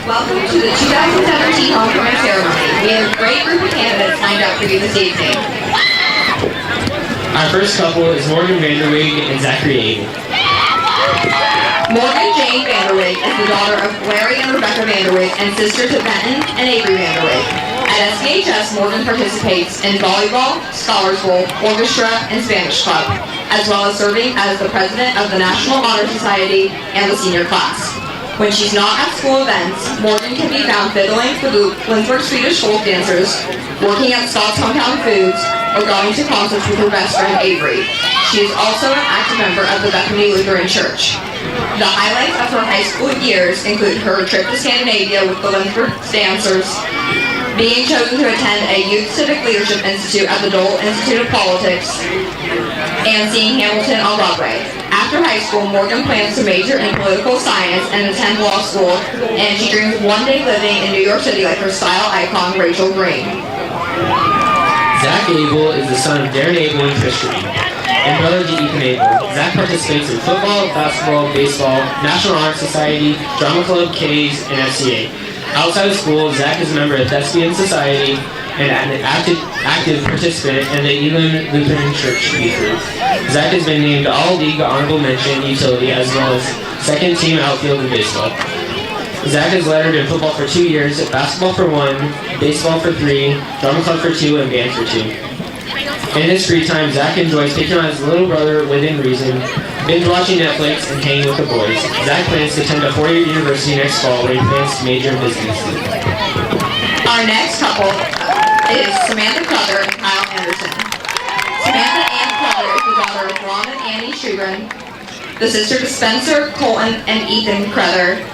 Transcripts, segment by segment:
Welcome to the 2017 homecoming ceremony. We have a great group of candidates lined up for you this evening. Our first couple is Morgan Vanderweg and Zachary Abel. Morgan Jane Vanderweg is the daughter of Larry and Rebecca Vanderweg and sister to Benton and Avery Vanderweg. At SVHS, Morgan participates in volleyball, Scholars Bowl, orchestra, and Spanish club, as well as serving as the president of the National Honor Society and the senior class. When she's not at school events, Morgan can be found fiddling for the Lindsberg Swedish folk dancers, working at Scott's Hometown Foods, or going to concerts with her best friend Avery. She is also an active member of the Bethany Lutheran Church. The highlights of her high school years include her trip to Scandinavia with the Lindsberg dancers, being chosen to attend a Youth Civic Leadership Institute at the Dole Institute of Politics, and seeing Hamilton on Broadway. After high school, Morgan plans to major in political science and attend law school, and she dreams of one day living in New York City like her style icon, Rachel Green. Zach Abel is the son of Darren Abel and Christian Abel, and brother to Ethan Abel. Zach participates in football, basketball, baseball, National Honor Society, Drama Club, K's, and FCA. Outside of school, Zach is a member of Thespian Society and an active participant in the Elam Lutheran Church youth group. Zach has been named All-League Honorable Mention Utility as well as second team outfield in baseball. Zach has lettered in football for 2 years, basketball for 1, baseball for 3, drama club for 2, and band for 2. In his free time, Zach enjoys picking on his little brother within reason, binge watching Netflix, and hanging with the boys. Zach plans to attend a 4-year university next fall where he plans to major in business. Our next couple is Samantha Cruther and Kyle Anderson. Samantha Ann Cruther is the daughter of Ron and Annie Schugren, the sister to Spencer, Colton, and Ethan Cruther.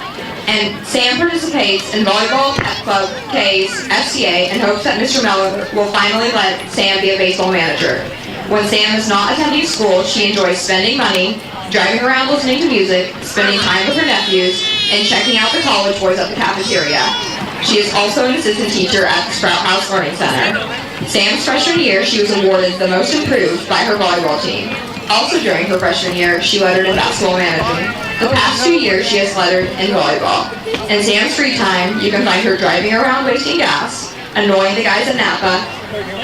And Sam participates in volleyball, pep club, K's, FCA, and hopes that Mr. Miller will finally let Sam be a baseball manager. When Sam is not attending school, she enjoys spending money, driving around listening to music, spending time with her nephews, and checking out the college boys at the cafeteria. She is also an assistant teacher at the Sprout House Learning Center. Sam's freshman year, she was awarded the most improved by her volleyball team. Also during her freshman year, she lettered in basketball management. The past 2 years, she has lettered in volleyball. In Sam's free time, you can find her driving around wasting gas, annoying the guys at Napa,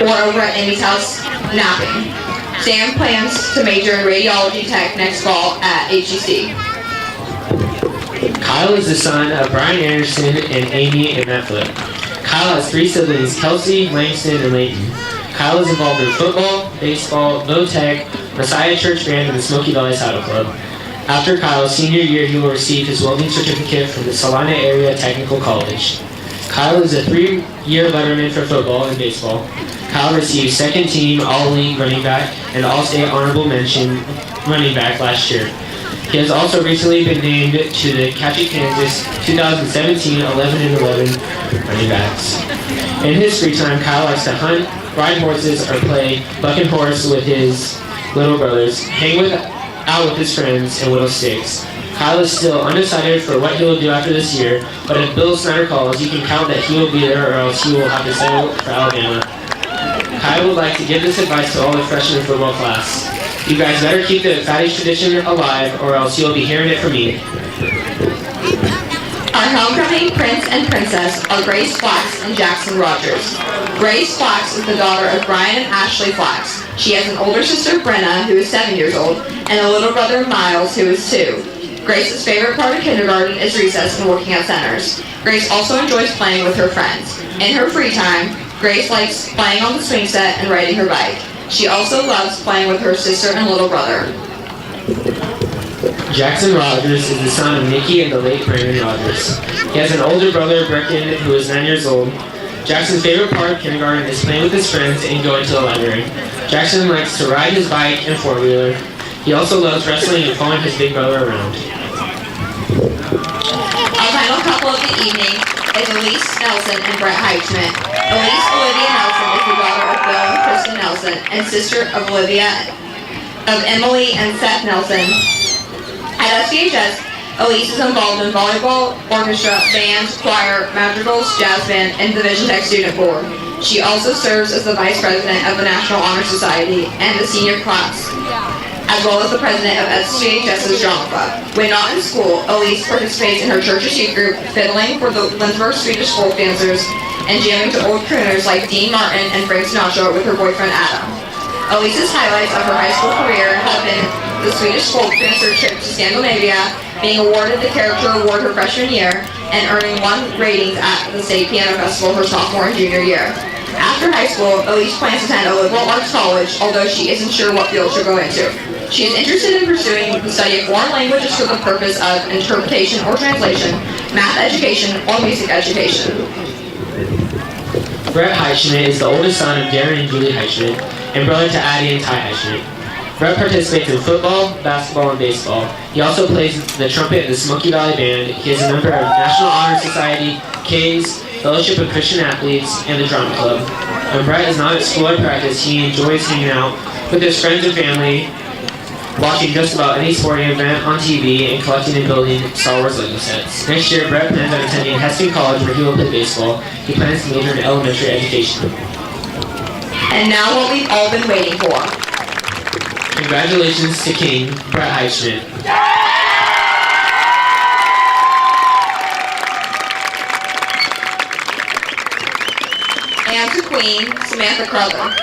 or over at Amy's house napping. Sam plans to major in radiology tech next fall at HEC. Kyle is the son of Brian Anderson and Amy and Matt Flip. Kyle has 3 siblings, Kelsey, Langston, and Layton. Kyle is involved in football, baseball, Vo-Tech, Messiah Church Band, and the Smoky Valley Saddle Club. After Kyle's senior year, he will receive his welding certificate from the Salina Area Technical College. Kyle is a 3-year letterman for football and baseball. Kyle received second team All-League running back and All-State Honorable Mention running back last year. He has also recently been named to the Catchy Kansas 2017 11-11 running backs. In his free time, Kyle likes to hunt, ride horses, or play bucking horse with his little brothers, hang out with his friends, and whittle sticks. Kyle is still undecided for what he will do after this year, but if Bill Snyder calls, you can count that he will be there or else he will have to settle for Alabama. Kyle would like to give this advice to all the freshmen football class. You guys better keep the Fatties tradition alive or else you'll be hearing it from me. Our homecoming prince and princess are Grace Flax and Jackson Rogers. Grace Flax is the daughter of Brian and Ashley Flax. She has an older sister, Brenna, who is 7 years old, and a little brother, Miles, who is 2. Grace's favorite part of kindergarten is recess and working at centers. Grace also enjoys playing with her friends. In her free time, Grace likes playing on the swing set and riding her bike. She also loves playing with her sister and little brother. Jackson Rogers is the son of Nikki and the late Brandon Rogers. He has an older brother, Brecken, who is 9 years old. Jackson's favorite part of kindergarten is playing with his friends and going to the library. Jackson likes to ride his bike and four-wheeler. He also loves wrestling and following his big brother around. Our final couple of the evening is Elise Nelson and Brett Heichman. Elise Olivia Nelson is the daughter of Bill and Kristen Nelson and sister of Emily and Seth Nelson. At SVHS, Elise is involved in volleyball, orchestra, band, choir, madrigals, jazz band, and Division Tech Student Board. She also serves as the Vice President of the National Honor Society and the senior class as well as the president of SVHS's Drama Club. When not in school, Elise participates in her church's youth group, fiddling for the Lindbergh Swedish folk dancers, and jamming to old crooners like Dean Martin and Frank Sinatra with her boyfriend Adam. Elise's highlights of her high school career have been the Swedish folk dancer trip to Scandinavia, being awarded the Character Award her freshman year, and earning 1 ratings at the State Piano Festival her sophomore and junior year. After high school, Elise plans to attend a liberal arts college, although she isn't sure what field she'll go into. She is interested in pursuing the study of foreign languages for the purpose of interpretation or translation, math education, or music education. Brett Heischmidt is the oldest son of Darren and Julie Heischmidt, and brother to Addie and Ty Heischmidt. Brett participates in football, basketball, and baseball. He also plays the trumpet in the Smoky Valley Band. He is a member of National Honor Society, K's, Fellowship of Christian Athletes, and the Drama Club. When Brett is not at school or practice, he enjoys hanging out with his friends and family, watching just about any sporting event on TV, and collecting and building Star Wars Lego sets. Next year, Brett plans on attending Hesston College where he will play baseball. He plans to major in elementary education. And now what we've all been waiting for. Congratulations to King Brett Heischmidt. And to Queen Samantha Crowther.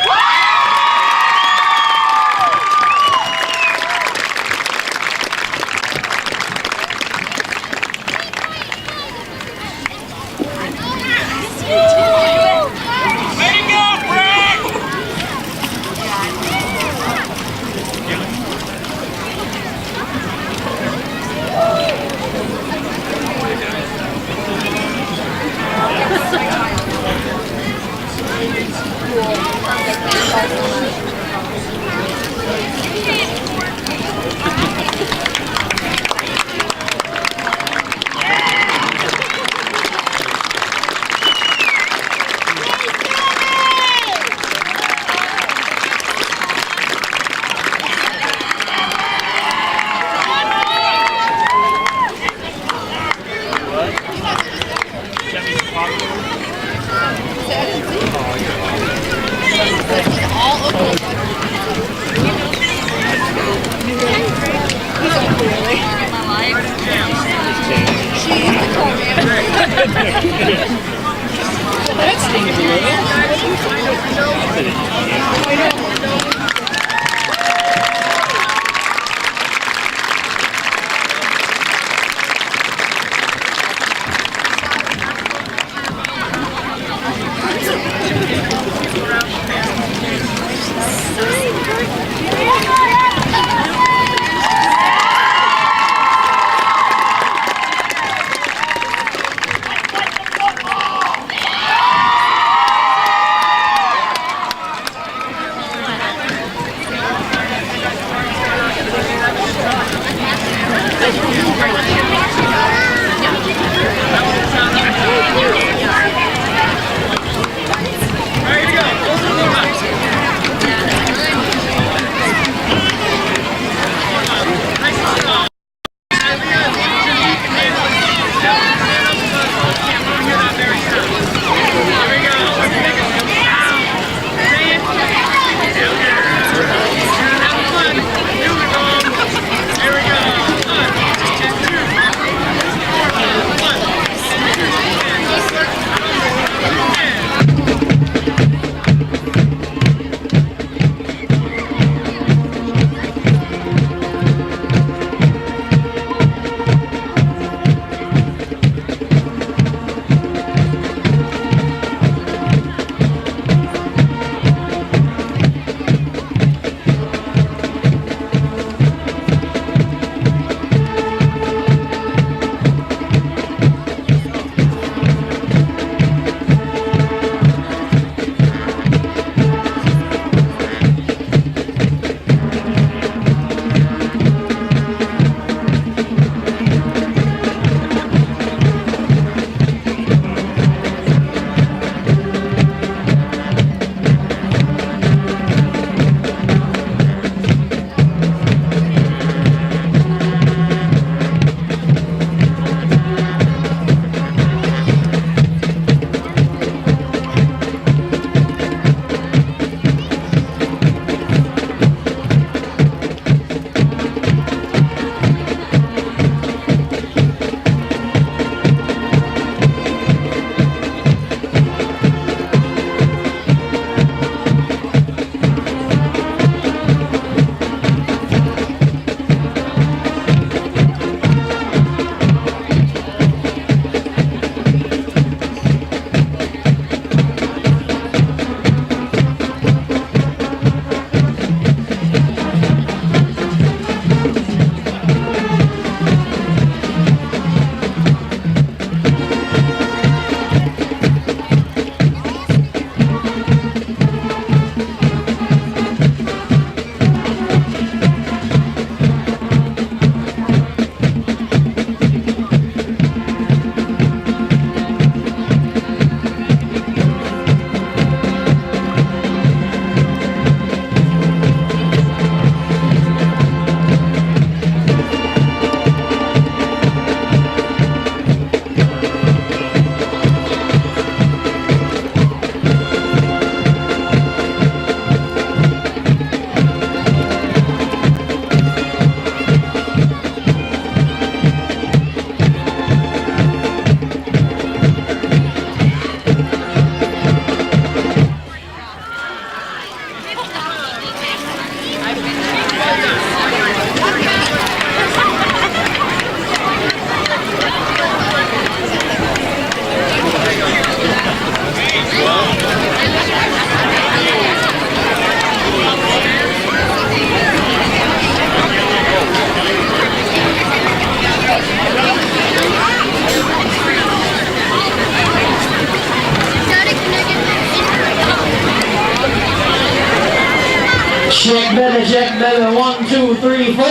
Better check, better 1, 2, 3, 4.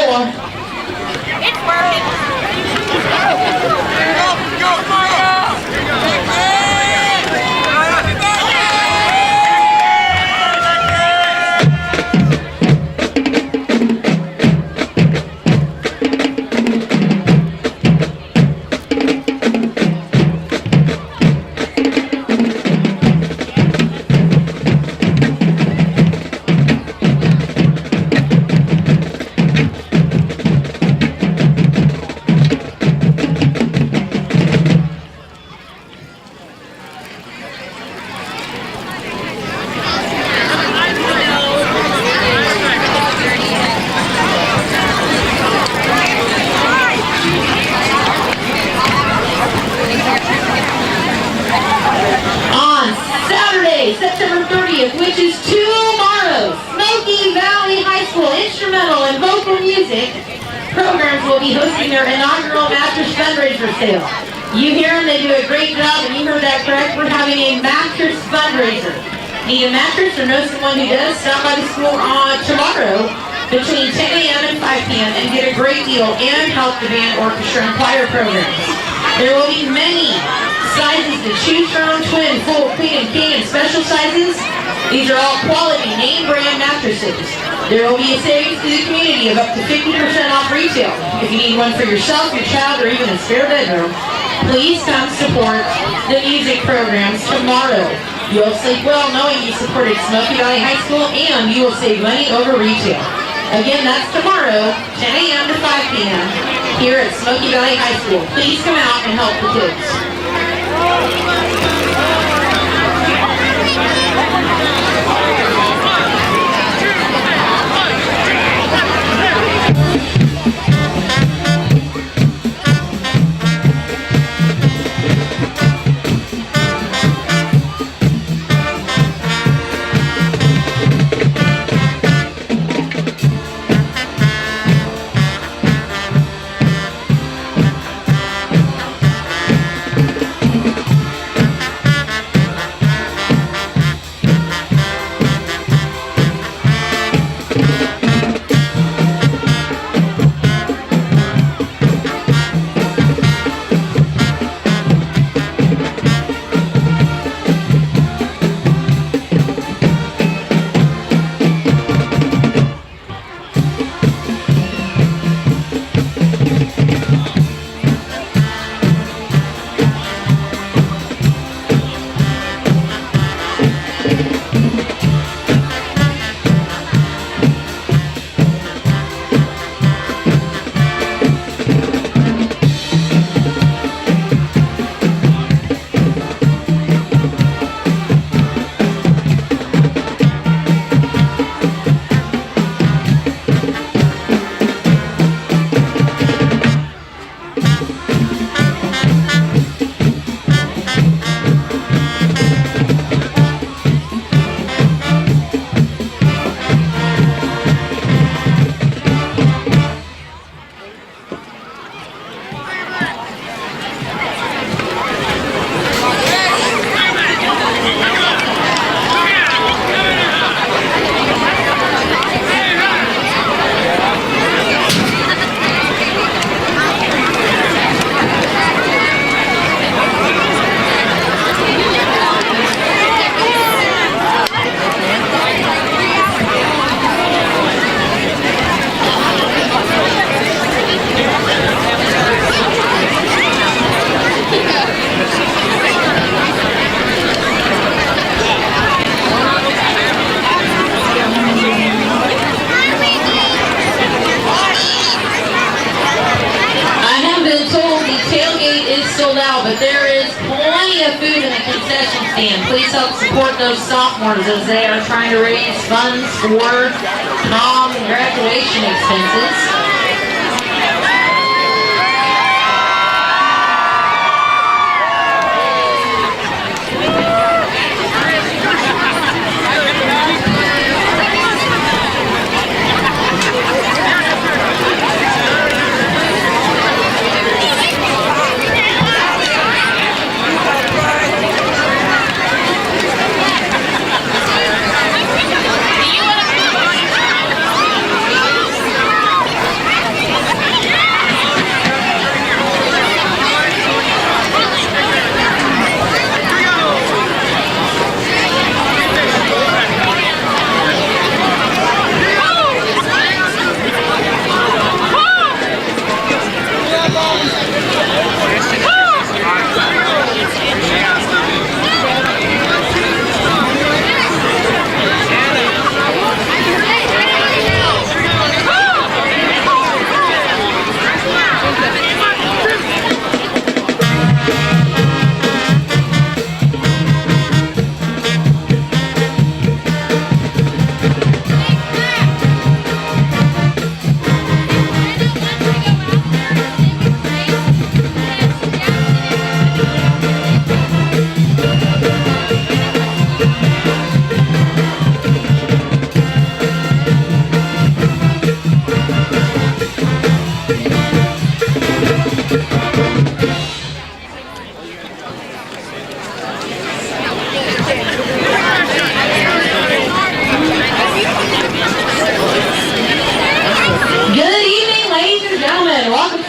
It's working. September 30th, which is tomorrow, Smoky Valley High School instrumental and vocal music programs will be hosting their inaugural mattress fundraiser sale. You hear them, they do a great job, and you heard that correct. We're having a mattress fundraiser. Need a mattress or know someone who does? Stop by the school on tomorrow between 10 a.m. and 5 p.m. and get a great deal and help the band, orchestra, and choir programs. There will be many sizes to choose from: twin, full, queen, and king, and special sizes. These are all quality, name brand mattresses. There will be a savings to the community of up to 50% off retail. If you need one for yourself, your child, or even a spare bedroom, please come support the music programs tomorrow. You'll sleep well knowing you supported Smoky Valley High School, and you will save money over retail. Again, that's tomorrow, 10 a.m. to 5 p.m. here at Smoky Valley High School. Please come out and help the kids. But there is plenty of food in the concession stand. Please help support those sophomores as they are trying to raise funds for prom and graduation expenses.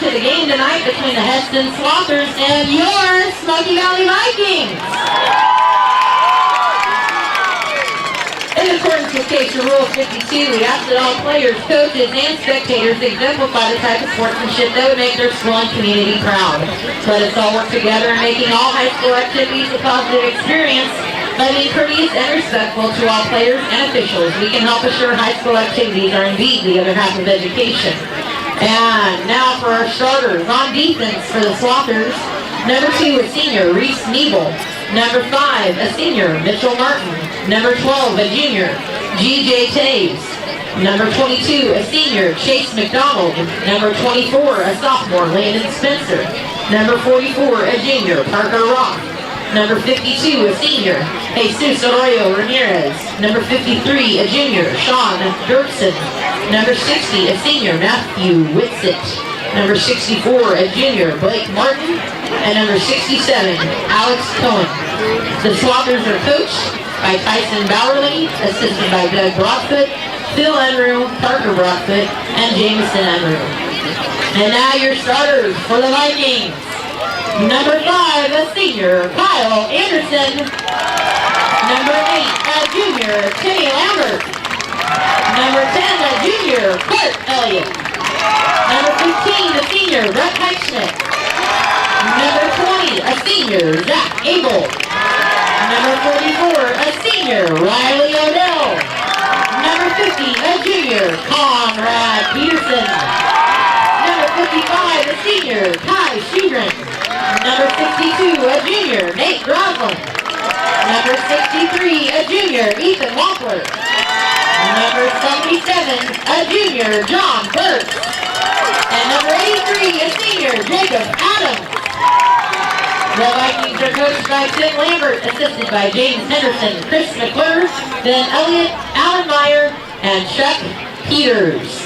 to the game tonight between the Hesston Swathers and your Smoky Valley Vikings. In accordance with Case Rule 52, we ask that all players, coaches, and spectators exemplify the type of sportsmanship that would make their school and community proud. Let us all work together in making all high school activities a positive experience. By being courteous and respectful to all players and officials, we can help assure high school activities are indeed the other half of education. And now for our starters. On defense for the Swathers, number 2, a senior, Reese Nebel. Number 5, a senior, Mitchell Martin. Number 12, a junior, G.J. Taves. Number 22, a senior, Chase McDonald. Number 24, a sophomore, Landon Spencer. Number 44, a junior, Parker Roth. Number 52, a senior, Jesus Arroyo Ramirez. Number 53, a junior, Sean Dirksen. Number 60, a senior, Matthew Whitsitt. Number 64, a junior, Blake Martin. And number 67, Alex Cohen. The Swathers are coached by Tyson Bowerly, assisted by Doug Broadfoot, Phil Enru, Parker Broadfoot, and Jameson Enru. And now your starters for the Vikings. Number 5, a senior, Kyle Anderson. Number 8, a junior, Timmy Lambert. Number 10, a junior, Kurt Elliott. Number 15, a senior, Brett Heichschmidt. Number 20, a senior, Zach Abel. Number 44, a senior, Riley Odell. Number 50, a junior, Conrad Peterson. Number 55, a senior, Kai Schugren. Number 62, a junior, Nate Groslin. Number 63, a junior, Ethan Wampler. Number 77, a junior, John Burks. And number 83, a senior, Jacob Adams. The Vikings are coached by Tim Lambert, assisted by James Henderson, Chris McClure, Ben Elliott, Alan Meyer, and Chuck Peters.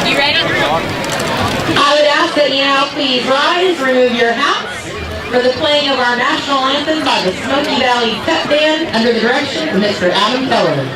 You ready? I would ask that you now please rise, remove your hats for the playing of our national anthem by the Smoky Valley Pep Band under the direction of Mr. Adam Keller.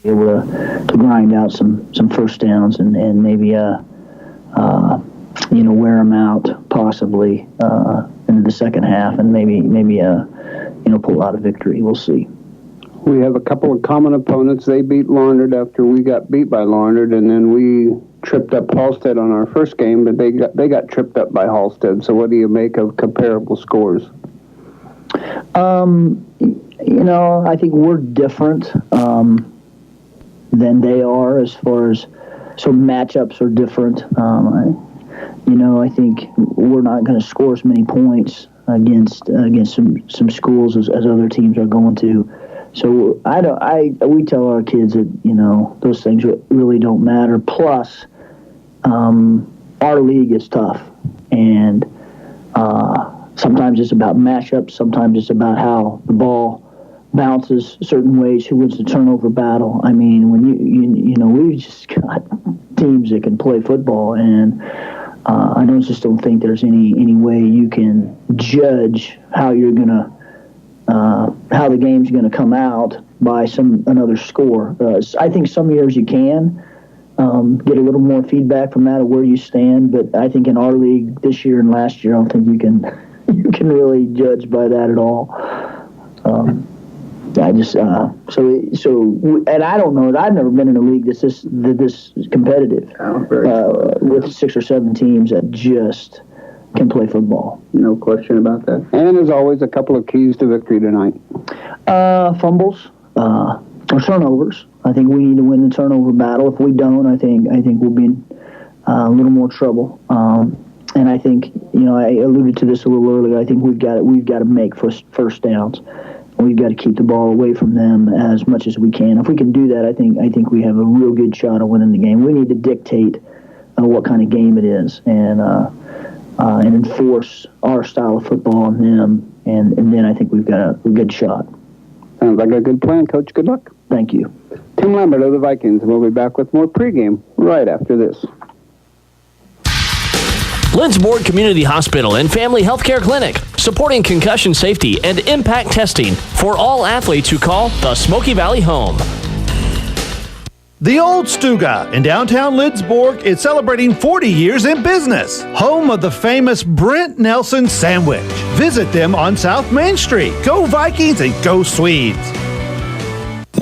Able to grind out some first downs and maybe wear them out possibly into the second half and maybe pull out a victory. We'll see. We have a couple of common opponents. They beat Larned after we got beat by Larned, and then we tripped up Halstead on our first game, but they got tripped up by Halstead. So what do you make of comparable scores? I think we're different than they are as far as matchups are different. I think we're not going to score as many points against some schools as other teams are going to. So we tell our kids that, you know, those things really don't matter. Plus, our league is tough, and sometimes it's about matchups. Sometimes it's about how the ball bounces certain ways, who wins the turnover battle. I mean, when you know, we've just got teams that can play football, and I just don't think there's any way you can judge how you're gonna how the game's gonna come out by another score. I think some years you can get a little more feedback from that of where you stand, but I think in our league this year and last year, I don't think you can really judge by that at all. I just and I don't know. I've never been in a league that's this competitive with 6 or 7 teams that just can play football. No question about that. And as always, a couple of keys to victory tonight. Fumbles or turnovers. I think we need to win the turnover battle. If we don't, I think we'll be in a little more trouble. And I think, you know, I alluded to this a little earlier. I think we've got to make first downs. We've got to keep the ball away from them as much as we can. If we can do that, I think we have a real good shot of winning the game. We need to dictate what kind of game it is and enforce our style of football on them, and then I think we've got a good shot. Sounds like a good plan, Coach. Good luck. Thank you. Tim Lambert of the Vikings, and we'll be back with more pregame right after this. Lindsborg Community Hospital and Family Healthcare Clinic, supporting concussion safety and impact testing for all athletes who call the Smoky Valley home. The Old Stuga in downtown Lindsborg is celebrating 40 years in business. Home of the famous Brent Nelson sandwich. Visit them on South Main Street. Go Vikings and go Swedes.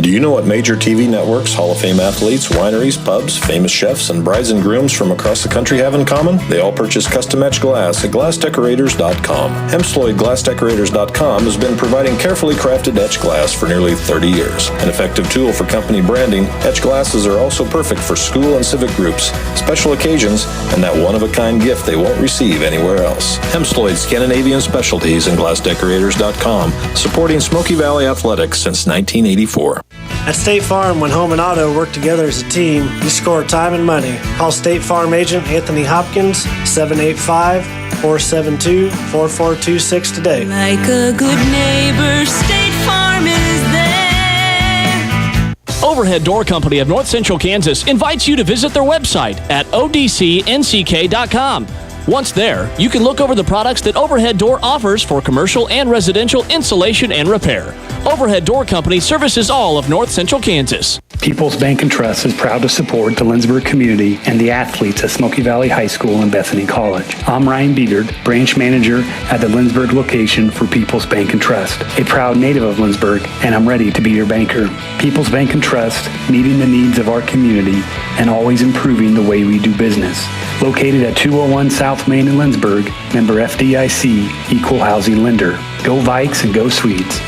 Do you know what major TV networks, Hall of Fame athletes, wineries, pubs, famous chefs, and brides and grooms from across the country have in common? They all purchase custom-etched glass at glassdecorators.com. HempsLloyd.glassdecorators.com has been providing carefully crafted etched glass for nearly 30 years. An effective tool for company branding, etched glasses are also perfect for school and civic groups, special occasions, and that one-of-a-kind gift they won't receive anywhere else. Hempsloyd Scandinavian Specialties and glassdecorators.com, supporting Smoky Valley athletics since 1984. At State Farm, when home and auto work together as a team, you score time and money. Call State Farm agent Anthony Hopkins, 785-472-4426 today. Like a good neighbor, State Farm is there. Overhead Door Company of North Central Kansas invites you to visit their website at odcnck.com. Once there, you can look over the products that Overhead Door offers for commercial and residential installation and repair. Overhead Door Company services all of North Central Kansas. People's Bank and Trust is proud to support the Lindsborg community and the athletes at Smoky Valley High School and Bethany College. I'm Ryan Biegert, branch manager at the Lindsborg location for People's Bank and Trust, a proud native of Lindsborg, and I'm ready to be your banker. People's Bank and Trust, meeting the needs of our community and always improving the way we do business. Located at 201 South Main in Lindsborg, member FDIC, equal housing lender. Go Vikes and go Swedes.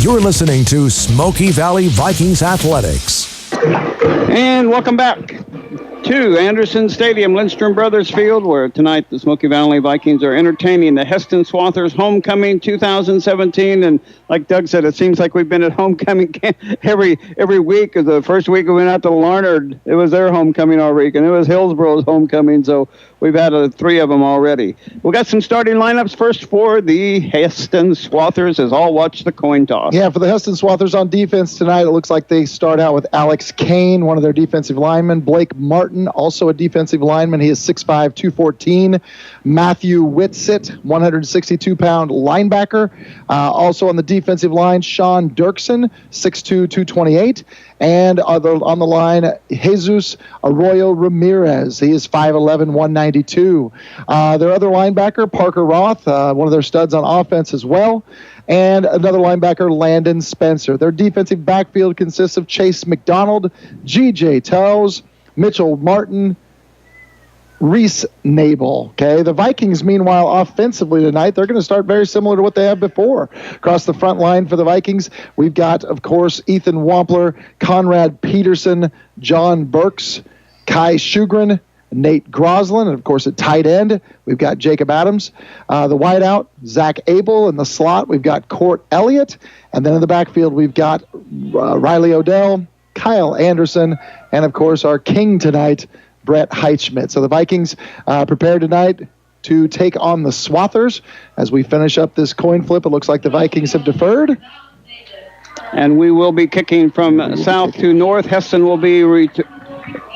You're listening to Smoky Valley Vikings Athletics. And welcome back to Anderson Stadium, Lindstrom Brothers Field, where tonight the Smoky Valley Vikings are entertaining the Hesston Swathers Homecoming 2017. And like Doug said, it seems like we've been at homecoming camp every week. The first week we went out to Larned, it was their homecoming all week, and it was Hillsboro's homecoming. So we've had 3 of them already. We got some starting lineups first for the Hesston Swathers, as I'll watch the coin toss. Yeah, for the Hesston Swathers on defense tonight, it looks like they start out with Alex Kane, one of their defensive linemen. Blake Martin, also a defensive lineman. He is 6'5", 214. Matthew Whitsitt, 162-pound linebacker. Also on the defensive line, Sean Dirksen, 6'2", 228. And on the line, Jesus Arroyo Ramirez. He is 5'11", 192. Their other linebacker, Parker Roth, one of their studs on offense as well. And another linebacker, Landon Spencer. Their defensive backfield consists of Chase McDonald, G.J. Towes, Mitchell Martin, Reese Nabel. Okay, the Vikings, meanwhile, offensively tonight, they're going to start very similar to what they have before. Across the front line for the Vikings, we've got, of course, Ethan Wampler, Conrad Peterson, John Burks, Kai Shugren, Nate Groslin. And, of course, at tight end, we've got Jacob Adams. The wideout, Zach Abel. In the slot, we've got Court Elliott. And then in the backfield, we've got Riley Odell, Kyle Anderson, and, of course, our king tonight, Brett Heitschmidt. So the Vikings prepared tonight to take on the Swathers. As we finish up this coin flip, it looks like the Vikings have deferred. And we will be kicking from south to north. Hesston will be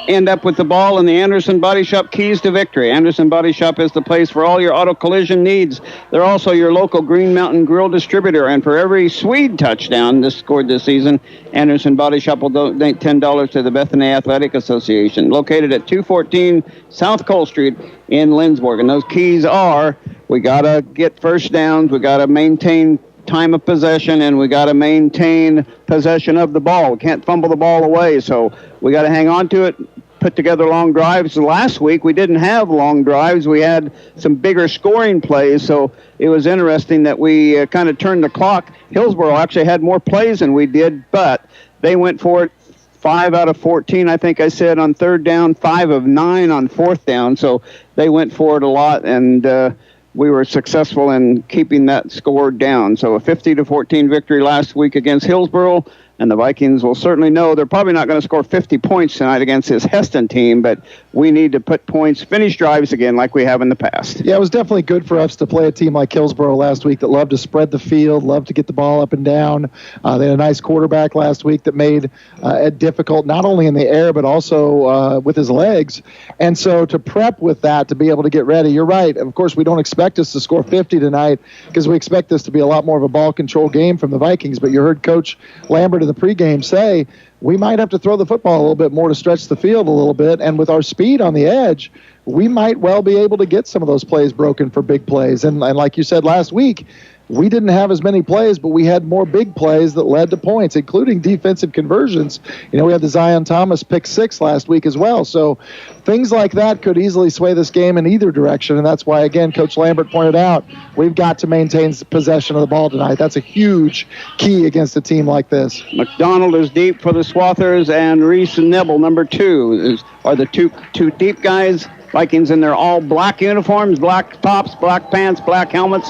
end up with the ball in the Anderson Body Shop keys to victory. Anderson Body Shop is the place for all your auto collision needs. They're also your local Green Mountain Grill distributor. And for every Swede touchdown scored this season, Anderson Body Shop will donate $10 to the Bethany Athletic Association, located at 214 South Cole Street in Lindsborg. And those keys are, we got to get first downs, we got to maintain time of possession, and we got to maintain possession of the ball. We can't fumble the ball away, so we got to hang on to it, put together long drives. Last week we didn't have long drives. We had some bigger scoring plays, so it was interesting that we kind of turned the clock. Hillsboro actually had more plays than we did, but they went for it 5 out of 14, I think I said, on third down, 5 of 9 on fourth down, so they went for it a lot, and we were successful in keeping that score down. So a 50-14 victory last week against Hillsboro, and the Vikings will certainly know they're probably not going to score 50 points tonight against this Hesston team, but we need to put points, finish drives again like we have in the past. Yeah, it was definitely good for us to play a team like Hillsboro last week that loved to spread the field, loved to get the ball up and down. They had a nice quarterback last week that made it difficult, not only in the air, but also with his legs. And so to prep with that, to be able to get ready, you're right. Of course, we don't expect us to score 50 tonight because we expect this to be a lot more of a ball control game from the Vikings. But you heard Coach Lambert in the pregame say, we might have to throw the football a little bit more to stretch the field a little bit. And with our speed on the edge, we might well be able to get some of those plays broken for big plays. And like you said last week, we didn't have as many plays, but we had more big plays that led to points, including defensive conversions. You know, we had the Zion Thomas pick 6 last week as well. So things like that could easily sway this game in either direction. And that's why, again, Coach Lambert pointed out, we've got to maintain possession of the ball tonight. That's a huge key against a team like this. McDonald is deep for the Swathers, and Reese Nebel, number 2, are the two deep guys. Vikings in their all black uniforms, black tops, black pants, black helmets.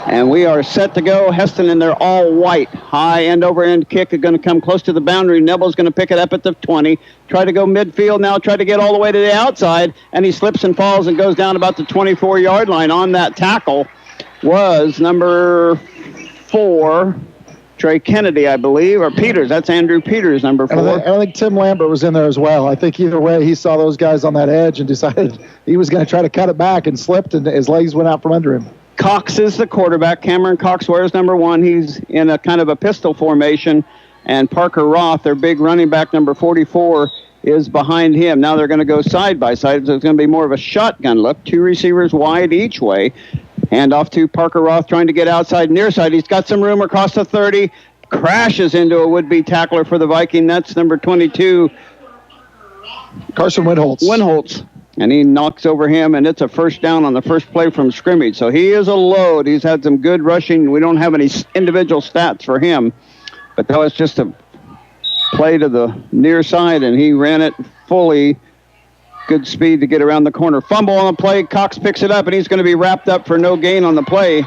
And we are set to go. Hesston in their all white. High end over end kick is going to come close to the boundary. Nebel's going to pick it up at the 20. Try to go midfield now. Try to get all the way to the outside. And he slips and falls and goes down about the 24-yard line. On that tackle was number 4, Trey Kennedy, I believe, or Peters. That's Andrew Peters, number 4. I think Tim Lambert was in there as well. I think either way, he saw those guys on that edge and decided he was going to try to cut it back and slipped, and his legs went out from under him. Cox is the quarterback. Cameron Cox wears number 1. He's in a kind of a pistol formation. And Parker Roth, their big running back, number 44, is behind him. Now they're going to go side by side. So it's going to be more of a shotgun look. 2 receivers wide each way. Hand off to Parker Roth trying to get outside, near side. He's got some room across the 30. Crashes into a would-be tackler for the Viking. That's number 22. Carson Winholtz. And he knocks over him, and it's a first down on the first play from scrimmage. So he is a load. He's had some good rushing. We don't have any individual stats for him. But that was just a play to the near side, and he ran it fully. Good speed to get around the corner. Fumble on the play. Cox picks it up, and he's going to be wrapped up for no gain on the play.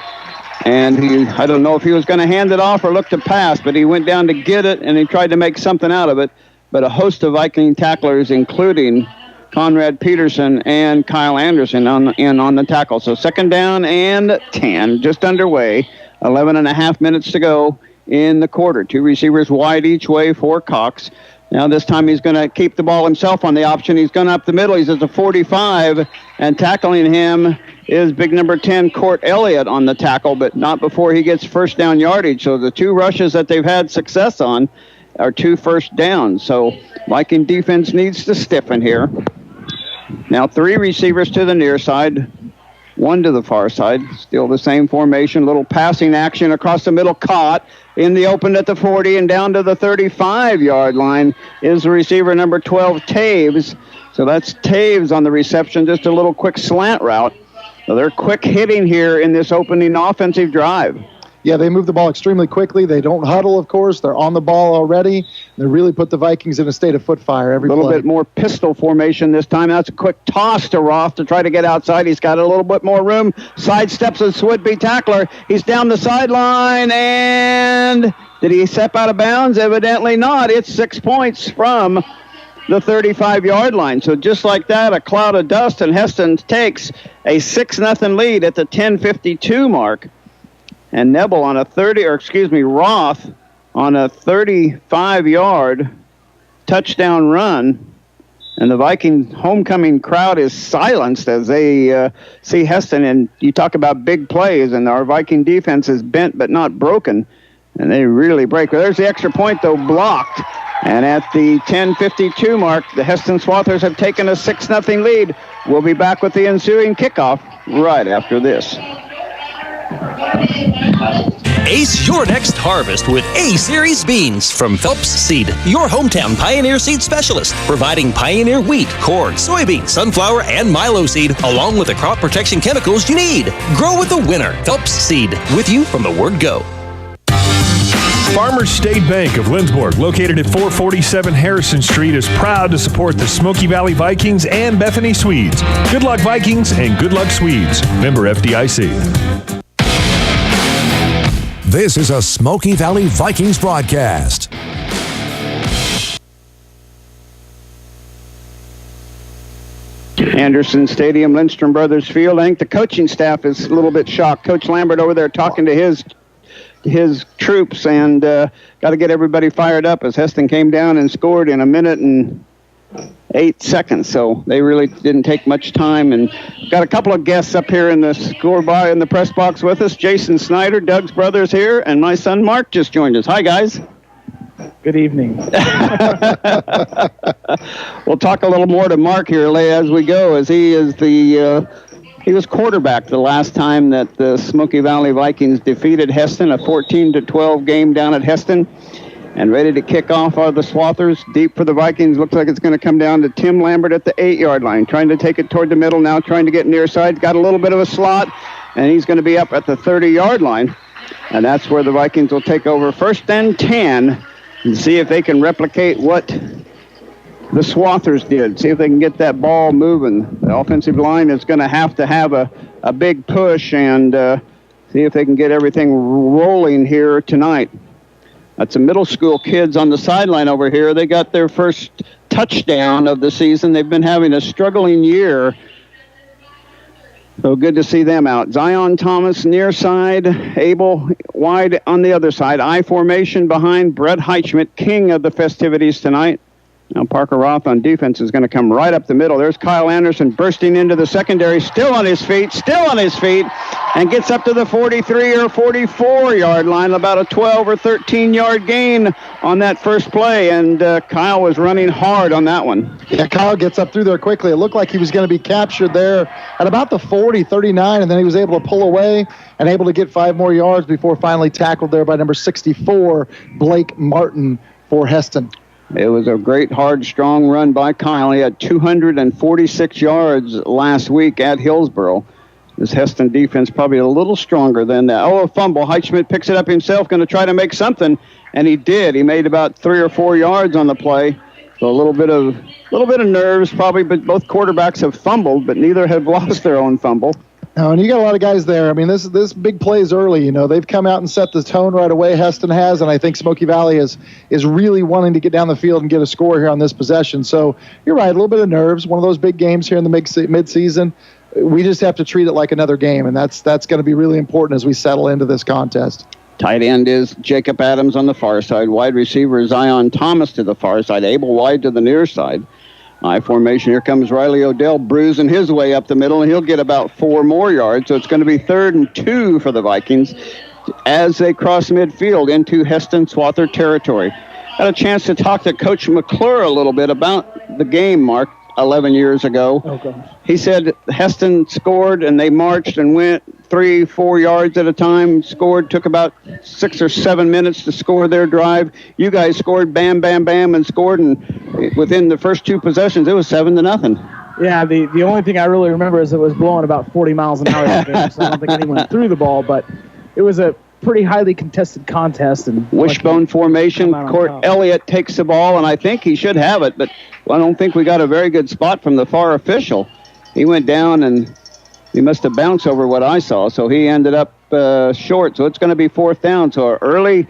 And I don't know if he was going to hand it off or look to pass, but he went down to get it, and he tried to make something out of it. But a host of Viking tacklers, including Conrad Peterson and Kyle Anderson on the tackle. So second down and 10, just underway. 11 and a half minutes to go in the quarter. 2 receivers wide each way for Cox. Now this time he's going to keep the ball himself on the option. He's going up the middle. He's at the 45, and tackling him is big number 10, Court Elliott, on the tackle, but not before he gets first down yardage. So the 2 rushes that they've had success on are 2 first downs. So Viking defense needs to stiffen here. Now 3 receivers to the near side, 1 to the far side. Still the same formation. Little passing action across the middle. Caught in the open at the 40 and down to the 35-yard line is the receiver number 12, Taves. So that's Taves on the reception. Just a little quick slant route. So they're quick hitting here in this opening offensive drive. Yeah, they move the ball extremely quickly. They don't huddle, of course. They're on the ball already. They really put the Vikings in a state of foot fire every play. A little bit more pistol formation this time. That's a quick toss to Roth to try to get outside. He's got a little bit more room. Sidesteps a would-be tackler. He's down the sideline, and did he step out of bounds? Evidently not. It's 6 points from the 35-yard line. So just like that, a cloud of dust, and Hesston takes a 6-0 lead at the 10:52 mark. And Roth on a 35-yard touchdown run. And the Viking homecoming crowd is silenced as they see Hesston. And you talk about big plays, and our Viking defense is bent but not broken. And they really break. There's the extra point, though, blocked. And at the 10:52 mark, the Hesston Swathers have taken a 6-0 lead. We'll be back with the ensuing kickoff right after this. Ace your next harvest with A-Series beans from Phelps Seed, your hometown Pioneer seed specialist, providing Pioneer wheat, corn, soybean, sunflower, and milo seed, along with the crop protection chemicals you need. Grow with a winner. Phelps Seed, with you from the word go. Farmers State Bank of Lindsborg, located at 447 Harrison Street, is proud to support the Smoky Valley Vikings and Bethany Swedes. Good luck, Vikings, and good luck, Swedes. Member FDIC. This is a Smoky Valley Vikings broadcast. Anderson Stadium, Lindstrom Brothers Field. I think the coaching staff is a little bit shocked. Coach Lambert over there talking to his troops, and got to get everybody fired up as Hesston came down and scored in 1 minute and 8 seconds. So they really didn't take much time. And got a couple of guests up here in the score bar in the press box with us. Jason Snyder, Doug's brother's here, and my son Mark just joined us. Hi, guys. Good evening. We'll talk a little more to Mark here as we go, as he is he was quarterback the last time that the Smoky Valley Vikings defeated Hesston, a 14-12 game down at Hesston, and ready to kick off are the Swathers. Deep for the Vikings. Looks like it's going to come down to Tim Lambert at the 8-yard line, trying to take it toward the middle now, trying to get near side. Got a little bit of a slot, and he's going to be up at the 30-yard line, and that's where the Vikings will take over 1st and 10 and see if they can replicate what the Swathers did. See if they can get that ball moving. The offensive line is going to have a big push and see if they can get everything rolling here tonight. That's the middle school kids on the sideline over here. They got their first touchdown of the season. They've been having a struggling year. So good to see them out. Zion Thomas near side, Abel wide on the other side. I formation behind Brett Heichschmidt, king of the festivities tonight. Now Parker Roth on defense is going to come right up the middle. There's Kyle Anderson bursting into the secondary, still on his feet, and gets up to the 43 or 44-yard line, about a 12 or 13-yard gain on that first play, and Kyle was running hard on that one. Yeah, Kyle gets up through there quickly. It looked like he was going to be captured there at about the 40, 39, and then he was able to pull away and able to get 5 more yards before finally tackled there by number 64, Blake Martin for Hesston. It was a great, hard, strong run by Kyle. He had 246 yards last week at Hillsboro. This Hesston defense probably a little stronger than that. Oh, a fumble. Heichschmidt picks it up himself, going to try to make something, and he did. He made about 3 or 4 yards on the play. So a little bit of nerves probably, but both quarterbacks have fumbled, but neither have lost their own fumble. No, and you got a lot of guys there. I mean, this big play is early. You know, they've come out and set the tone right away. Hesston has, and I think Smoky Valley is really wanting to get down the field and get a score here on this possession. So you're right, a little bit of nerves. One of those big games here in the mid-season. We just have to treat it like another game, and that's going to be really important as we settle into this contest. Tight end is Jacob Adams on the far side. Wide receiver Zion Thomas to the far side. Abel wide to the near side. I formation. Here comes Riley Odell bruising his way up the middle, and he'll get about 4 more yards. So it's going to be 3rd and 2 for the Vikings as they cross midfield into Hesston Swather territory. Had a chance to talk to Coach McClure a little bit about the game, Mark, 11 years ago. Okay. He said Hesston scored, and they marched and went 3-4 yards at a time, scored, took about 6 or 7 minutes to score their drive. You guys scored, bam, bam, bam, and scored, and within the first 2 possessions, it was 7-0. Yeah, the only thing I really remember is it was blowing about 40 miles an hour that game, so I don't think anyone threw the ball, but it was a pretty highly contested contest. And wishbone formation. Court Elliott takes the ball, and I think he should have it, but I don't think we got a very good spot from the far official. He went down, and he must have bounced over what I saw, so he ended up short. So it's going to be 4th down. So early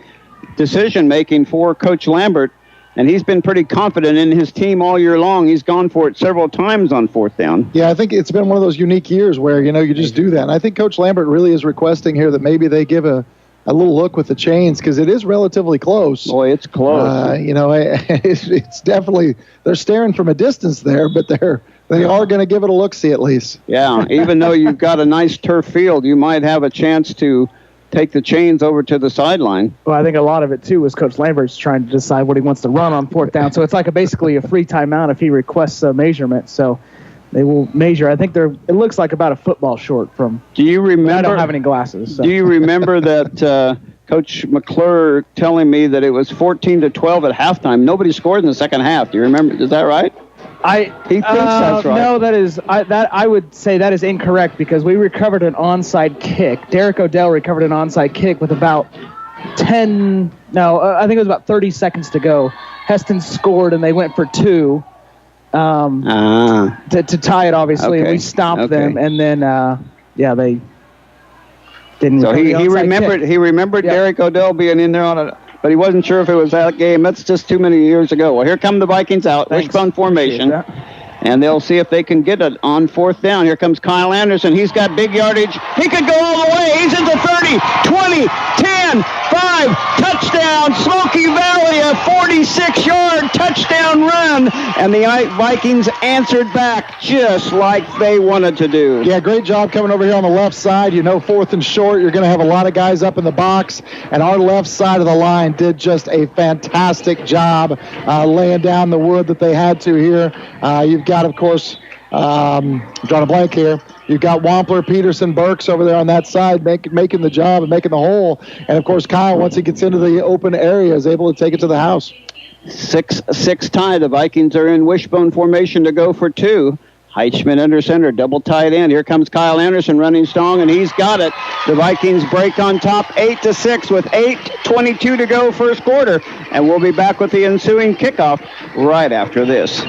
decision-making for Coach Lambert, and he's been pretty confident in his team all year long. He's gone for it several times on 4th down. Yeah, I think it's been one of those unique years where, you just do that. And I think Coach Lambert really is requesting here that maybe they give a little look with the chains, because it is relatively close. Boy, it's close. It's definitely, they're staring from a distance there, but they are going to give it a look-see at least. Yeah, even though you've got a nice turf field, you might have a chance to take the chains over to the sideline. Well, I think a lot of it, too, is Coach Lambert's trying to decide what he wants to run on 4th down. So it's like basically a free timeout if he requests a measurement. So they will measure. I think it looks like about a football short from. Do you remember? I don't have any glasses. So. Do you remember that Coach McClure telling me that it was 14-12 at halftime? Nobody scored in the second half. Do you remember? Is that right? He thinks that's right. No, I would say that is incorrect, because we recovered an onside kick. Derek Odell recovered an onside kick with about I think it was about 30 seconds to go. Hesston scored, and they went for 2 to tie it, obviously. Okay. And we stopped them, and then they didn't. So he remembered. Kick. He remembered Derek Odell being in there on it. But he wasn't sure if it was that game. That's just too many years ago. Well, here come the Vikings out. Wishbone formation. And they'll see if they can get it on 4th down. Here comes Kyle Anderson. He's got big yardage. He could go all the way. He's into 30, 20, 10, 5. Touchdown, Smoky Valley, a 46-yard touchdown run. And the Vikings answered back just like they wanted to do. Yeah, great job coming over here on the left side. 4th and short, you're going to have a lot of guys up in the box. And our left side of the line did just a fantastic job laying down the wood that they had to here. You've got, of course, drawing a blank here. You've got Wampler, Peterson, Burks over there on that side making the job and making the hole. And, of course, Kyle, once he gets into the open area, is able to take it to the house. 6-6 tie. The Vikings are in wishbone formation to go for 2. Heichman under center, double tight end. Here comes Kyle Anderson running strong, and he's got it. The Vikings break on top 8-6 with 8:22 to go first quarter. And we'll be back with the ensuing kickoff right after this.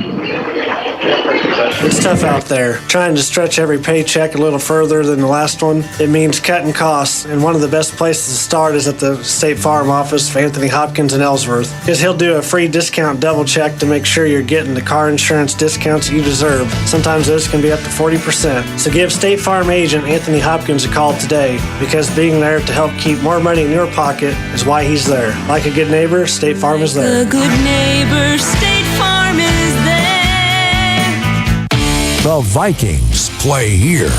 It's tough out there. Trying to stretch every paycheck a little further than the last one, it means cutting costs. And one of the best places to start is at the State Farm office of Anthony Hopkins in Ellsworth, because he'll do a free discount double check to make sure you're getting the car insurance discounts you deserve. Sometimes those can be up to 40%. So give State Farm agent Anthony Hopkins a call today, because being there to help keep more money in your pocket is why he's there. Like a good neighbor, State Farm is there. A good neighbor, State Farm is there. The Vikings play here.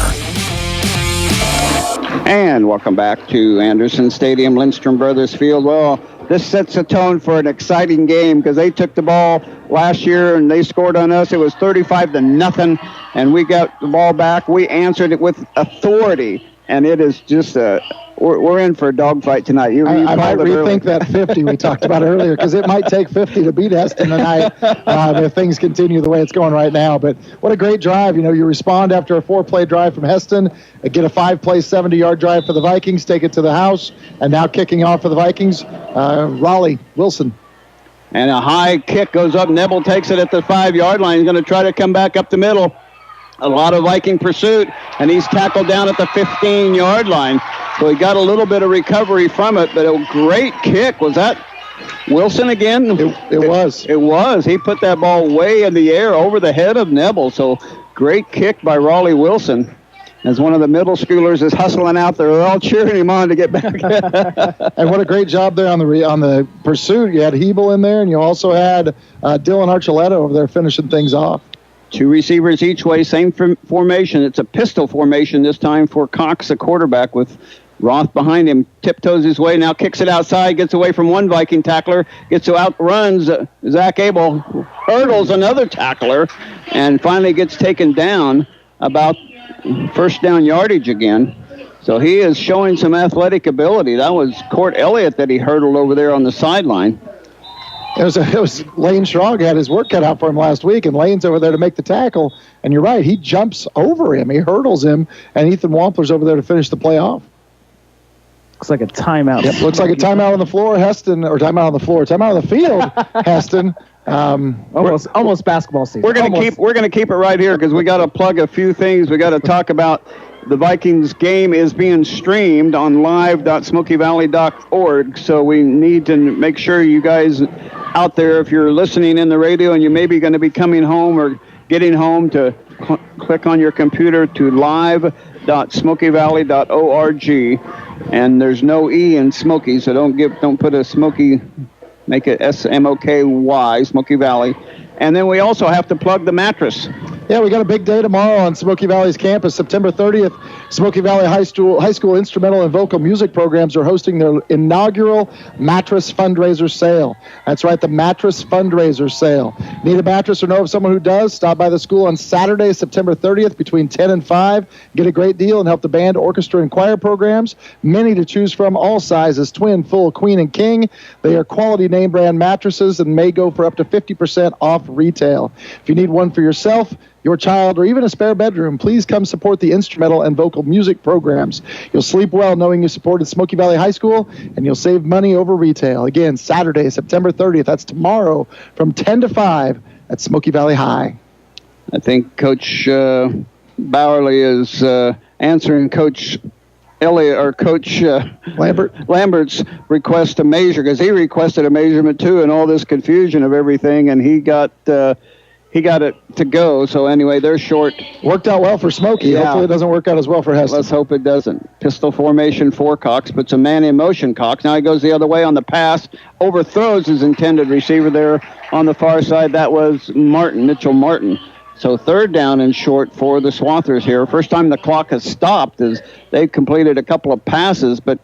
And welcome back to Anderson Stadium, Lindstrom Brothers Field. Well, this sets a tone for an exciting game, because they took the ball last year and they scored on us. It was 35-0, and we got the ball back. We answered it with authority, and it is just we're in for a dogfight tonight. I might rethink that 50 we talked about earlier, because it might take 50 to beat Hesston tonight if things continue the way it's going right now. But what a great drive. You respond after a 4-play drive from Hesston, get a 5-play, 70-yard drive for the Vikings, take it to the house, and now kicking off for the Vikings, Raleigh Wilson. And a high kick goes up. Nebel takes it at the 5-yard line. He's going to try to come back up the middle. A lot of Viking pursuit, and he's tackled down at the 15-yard line. So he got a little bit of recovery from it, but a great kick. Was that Wilson again? It was. It was. He put that ball way in the air over the head of Nebel. So great kick by Raleigh Wilson. As one of the middle schoolers is hustling out there, they're all cheering him on to get back. And what a great job there on the pursuit. You had Hebel in there, and you also had Dylan Archuleta over there finishing things off. 2 receivers each way, same formation. It's a pistol formation this time for Cox, the quarterback, with Roth behind him. Tiptoes his way, now kicks it outside, gets away from one Viking tackler, outruns Zach Abel, hurdles another tackler, and finally gets taken down about first down yardage again. So he is showing some athletic ability. That was Court Elliott that he hurdled over there on the sideline. It was Lane Schrog had his work cut out for him last week, and Lane's over there to make the tackle. And you're right, he jumps over him, he hurdles him, and Ethan Wampler's over there to finish the play off. Looks like a timeout. Yep, looks like a timeout on the floor, Hesston, or timeout on the floor, timeout on the field, Hesston. Almost basketball season. We're gonna keep it right here because we got to plug a few things. We got to talk about the Vikings game is being streamed on live.smokyvalley.org. So we need to make sure you guys out there, if you're listening in the radio and you may be going to be coming home or getting home, to click on your computer to live.smokyvalley.org. And there's no E in Smoky, so don't put a Smoky. Make it SMOKY, Smoky Valley. And then we also have to plug the mattress. Yeah, we got a big day tomorrow on Smoky Valley's campus. September 30th, Smoky Valley High School instrumental and vocal music programs are hosting their inaugural mattress fundraiser sale. That's right, the mattress fundraiser sale. Need a mattress or know of someone who does? Stop by the school on Saturday, September 30th between 10 and 5. Get a great deal and help the band, orchestra, and choir programs. Many to choose from, all sizes, twin, full, queen, and king. They are quality name brand mattresses and may go for up to 50% off retail. If you need one for yourself, your child, or even a spare bedroom, please come support the instrumental and vocal music programs. You'll sleep well knowing you supported Smoky Valley High School, and you'll save money over retail. Again, Saturday, September 30th. That's tomorrow from 10 to 5 at Smoky Valley High. I think Coach Bowerly is answering Coach Elliott or Coach Lambert's request to measure, because he requested a measurement too, and all this confusion of everything, and he got it to go. So anyway, they're short. Worked out well for Smokey. Yeah. Hopefully it doesn't work out as well for Hesston. Let's hope it doesn't. Pistol formation for Cox, puts a man in motion. Cox now he goes the other way on the pass, overthrows his intended receiver there on the far side. That was Mitchell Martin. So third down and short for the Swathers here. First time the clock has stopped as they've completed a couple of passes, but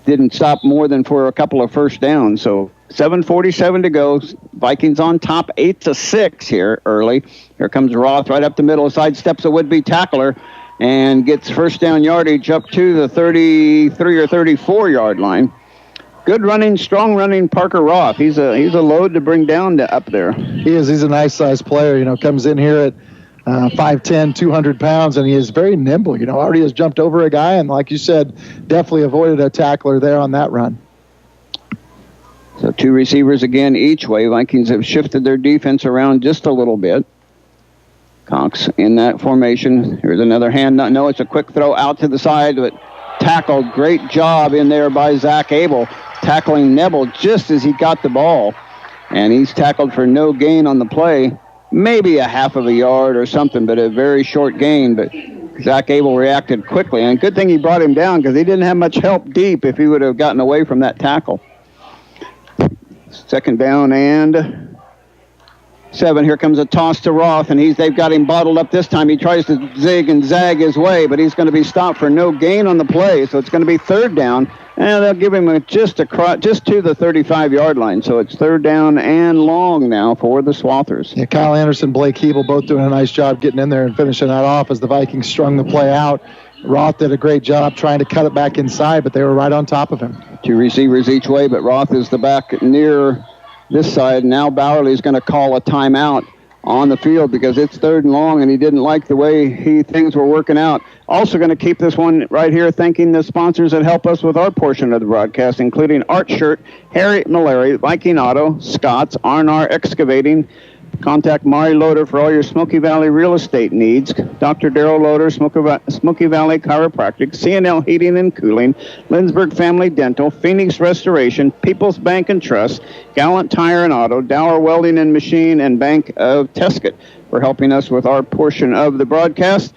didn't stop more than for a couple of first downs. So 7:47 to go. Vikings on top, 8-6 here early. Here comes Roth right up the middle, sidesteps a would-be tackler, and gets first down yardage up to the 33 or 34 yard line. Good running, strong running Parker Roth. He's a load to bring down up there. He is. He's a nice sized player. Comes in here at 5'10", 200 pounds, and he is very nimble. Already has jumped over a guy, and like you said, definitely avoided a tackler there on that run. So two receivers again each way. Vikings have shifted their defense around just a little bit. Cox in that formation. Here's another hand. No, it's a quick throw out to the side, but tackled. Great job in there by Zach Abel, tackling Nebel just as he got the ball. And he's tackled for no gain on the play. Maybe a half of a yard or something, but a very short gain. But Zach Abel reacted quickly. And good thing he brought him down, because he didn't have much help deep if he would have gotten away from that tackle. Second down and 7. Here comes a toss to Roth, and they've got him bottled up this time. He tries to zig and zag his way, but he's going to be stopped for no gain on the play. So it's going to be third down, and they'll give him just to the 35-yard line. So it's third down and long now for the Swathers. Yeah, Kyle Anderson, Blake Hebel both doing a nice job getting in there and finishing that off as the Vikings strung the play out. Roth did a great job trying to cut it back inside, but they were right on top of him. Two receivers each way, but Roth is the back near this side. Now Bowerly's going to call a timeout on the field because it's third and long, and he didn't like the way things were working out. Also going to keep this one right here, thanking the sponsors that help us with our portion of the broadcast, including Art Shirt, Harry Malari, Viking Auto, Scott's, R&R Excavating. Contact Mari Loader for all your Smoky Valley real estate needs. Dr. Darrell Loader, Smoky Valley Chiropractic, C&L Heating and Cooling, Lindsberg Family Dental, Phoenix Restoration, People's Bank and Trust, Gallant Tire and Auto, Dower Welding and Machine, and Bank of Tescott for helping us with our portion of the broadcast.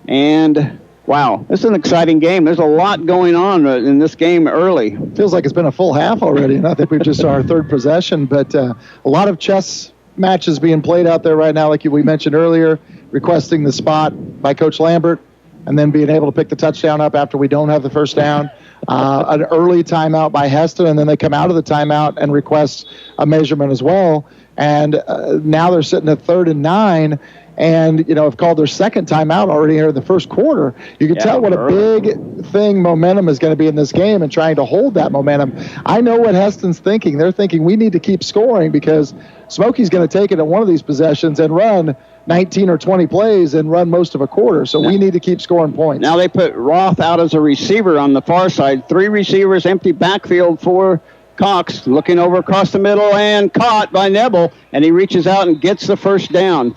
And wow, this is an exciting game. There's a lot going on in this game early. Feels like it's been a full half already, and I think we've just our third possession, but a lot of chess matches being played out there right now, like we mentioned earlier, requesting the spot by Coach Lambert, and then being able to pick the touchdown up after we don't have the first down. An early timeout by Hesston, and then they come out of the timeout and request a measurement as well. And now they're sitting at 3rd and 9, and have called their second timeout already here in the first quarter. You can tell what a big thing momentum is going to be in this game, and trying to hold that momentum. I know what Heston's thinking. They're thinking we need to keep scoring because Smokey's going to take it at one of these possessions and run 19 or 20 plays and run most of a quarter. So we need to keep scoring points. Now they put Roth out as a receiver on the far side. 3 receivers, empty backfield for Cox. Looking over across the middle and caught by Nebel. And he reaches out and gets the first down.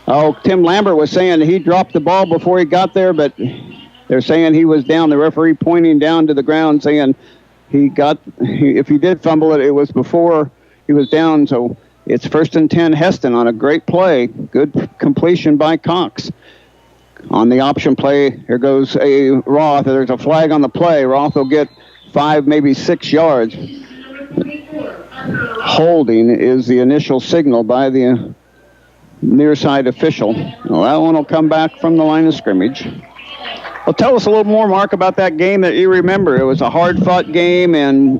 Oh, Tim Lambert was saying he dropped the ball before he got there, but they're saying he was down. The referee pointing down to the ground saying if he did fumble it, it was before he was down. So it's 1st and 10 Hesston on a great play. Good completion by Cox. On the option play, here goes a Roth. There's a flag on the play. Roth will get 5, maybe 6 yards. Holding is the initial signal by the near side official. Well, that one will come back from the line of scrimmage. Well, tell us a little more, Mark, about that game that you remember. It was a hard-fought game, and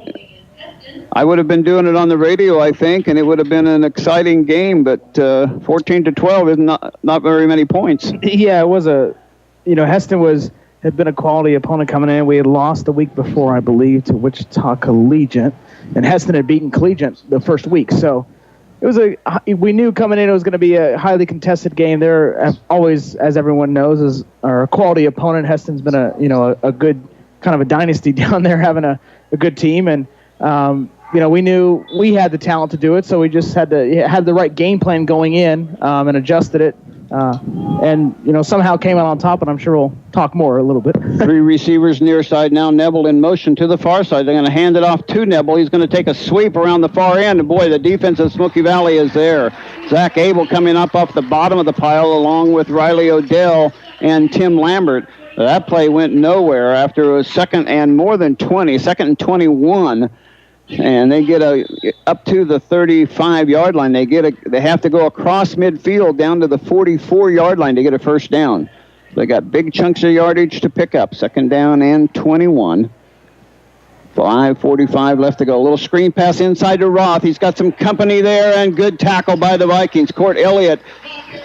I would have been doing it on the radio, I think, and it would have been an exciting game, but 14-12 is not very many points. Yeah, it was Hesston had been a quality opponent coming in. We had lost the week before, I believe, to Wichita Collegiate, and Hesston had beaten Collegiate the first week, so it was we knew coming in it was going to be a highly contested game. They're always, as everyone knows, are a quality opponent. Hesston's been a good kind of a dynasty down there, having a good team, and we knew we had the talent to do it, so we just had to have the right game plan going in and adjusted it, and somehow came out on top. And I'm sure we'll talk more a little bit. 3 receivers near side now. Nebel in motion to the far side. They're going to hand it off to Nebel. He's going to take a sweep around the far end, and boy, the defense of Smoky Valley is there. Zach Abel coming up off the bottom of the pile along with Riley Odell and Tim Lambert. That play went nowhere after it was second and 21. And they get up to the 35-yard line. They have to go across midfield down to the 44-yard line to get a first down. They got big chunks of yardage to pick up. 2nd down and 21. 5:45 left to go. A little screen pass inside to Roth. He's got some company there, and good tackle by the Vikings. Court Elliott,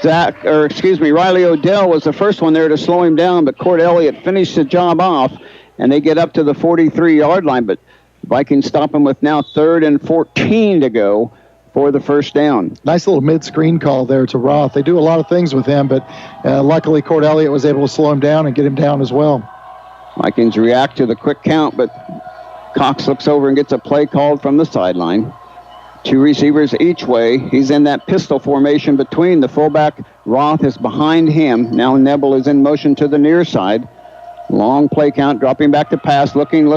Riley Odell was the first one there to slow him down, but Court Elliott finished the job off, and they get up to the 43-yard line. But Vikings stop him with now 3rd and 14 to go for the first down. Nice little mid-screen call there to Roth. They do a lot of things with him, but luckily Court Elliott was able to slow him down and get him down as well. Vikings react to the quick count, but Cox looks over and gets a play called from the sideline. 2 receivers each way. He's in that pistol formation between the fullback. Roth is behind him. Now Nebel is in motion to the near side. Long play count, dropping back to pass, looking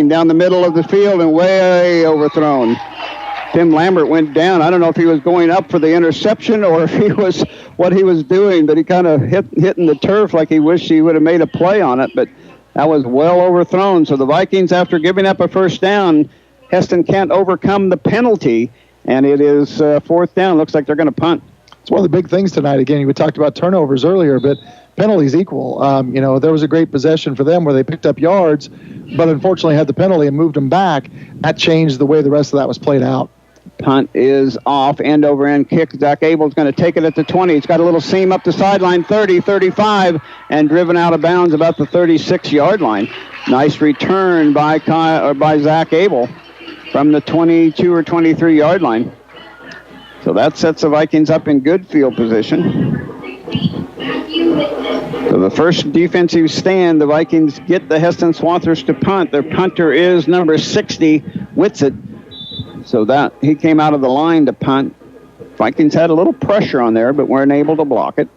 down the middle of the field, and way overthrown. Tim Lambert went down. I don't know if he was going up for the interception or if what he was doing, but he kind of hitting the turf like he wished he would have made a play on it, but that was well overthrown. So the Vikings, after giving up a first down, Hesston can't overcome the penalty, and it is 4th down. Looks like they're going to punt. It's one of the big things tonight. Again, we talked about turnovers earlier, but penalties equal. There was a great possession for them where they picked up yards, but unfortunately had the penalty and moved them back. That changed the way the rest of that was played out. Punt is off, end over end kick. Zach Abel's going to take it at the 20. He's got a little seam up the sideline, 30, 35, and driven out of bounds about the 36-yard line. Nice return by Zach Abel from the 22 or 23-yard line. So that sets the Vikings up in good field position. So the first defensive stand, the Vikings get the Hesston Swathers to punt. Their punter is number 60, Whitsitt. So that he came out of the line to punt. Vikings had a little pressure on there, but weren't able to block it.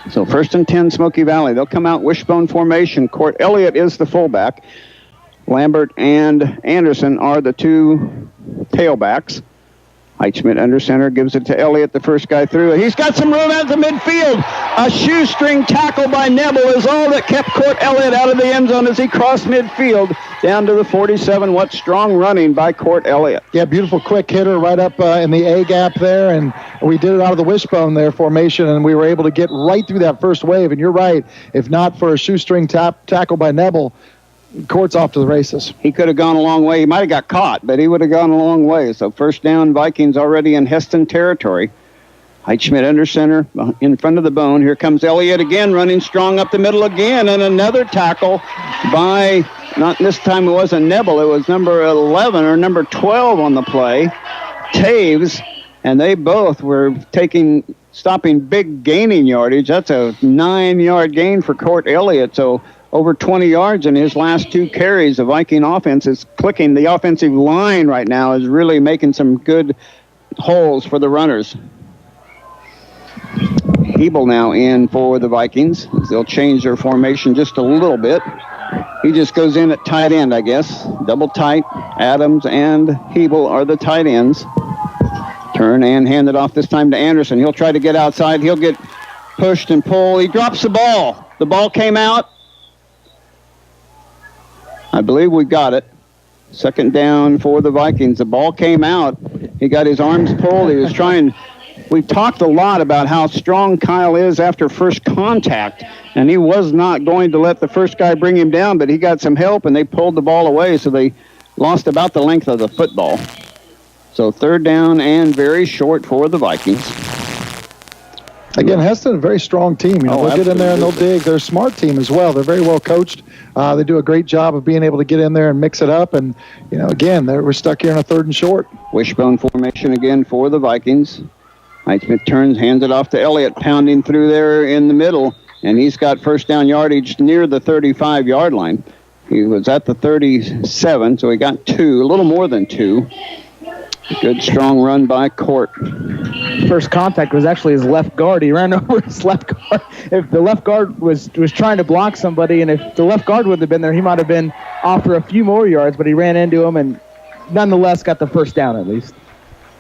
So 1st and 10, Smoky Valley. They'll come out wishbone formation. Court Elliott is the fullback. Lambert and Anderson are the 2 tailbacks. Heitschmidt under center, gives it to Elliott, the first guy through. He's got some room out the midfield. A shoestring tackle by Nebel is all that kept Court Elliott out of the end zone as he crossed midfield down to the 47. What strong running by Court Elliott. Yeah, beautiful quick hitter right up in the A gap there, and we did it out of the wishbone there formation, and we were able to get right through that first wave. And you're right, if not for a shoestring tackle by Nebel, Court's off to the races. He could have gone a long way. He might have got caught, but he would have gone a long way. So first down, Vikings already in Hesston territory. Heitschmidt under center in front of the bone. Here comes Elliott again, running strong up the middle again, and another tackle by, not this time it wasn't Nebel, it was number 11 or number 12 on the play. Taves and they both were stopping big gaining yardage. That's a 9-yard gain for Court Elliott, so over 20 yards in his last 2 carries. The Viking offense is clicking. The offensive line right now is really making some good holes for the runners. Hebel now in for the Vikings. They'll change their formation just a little bit. He just goes in at tight end, I guess. Double tight. Adams and Hebel are the tight ends. Turn and hand it off this time to Anderson. He'll try to get outside. He'll get pushed and pulled. He drops the ball. The ball came out. I believe we got it. Second down for the Vikings. The ball came out. He got his arms pulled. He was trying. We've talked a lot about how strong Kyle is after first contact, and he was not going to let the first guy bring him down, but he got some help, and they pulled the ball away, so they lost about the length of the football. So third down and very short for the Vikings. Again, Hesston, a very strong team. They'll get in there and they'll dig. They're a smart team as well. They're very well coached. They do a great job of being able to get in there and mix it up. And, again, we're stuck here in a 3rd and short. Wishbone formation again for the Vikings. Highsmith turns, hands it off to Elliott, pounding through there in the middle. And he's got first down yardage near the 35-yard line. He was at the 37, so he got 2, a little more than 2. Good, strong run by Court. First contact was actually his left guard. He ran over his left guard. If the left guard was trying to block somebody, and if the left guard would have been there, he might have been off for a few more yards, but he ran into him and nonetheless got the first down at least.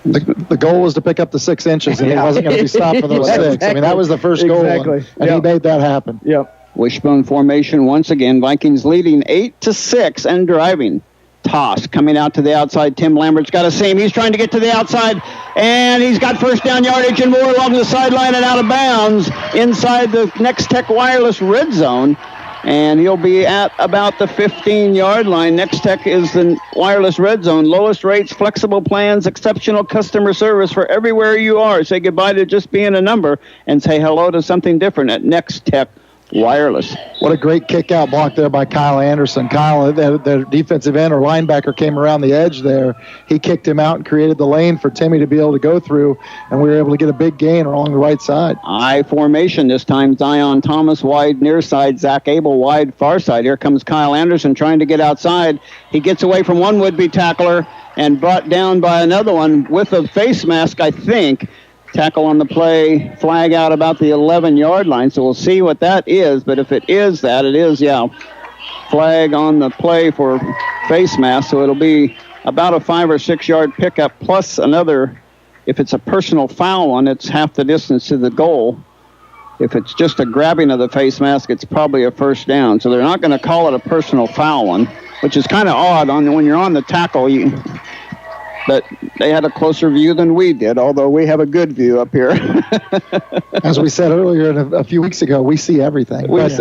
The goal was to pick up the 6 inches, and he wasn't going to be stopped for those 6. Exactly. I mean, that was the first goal, and he made that happen. Yep. Wishbone formation once again. Vikings leading 8-6 and driving. Toss coming out to the outside. Tim Lambert's got a seam. He's trying to get to the outside, and he's got first down yardage and more along the sideline and out of bounds inside the Next Tech Wireless red zone. And he'll be at about the 15-yard line. Next Tech is the wireless red zone. Lowest rates, flexible plans, exceptional customer service for everywhere you are. Say goodbye to just being a number and say hello to something different at Next Tech Wireless. What a great kick-out block there by Kyle Anderson. Kyle, the defensive end or linebacker, came around the edge there. He kicked him out and created the lane for Timmy to be able to go through, and we were able to get a big gain along the right side. I formation this time. Zion Thomas wide near side. Zach Abel wide far side. Here comes Kyle Anderson trying to get outside. He gets away from one would-be tackler and brought down by another one with a face mask, I think. Tackle on the play, flag out about the 11-yard line, so we'll see what that is. But if it is that, it is, flag on the play for face mask, so it'll be about a 5 or 6 yard pickup plus another. If it's a personal foul one, it's half the distance to the goal. If it's just a grabbing of the face mask, it's probably a first down. So they're not going to call it a personal foul one, which is kind of odd when you're on the tackle. But they had a closer view than we did, although we have a good view up here. As we said earlier, a few weeks ago, we see everything. But,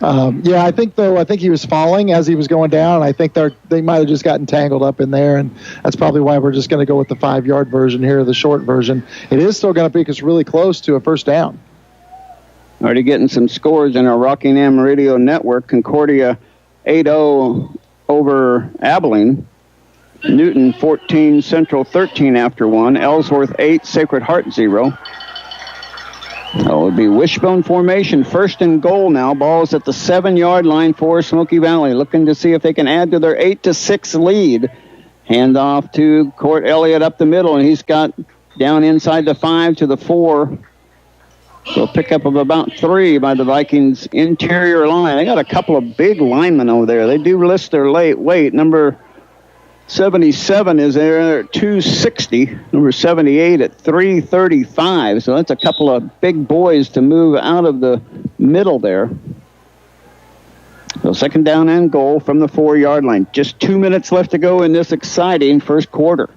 I think he was falling as he was going down, and I think they might have just gotten tangled up in there, and that's probably why we're just going to go with the 5-yard version here, the short version. It is still going to pick us really close to a first down. Already getting some scores in our Rockingham Radio Network. Concordia 8-0 over Abilene. Newton 14, Central 13 after 1. Ellsworth 8, Sacred Heart 0. So it would be wishbone formation. First and goal now. Ball's at the 7-yard line for Smoky Valley. Looking to see if they can add to their 8-6 lead. Hand off to Court Elliott up the middle, and he's got down inside the 5 to the 4. So a pickup of about 3 by the Vikings interior line. They got a couple of big linemen over there. They do list their weight. Number 77 is there at 260. Number 78 at 335. So that's a couple of big boys to move out of the middle there. So second down and goal from the 4-yard line. Just 2 minutes left to go in this exciting first quarter.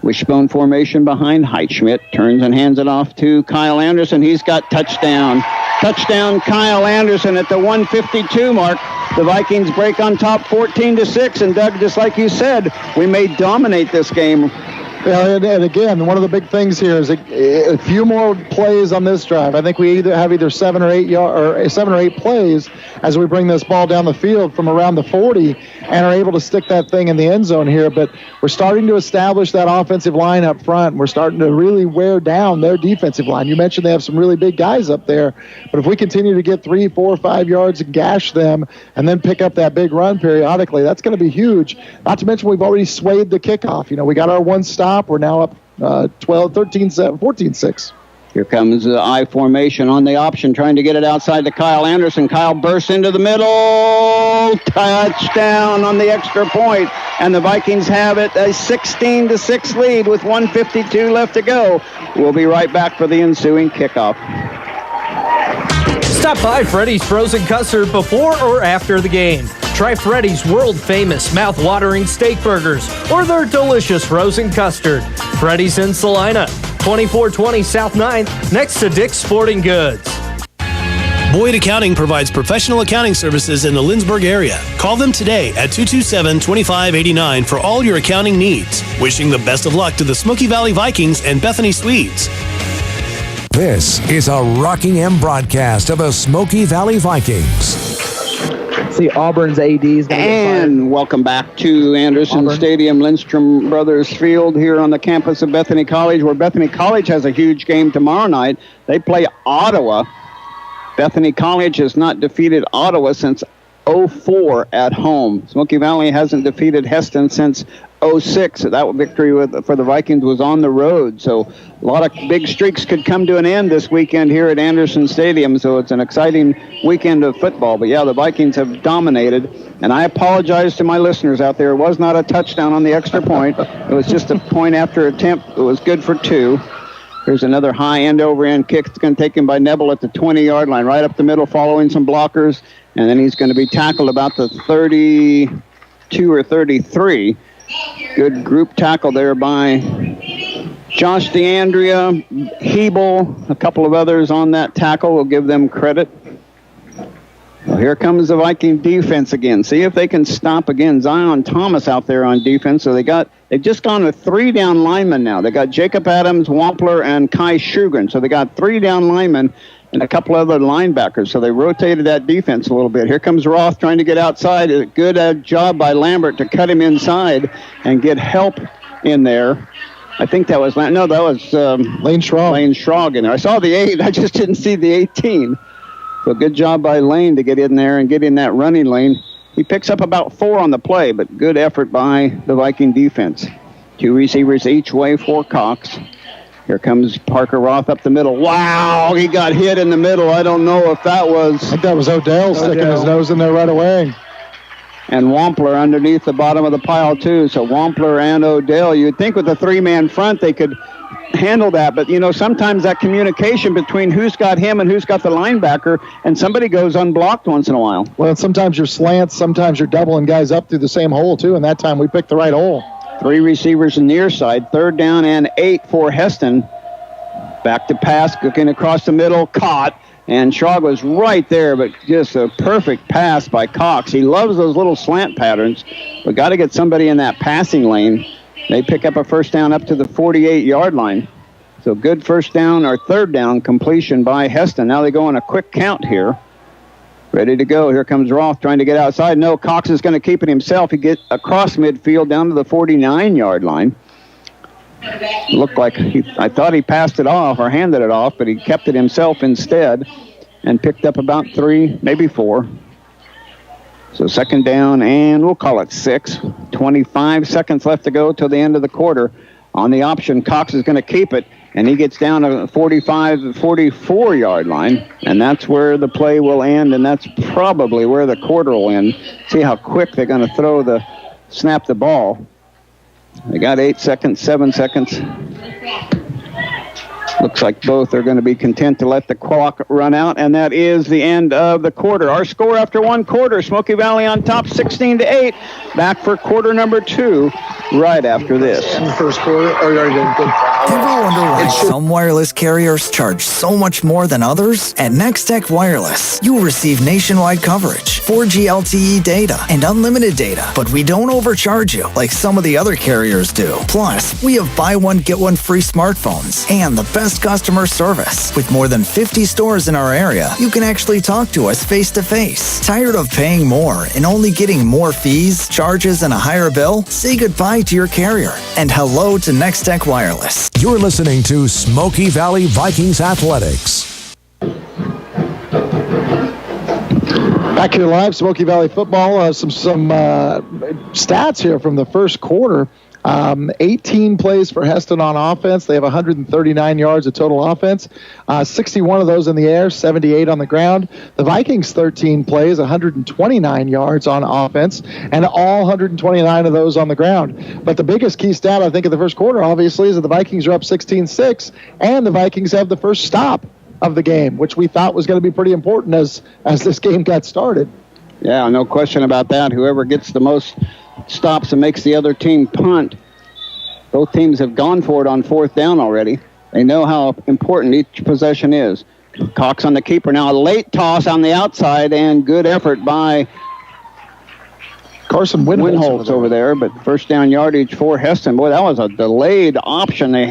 Wishbone formation behind Heitschmidt. Turns and hands it off to Kyle Anderson. He's got touchdown. Touchdown, Kyle Anderson at the 152 mark. The Vikings break on top 14-6. And Doug, just like you said, we may dominate this game. Yeah, and again, one of the big things here is a few more plays on this drive. I think we have 7 or 8 plays as we bring this ball down the field from around the 40, and are able to stick that thing in the end zone here. But we're starting to establish that offensive line up front. We're starting to really wear down their defensive line. You mentioned they have some really big guys up there, but if we continue to get 3, 4, 5 yards and gash them and then pick up that big run periodically, that's going to be huge. Not to mention we've already swayed the kickoff. We got our one stop. We're now up 14-6. Here comes the I formation on the option, trying to get it outside to Kyle Anderson. Kyle bursts into the middle. Touchdown on the extra point. And the Vikings have it, a 16-6 lead with 1:52 left to go. We'll be right back for the ensuing kickoff. Stop by Freddy's Frozen Custard before or after the game. Try Freddy's world-famous mouth-watering steak burgers or their delicious frozen custard. Freddy's in Salina, 2420 South 9th, next to Dick's Sporting Goods. Boyd Accounting provides professional accounting services in the Lindsborg area. Call them today at 227-2589 for all your accounting needs. Wishing the best of luck to the Smoky Valley Vikings and Bethany Swedes. This is a Rockingham broadcast of the Smoky Valley Vikings. See Auburn's ADs. And welcome back to Anderson Stadium, Lindstrom Brothers Field here on the campus of Bethany College, where Bethany College has a huge game tomorrow night. They play Ottawa. Bethany College has not defeated Ottawa since 2004 at home. Smoky Valley hasn't defeated Hesston since 2006. That victory for the Vikings was on the road. So a lot of big streaks could come to an end this weekend here at Anderson Stadium. So it's an exciting weekend of football. But yeah, the Vikings have dominated. And I apologize to my listeners out there. It was not a touchdown on the extra point. It was just a point after attempt. It was good for 2. Here's another high end-over-end kick. It's going to take him by Nebel at the 20-yard line, right up the middle, following some blockers. And then he's going to be tackled about the 32 or 33. Good group tackle there by Josh DeAndrea, Hebel, a couple of others on that tackle. We'll give them credit. Well, here comes the Viking defense again. See if they can stop again. Zion Thomas out there on defense. So they've just gone with 3 down linemen now. They got Jacob Adams, Wampler, and Kai Shugren. So they got 3 down linemen and a couple other linebackers. So they rotated that defense a little bit. Here comes Roth trying to get outside. A good job by Lambert to cut him inside and get help in there. I think that was Lane Schrog in there. I saw the 8. I just didn't see the 18. So good job by Lane to get in there and get in that running lane. He picks up about 4 on the play, but good effort by the Viking defense. 2 receivers each way for Cox. Here comes Parker Roth up the middle. Wow, he got hit in the middle. I don't know if that was... I think that was Odell sticking his nose in there right away. And Wampler underneath the bottom of the pile, too. So Wampler and Odell, you'd think with a 3-man front they could handle that. But, sometimes that communication between who's got him and who's got the linebacker, and somebody goes unblocked once in a while. Well, sometimes you're slants, sometimes you're doubling guys up through the same hole, too, and that time we picked the right hole. 3 receivers near side, 3rd down and 8 for Hesston. Back to pass, looking across the middle, caught. And Schrog was right there, but just a perfect pass by Cox. He loves those little slant patterns. We've got to get somebody in that passing lane. They pick up a first down up to the 48-yard line. So good first down or 3rd down completion by Hesston. Now they go on a quick count here. Ready to go. Here comes Roth trying to get outside. No, Cox is going to keep it himself. He gets across midfield down to the 49-yard line. Looked like I thought he passed it off or handed it off, but he kept it himself instead and picked up about 3, maybe 4. So 2nd down, and we'll call it 6. 25 seconds left to go till the end of the quarter. On the option, Cox is going to keep it, and he gets down to the 44-yard line, and that's where the play will end, and that's probably where the quarter will end. See how quick they're going to snap the ball. They got 8 seconds, 7 seconds. Looks like both are going to be content to let the clock run out, and that is the end of the quarter. Our score after 1 quarter, Smoky Valley on top 16-8. Back for quarter number 2. right after this. In the first quarter, or are you good? Ever wonder why some wireless carriers charge so much more than others? At Nextech Wireless, you'll receive nationwide coverage, 4G LTE data, and unlimited data. But we don't overcharge you like some of the other carriers do. Plus, we have buy one, get one free smartphones and the best customer service. With more than 50 stores in our area, you can actually talk to us face to face. Tired of paying more and only getting more fees, charges, and a higher bill? Say goodbye to your carrier and hello to Nextech Wireless. You're listening to Smoky Valley Vikings Athletics. Back here live, Smoky Valley Football. Some stats here from the first quarter. 18 plays for Hesston on offense. They have 139 yards of total offense. 61 of those in the air, 78 on the ground. The Vikings 13 plays, 129 yards on offense, and all 129 of those on the ground. But the biggest key stat, I think, of the first quarter, obviously, is that the Vikings are up 16-6, and the Vikings have the first stop of the game, which we thought was going to be pretty important as this game got started. Yeah, no question about that. Whoever gets the most stops and makes the other team punt. Both teams have gone for it on fourth down already. They know how important each possession is. Cox on the keeper now. A late toss on the outside, and good effort by Carson Winholtz over there. But first down yardage for Hesston. Boy, that was a delayed option. They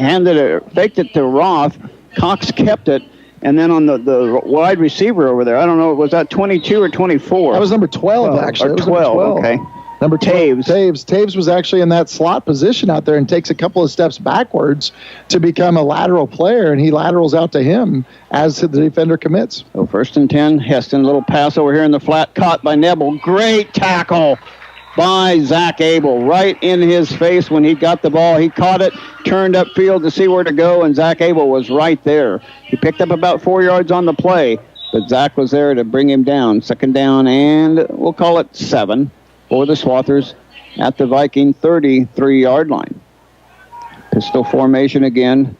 faked it to Roth. Cox kept it. And then on the wide receiver over there, I don't know, was that 22 or 24? That was number 12, actually. Or 12, okay. Number Taves. Taves was actually in that slot position out there and takes a couple of steps backwards to become a lateral player, and he laterals out to him as the defender commits. So 1st and 10, Hesston, little pass over here in the flat, caught by Nebel. Great tackle by Zach Abel, right in his face when he got the ball. He caught it, turned upfield to see where to go, and Zach Abel was right there. He picked up about 4 yards on the play, but Zach was there to bring him down. 2nd down, and we'll call it 7 for the Swathers at the Viking 33-yard line. Pistol formation again.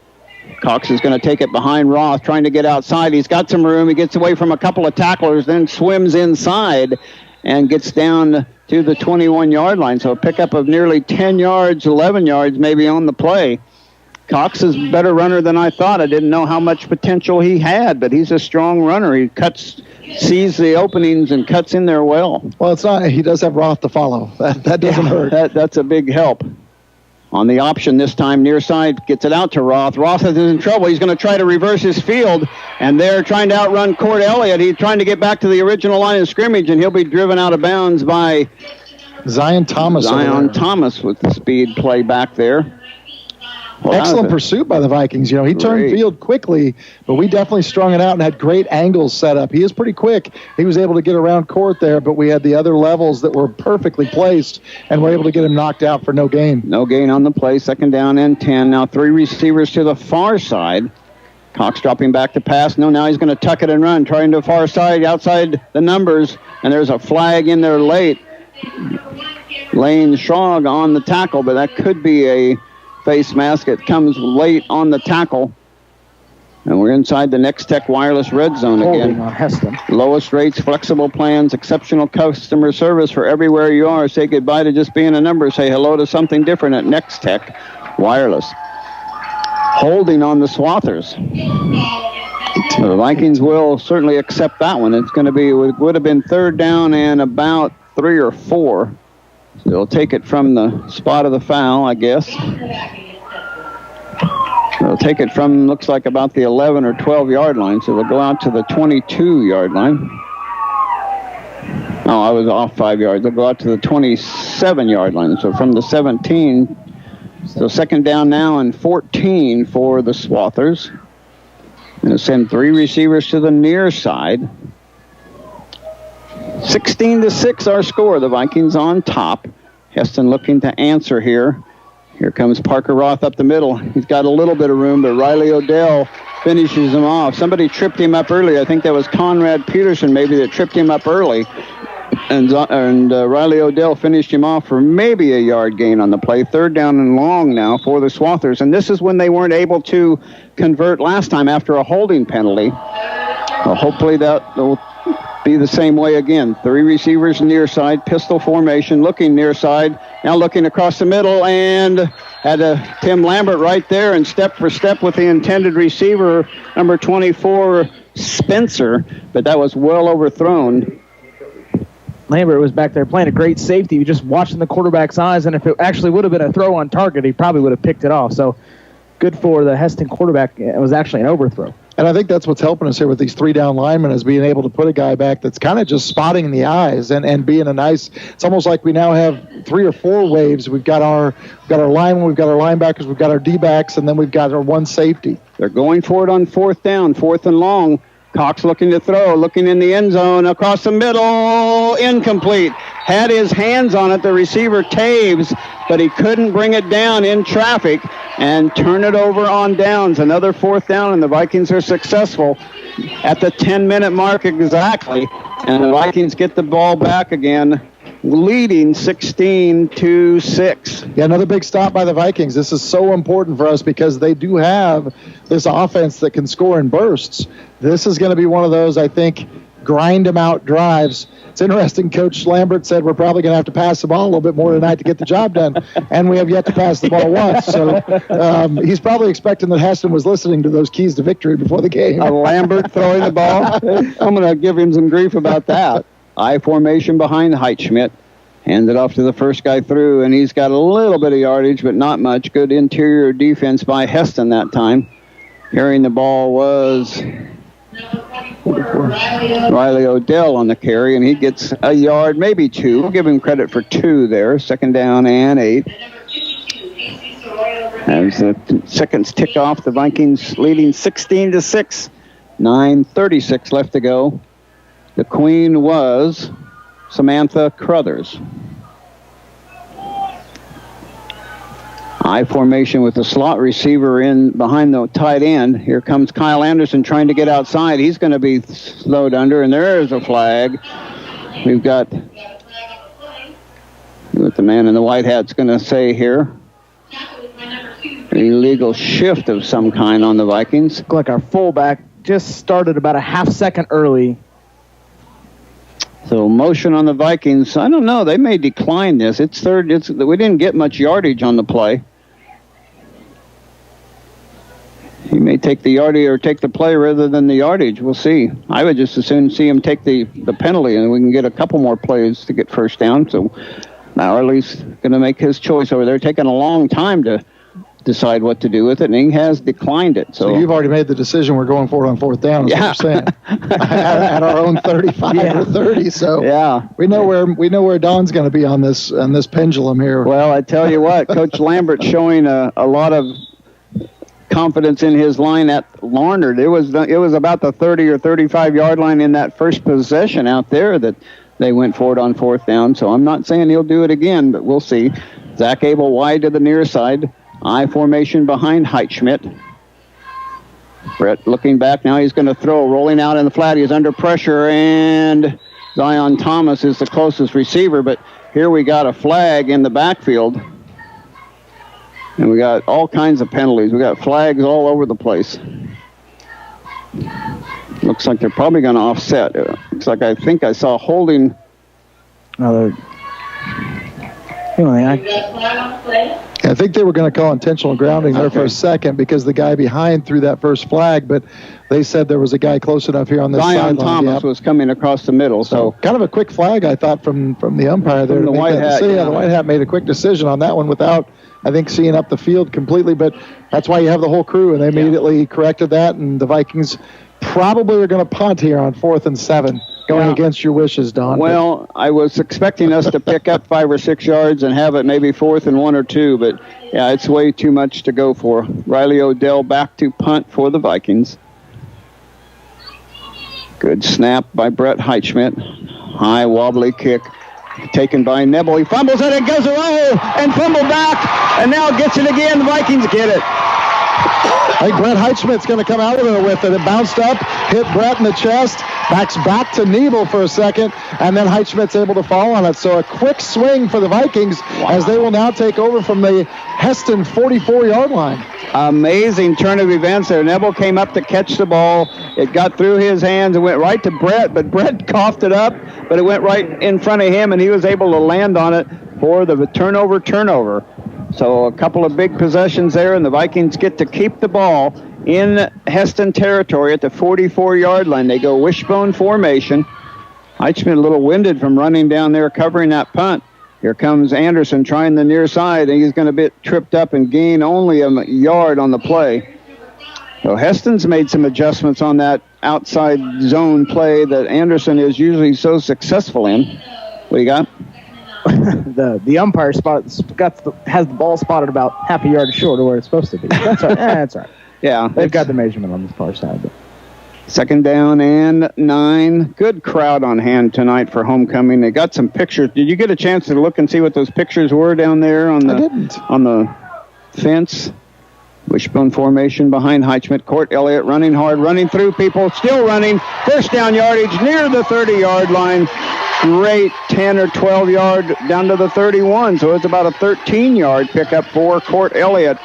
Cox is going to take it behind Roth, trying to get outside. He's got some room. He gets away from a couple of tacklers, then swims inside and gets down to the 21-yard line. So a pickup of nearly 10 yards, 11 yards maybe on the play. Cox is a better runner than I thought. I didn't know how much potential he had, but he's a strong runner. He sees the openings and cuts in there well. Well, it's not. He does have Roth to follow. That doesn't hurt. That's a big help. On the option this time, near side, gets it out to Roth. Roth is in trouble. He's going to try to reverse his field, and they're trying to outrun Cord Elliott. He's trying to get back to the original line of scrimmage, and he'll be driven out of bounds by Zion Thomas. Zion Thomas with the speed play back there. Well, excellent pursuit by the Vikings. You know, he turned field quickly, but we definitely strung it out and had great angles set up. He is pretty quick. He was able to get around court there, but we had the other levels that were perfectly placed, and we're able to get him knocked out for no gain. No gain on the play. 2nd down and 10. Now 3 receivers to the far side. Cox dropping back to pass. No, now he's going to tuck it and run, trying to the far side, outside the numbers, and there's a flag in there late. Lane Schrog on the tackle, but that could be a face mask. It comes late on the tackle. And we're inside the Nextech Wireless red zone again. Lowest rates, flexible plans, exceptional customer service for everywhere you are. Say goodbye to just being a number. Say hello to something different at Nextech Wireless. Holding on the Swathers. So the Vikings will certainly accept that one. It's going to be, it would have been 3rd down and about 3 or 4. So they'll take it from the spot of the foul, I guess. They'll take it from, looks like about the 11 or 12-yard line. So they'll go out to the 22-yard line. Oh, I was off 5 yards. They'll go out to the 27-yard line. So from the 17. So 2nd down now and 14 for the Swathers. And they'll send 3 receivers to the near side. 16-6 our score. The Vikings on top. Hesston looking to answer here. Here comes Parker Roth up the middle. He's got a little bit of room, but Riley Odell finishes him off. Somebody tripped him up early. I think that was Conrad Peterson maybe that tripped him up early. And Riley Odell finished him off for maybe a yard gain on the play. 3rd down and long now for the Swathers. And this is when they weren't able to convert last time after a holding penalty. Well, hopefully that will be the same way again. 3 receivers near side, pistol formation, looking near side, now looking across the middle, and had Tim Lambert right there, and step for step with the intended receiver, number 24, Spencer, but that was well overthrown. Lambert was back there playing a great safety, just watching the quarterback's eyes, and if it actually would have been a throw on target, he probably would have picked it off. So good for the Hesston quarterback. It was actually an overthrow. And I think that's what's helping us here with these 3 down linemen is being able to put a guy back that's kind of just spotting in the eyes and being a nice. It's almost like we now have 3 or 4 waves. We've got our linemen, we've got our linebackers, we've got our D-backs, and then we've got our 1 safety. They're going for it on 4th down, 4th and long. Cox looking to throw, looking in the end zone, across the middle, incomplete. Had his hands on it, the receiver Taves, but he couldn't bring it down in traffic and turn it over on downs. Another 4th down, and the Vikings are successful at the 10-minute mark exactly. And the Vikings get the ball back again, leading 16-6. Yeah, another big stop by the Vikings. This is so important for us because they do have this offense that can score in bursts. This is going to be one of those, I think, grind-them-out drives. It's interesting, Coach Lambert said we're probably going to have to pass the ball a little bit more tonight to get the job done, and we have yet to pass the ball once. So he's probably expecting that Hesston was listening to those keys to victory before the game. Lambert throwing the ball. I'm going to give him some grief about that. I formation behind Heitschmidt. Hand it off to the first guy through, and he's got a little bit of yardage, but not much. Good interior defense by Hesston that time. Carrying the ball was Riley Odell on the carry, and he gets a yard, maybe 2. We'll give him credit for 2 there. 2nd down and 8. As the seconds tick off, the Vikings leading 16-6. 9:36 left to go. The queen was Samantha Crothers. I formation with the slot receiver in behind the tight end. Here comes Kyle Anderson trying to get outside. He's going to be slowed under, and there's a flag. We've got what the man in the white hat's going to say here. An illegal shift of some kind on the Vikings. Looked like our fullback just started about a half second early. So motion on the Vikings. I don't know. They may decline this. It's third. We didn't get much yardage on the play. He may take the yardage or take the play rather than the yardage. We'll see. I would just as soon see him take the penalty, and we can get a couple more plays to get first down. So now Arley's going to make his choice over there. Taking a long time to decide what to do with it, and he has declined it. So you've already made the decision. We're going for it on 4th down. Is what you're saying. at our own 35 or 30. So yeah, we know where Don's going to be on this pendulum here. Well, I tell you what, Coach Lambert showing a lot of confidence in his line at Larned. It was about the 30 or 35 yard line in that first possession out there that they went for it on 4th down. So I'm not saying he'll do it again, but we'll see. Zach Abel wide to the near side. I formation behind Heitschmidt. Brett looking back now. He's going to throw, rolling out in the flat. He's under pressure, and Zion Thomas is the closest receiver. But here we got a flag in the backfield, and we got all kinds of penalties. We got flags all over the place. Looks like they're probably going to offset. Looks like I think I saw holding. I think they were going to call intentional grounding there for a second because the guy behind threw that first flag, but they said there was a guy close enough here on this sideline. Zion Thomas was coming across the middle. So kind of a quick flag, I thought, from the umpire there. The white hat. The white hat made a quick decision on that one without, I think, seeing up the field completely, but that's why you have the whole crew, and they immediately corrected that, and the Vikings probably are going to punt here on 4th and 7. Going against your wishes, Don. Well, I was expecting us to pick up 5 or 6 yards and have it maybe 4th and 1 or 2, but yeah, it's way too much to go for. Riley Odell back to punt for the Vikings. Good snap by Brett Heitschmidt. High wobbly kick taken by Nebel. He fumbles it and goes away and fumbled back, and now gets it again. The Vikings get it. I think Brett Heitschmidt's going to come out with it. It bounced up, hit Brett in the chest, Backs back to Nebel for a second, and then Heitschmidt's able to fall on it. So a quick swing for the Vikings as they will now take over from the Hesston 44-yard line. Amazing turn of events there. Nebel came up to catch the ball. It got through his hands and went right to Brett, but Brett coughed it up, but it went right in front of him, and he was able to land on it for the turnover. So a couple of big possessions there, and the Vikings get to keep the ball in Hesston territory at the 44-yard line. They go wishbone formation. Heitschmidt a little winded from running down there covering that punt. Here comes Anderson trying the near side, and he's going to be tripped up and gain only a yard on the play. So Heston's made some adjustments on that outside zone play that Anderson is usually so successful in. What do you got? the umpire has the ball spotted about half a yard short of where it's supposed to be. That's all right. That's all right. Yeah. They've got the measurement on this far side. But. Second down and 9. Good crowd on hand tonight for homecoming. They got some pictures. Did you get a chance to look and see what those pictures were down there on the fence? Wishbone formation behind Heitschmidt. Court Elliott running hard, running through people, still running. First down yardage near the 30-yard line. Great 10 or 12 yard down to the 31. So it's about a 13-yard pickup for Court Elliott.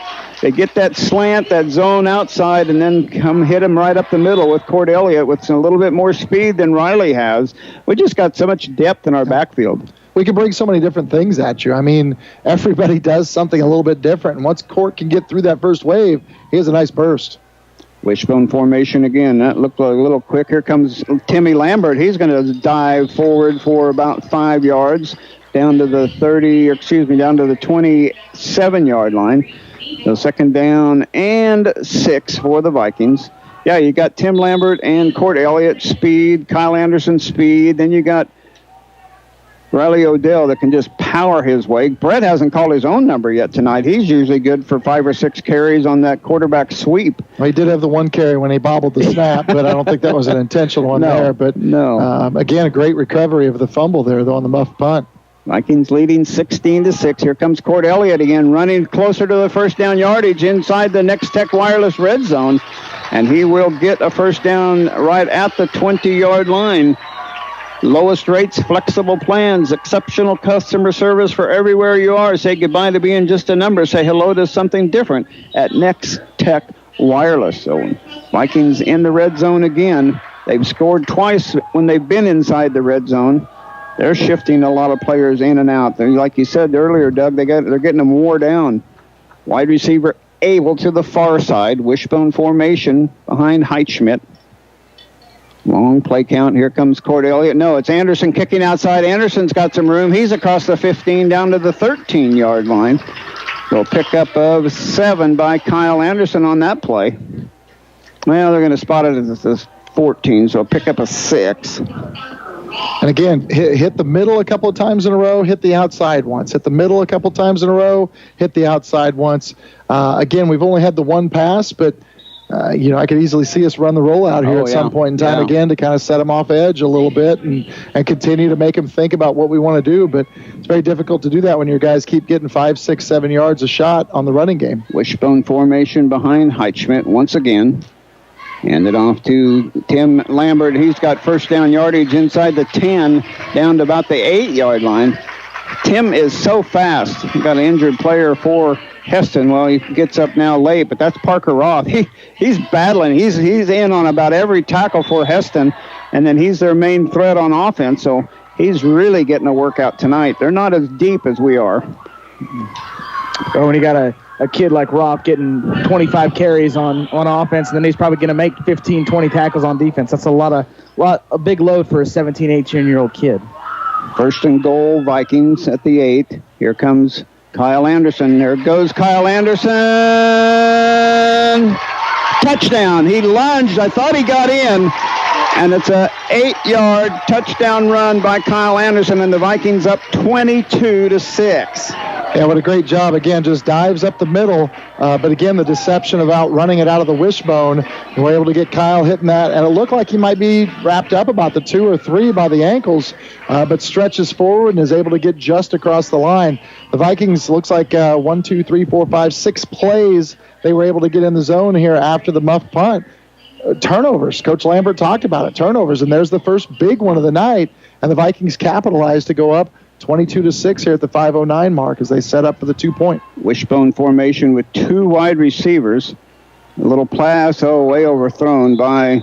They get that slant, that zone outside, and then come hit him right up the middle with Court Elliott with a little bit more speed than Riley has. We just got so much depth in our backfield. We can bring so many different things at you. I mean, everybody does something a little bit different. And once Court can get through that first wave, he has a nice burst. Wishbone formation again. That looked a little quick. Here comes Timmy Lambert. He's going to dive forward for about 5 yards down to the 27-yard line. So second down and 6 for the Vikings. Yeah, you got Tim Lambert and Court Elliott speed, Kyle Anderson speed. Then you got Riley Odell that can just power his way. Brett hasn't called his own number yet tonight. He's usually good for 5 or 6 carries on that quarterback sweep. Well, he did have the one carry when he bobbled the snap, but I don't think that was an intentional one there. But again, a great recovery of the fumble there, though, on the muff punt. Vikings leading 16-6. Here comes Court Elliott again, running closer to the first down yardage inside the Next Tech Wireless red zone. And he will get a first down right at the 20-yard line. Lowest rates, flexible plans, exceptional customer service for everywhere you are. Say goodbye to being just a number. Say hello to something different at Next Tech Wireless. So Vikings in the red zone again. They've scored twice when they've been inside the red zone. They're shifting a lot of players in and out. Like you said earlier, Doug, they're getting them wore down. Wide receiver Abel to the far side. Wishbone formation behind Heitschmidt. Long play count. Here comes Court Elliott. No, it's Anderson kicking outside. Anderson's got some room. He's across the 15 down to the 13-yard line. So pick up of 7 by Kyle Anderson on that play. Well, they're going to spot it as this 14, so pick up a 6. And again, hit the middle a couple of times in a row, hit the outside once. Hit the middle a couple of times in a row, hit the outside once. Again, we've only had the one pass, but, I could easily see us run the rollout here at some point in time again to kind of set them off edge a little bit and continue to make them think about what we want to do. But it's very difficult to do that when your guys keep getting 5, 6, 7 yards a shot on the running game. Wishbone formation behind Heitschmidt once again. Hand it off to Tim Lambert. He's got first down yardage inside the 10, down to about the 8-yard line. Tim is so fast. He got an injured player for Hesston. Well, he gets up now late, but that's Parker Roth. He's battling. He's in on about every tackle for Hesston, and then he's their main threat on offense. So he's really getting a workout tonight. They're not as deep as we are. Or when you got a kid like Roth getting 25 carries on offense, and then he's probably going to make 15, 20 tackles on defense. That's a big load for a 17, 18-year-old kid. First and goal, Vikings at the 8. Here comes Kyle Anderson. There goes Kyle Anderson. Touchdown. He lunged. I thought he got in. And it's a 8-yard touchdown run by Kyle Anderson, and the Vikings up 22-6. Yeah, what a great job. Again, just dives up the middle. But again, the deception about running it out of the wishbone. And we're able to get Kyle hitting that. And it looked like he might be wrapped up about the 2 or 3 by the ankles, but stretches forward and is able to get just across the line. The Vikings looks like 6 plays they were able to get in the zone here after the muff punt. turnovers. Coach Lambert talked about it, turnovers, and there's the first big one of the night, and the Vikings capitalized to go up 22-6 here at the 5:09 mark as they set up for the 2-point. Wishbone formation with 2 wide receivers. A little pass, way overthrown by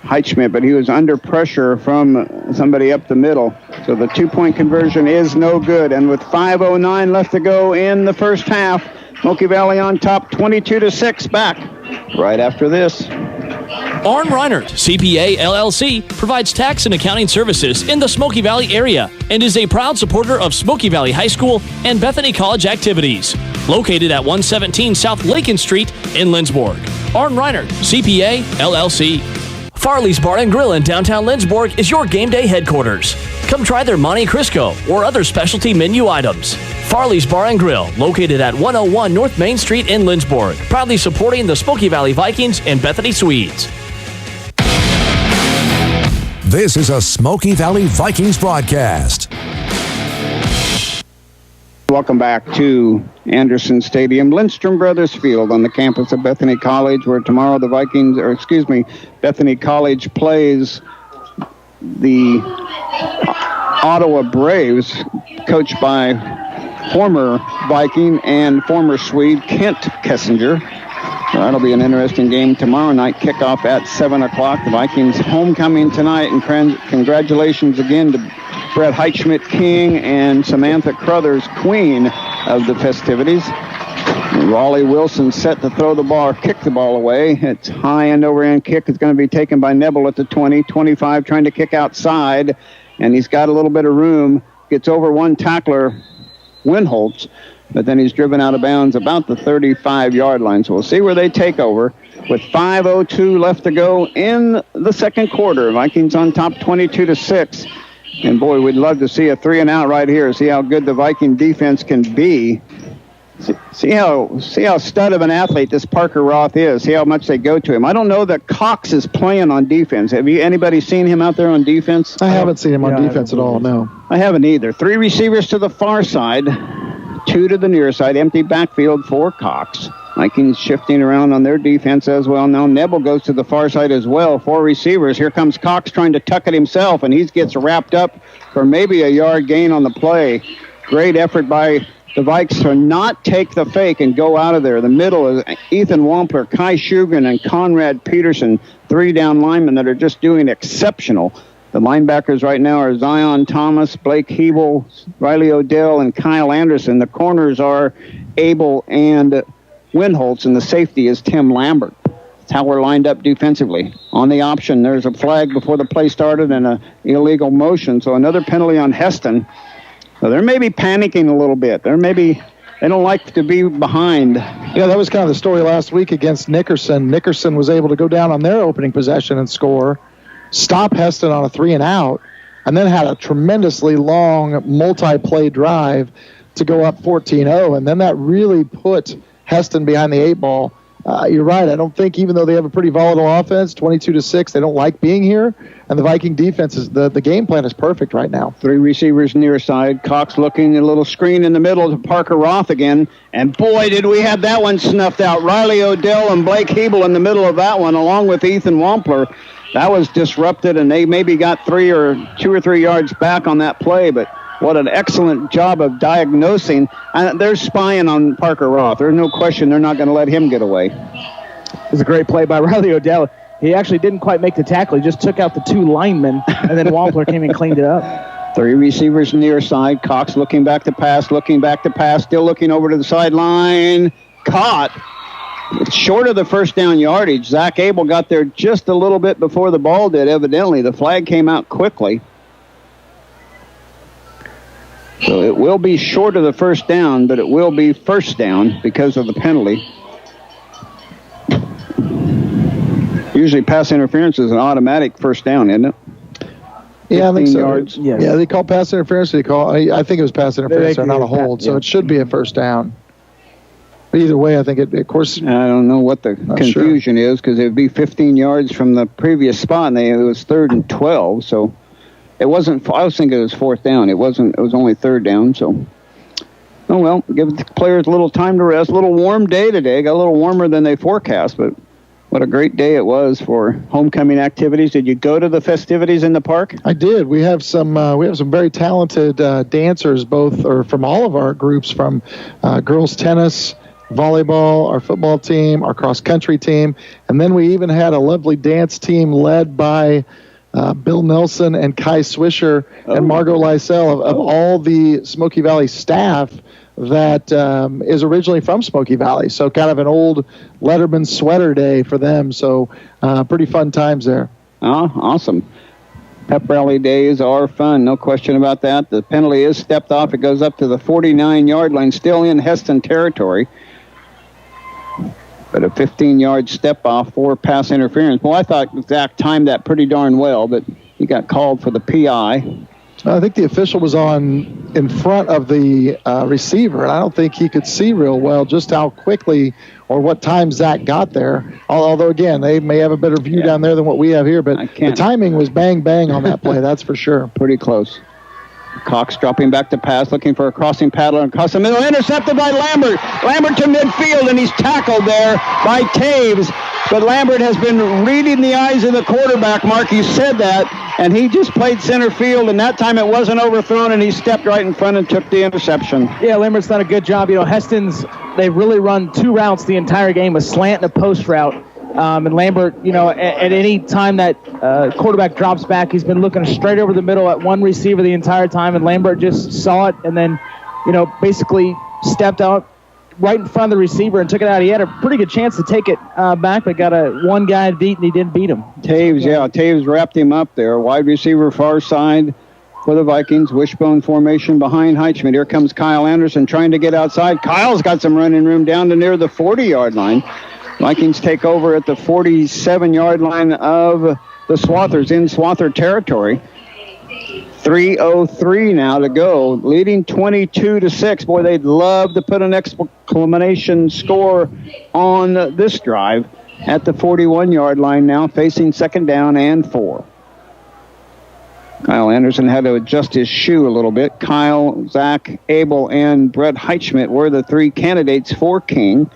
Heitschmidt, but he was under pressure from somebody up the middle. So the 2-point conversion is no good. And with 5:09 left to go in the first half, Smoky Valley on top 22-6 back right after this. Arn Reinert, CPA LLC, provides tax and accounting services in the Smoky Valley area and is a proud supporter of Smoky Valley High School and Bethany College activities. Located at 117 South Lakin Street in Lindsborg. Arn Reinert, CPA LLC. Farley's Bar and Grill in downtown Lindsborg is your game day headquarters. Come try their Monte Crisco or other specialty menu items. Farley's Bar and Grill, located at 101 North Main Street in Lindsborg, proudly supporting the Smoky Valley Vikings and Bethany Swedes. This is a Smoky Valley Vikings broadcast. Welcome back to Anderson Stadium, Lindstrom Brothers Field on the campus of Bethany College, where tomorrow Bethany College plays the Ottawa Braves, coached by former Viking and former Swede Kent Kessinger. So that'll be an interesting game tomorrow night. Kickoff at 7 o'clock. The Vikings homecoming tonight, and congratulations again to Brett Heitschmidt King and Samantha Crothers Queen of the festivities. Raleigh Wilson set to throw the ball, kick the ball away. It's high end over end kick. It's going to be taken by Nebel at the 20, 25, trying to kick outside, and he's got a little bit of room. Gets over one tackler, Winholtz, but then he's driven out of bounds about the 35-yard line. So we'll see where they take over with 5:02 left to go in the second quarter. Vikings on top 22-6. And boy, we'd love to see a 3-and-out right here. See how good the Viking defense can be. See how stud of an athlete this Parker Roth is. See how much they go to him. I don't know that Cox is playing on defense. Have anybody seen him out there on defense? I haven't seen him on defense at all, no. I haven't either. 3 receivers to the far side, 2 to the near side. Empty backfield for Cox. Vikings shifting around on their defense as well. Now Nebel goes to the far side as well. 4 receivers. Here comes Cox trying to tuck it himself, and he gets wrapped up for maybe a yard gain on the play. Great effort by the Vikes to not take the fake and go out of there. The middle is Ethan Wampler, Kai Shugan, and Conrad Peterson, 3 down linemen that are just doing exceptional. The linebackers right now are Zion Thomas, Blake Hebel, Riley Odell, and Kyle Anderson. The corners are Abel and Winholtz, and the safety is Tim Lambert. That's how we're lined up defensively. On the option, there's a flag before the play started and an illegal motion, so another penalty on Hesston. So they're maybe panicking a little bit. They don't like to be behind. Yeah, that was kind of the story last week against Nickerson. Nickerson was able to go down on their opening possession and score, stop Hesston on a 3-and-out, and then had a tremendously long multi-play drive to go up 14-0, and then that really put Hesston behind the 8 ball. You're right. I don't think, even though they have a pretty volatile offense, 22-6, they don't like being here. And the Viking defense the game plan is perfect right now. 3 receivers near side. Cox looking, a little screen in the middle to Parker Roth again. And boy, did we have that one snuffed out. Riley Odell and Blake Hebel in the middle of that one, along with Ethan Wampler. That was disrupted, and they maybe got 2 or 3 yards back on that play, but what an excellent job of diagnosing. And they're spying on Parker Roth. There's no question they're not going to let him get away. It was a great play by Riley Odell. He actually didn't quite make the tackle. He just took out the 2 linemen, and then Wampler came and cleaned it up. 3 receivers near side. Cox looking back to pass, still looking over to the sideline. Caught. It's short of the first down yardage. Zach Abel got there just a little bit before the ball did, evidently. The flag came out quickly. So it will be short of the first down, but it will be first down because of the penalty. Usually pass interference is an automatic first down, isn't it? Yeah, I think so. Yards. Yes. Yeah, they call pass interference. I think it was pass interference or not a hold, so it should be a first down. But either way, I think it, of course. I don't know what the confusion is, because it would be 15 yards from the previous spot, and it was 3rd and 12, so it wasn't. I was thinking it was 4th down. It wasn't. It was only 3rd down, so. Oh, well, give the players a little time to rest. A little warm day today. Got a little warmer than they forecast, but What a great day it was for homecoming activities. Did you go to the festivities in the park? I did. We have some very talented dancers, from all of our groups, from girls tennis, volleyball, our football team, our cross country team, and then we even had a lovely dance team led by Bill Nelson and Kai Swisher and Margot Lysell of all the Smoky Valley staff that is originally from Smoky Valley. So kind of an old Letterman sweater day for them. So pretty fun times there. Oh, awesome. Pep rally days are fun, no question about that. The penalty is stepped off. It goes up to the 49-yard line, still in Hesston territory. But a 15-yard step off for pass interference. Well, I thought Zach timed that pretty darn well, but he got called for the PI. I think the official was in front of the receiver, and I don't think he could see real well just how quickly or what time Zach got there. Although, again, they may have a better view down there than what we have here, but the timing was bang, bang on that play, that's for sure. Pretty close. Cox dropping back to pass, looking for a crossing paddle across the middle, intercepted by Lambert. Lambert to midfield, and he's tackled there by Taves. But Lambert has been reading the eyes of the quarterback, Mark. You said that, and he just played center field, and that time it wasn't overthrown, and he stepped right in front and took the interception. Yeah, Lambert's done a good job. Heston's, they've really run two routes the entire game, a slant and a post route. And Lambert, at any time that quarterback drops back, he's been looking straight over the middle at one receiver the entire time, and Lambert just saw it and then, basically stepped out right in front of the receiver and took it out. He had a pretty good chance to take it back, but got one guy beat, and he didn't beat him. Taves wrapped him up there. Wide receiver far side for the Vikings. Wishbone formation behind Heichman. Here comes Kyle Anderson trying to get outside. Kyle's got some running room down to near the 40-yard line. Vikings take over at the 47-yard line of the Swathers in Swather territory. 3:03 now to go, leading 22-6. Boy, they'd love to put an exclamation score on this drive at the 41-yard line now, facing second down and 4. Kyle Anderson had to adjust his shoe a little bit. Kyle, Zach, Abel, and Brett Heichschmidt were the three candidates for King.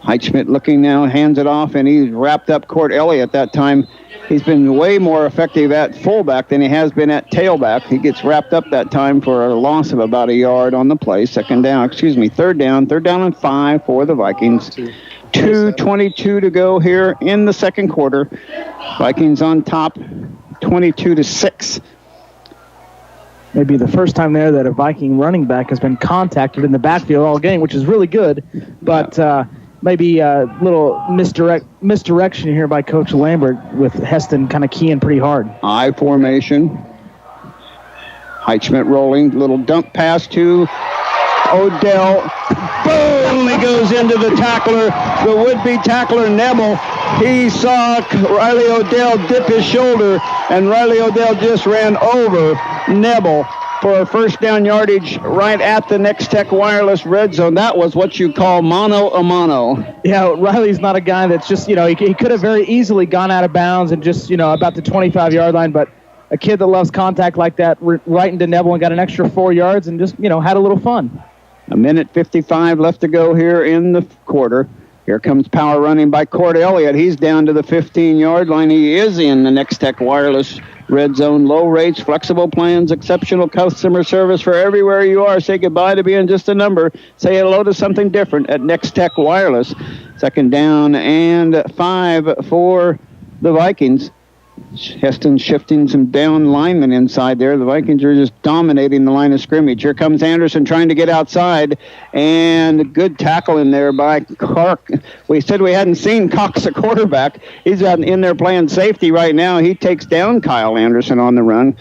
Heichschmidt looking now, hands it off, and he's wrapped up Court Elliott that time. He's been way more effective at fullback than he has been at tailback. He gets wrapped up that time for a loss of about a yard on the play. Third down and 5 for the Vikings. 2:22 to go here in the second quarter. Vikings on top, 22-6. Maybe the first time there that a Viking running back has been contacted in the backfield all game, which is really good, but maybe a little misdirection here by Coach Lambert with Heston kind of keying pretty hard. I formation. Heichschmidt rolling, little dump pass to Odell. Boom! He goes into the tackler, the would-be tackler, Nebel. He saw Riley Odell dip his shoulder, and Riley Odell just ran over Nebel for a first down yardage right at the Next Tech Wireless red zone. That was what you call mano-a-mano. Yeah, Riley's not a guy that's just, he could have very easily gone out of bounds and just, about the 25-yard line, but a kid that loves contact like that right into Nebel and got an extra 4 yards and just, had a little fun. 1:55 left to go here in the quarter. Here comes power running by Court Elliott. He's down to the 15-yard line. He is in the Next Tech Wireless red zone. Low rates, flexible plans, exceptional customer service for everywhere you are. Say goodbye to being just a number. Say hello to something different at Next Tech Wireless. Second down and 5 for the Vikings. Heston shifting some down linemen inside there. The Vikings are just dominating the line of scrimmage. Here comes Anderson trying to get outside, and good tackle in there by Clark. We said we hadn't seen Cox, the quarterback. He's in there playing safety right now. He takes down Kyle Anderson on the run.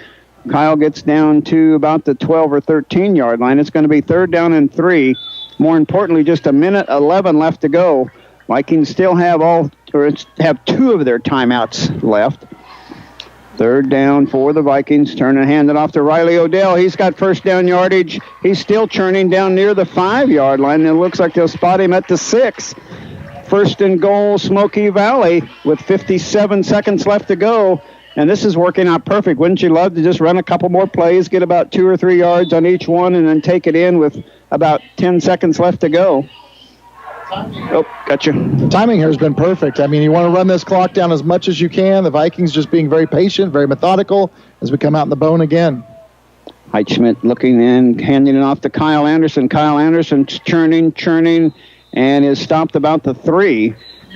Kyle gets down to about the 12 or 13-yard line. It's going to be third down and 3. More importantly, just 1:11 left to go. Vikings still have 2 of their timeouts left. Third down for the Vikings. Turn and hand it off to Riley Odell. He's got first down yardage. He's still churning down near the 5-yard line. It looks like they'll spot him at the 6. First and goal, Smoky Valley, with 57 seconds left to go. And this is working out perfect. Wouldn't you love to just run a couple more plays, get about 2 or 3 yards on each one, and then take it in with about 10 seconds left to go? Oh, gotcha. The timing here has been perfect. I mean, you want to run this clock down as much as you can. The Vikings just being very patient, very methodical as we come out in the bone again. Heitschmidt looking in, handing it off to Kyle Anderson. Kyle Anderson churning, and is stopped about the 3.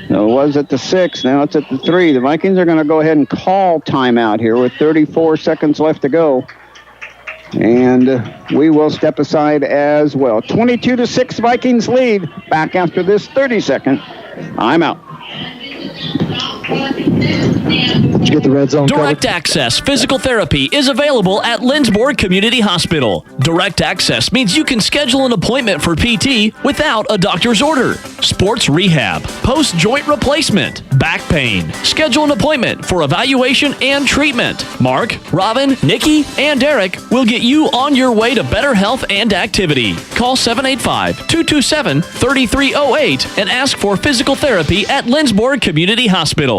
So it was at the 6, now it's at the 3. The Vikings are going to go ahead and call timeout here with 34 seconds left to go. And we will step aside as well. 22-6 Vikings lead. Back after this 30-second timeout. Did you get the red zone Direct covered? Access Physical Therapy is available at Lindsborg Community Hospital. Direct Access means you can schedule an appointment for PT without a doctor's order. Sports rehab, post-joint replacement, back pain. Schedule an appointment for evaluation and treatment. Mark, Robin, Nikki, and Derek will get you on your way to better health and activity. Call 785-227-3308 and ask for physical therapy at Lindsborg Community Hospital.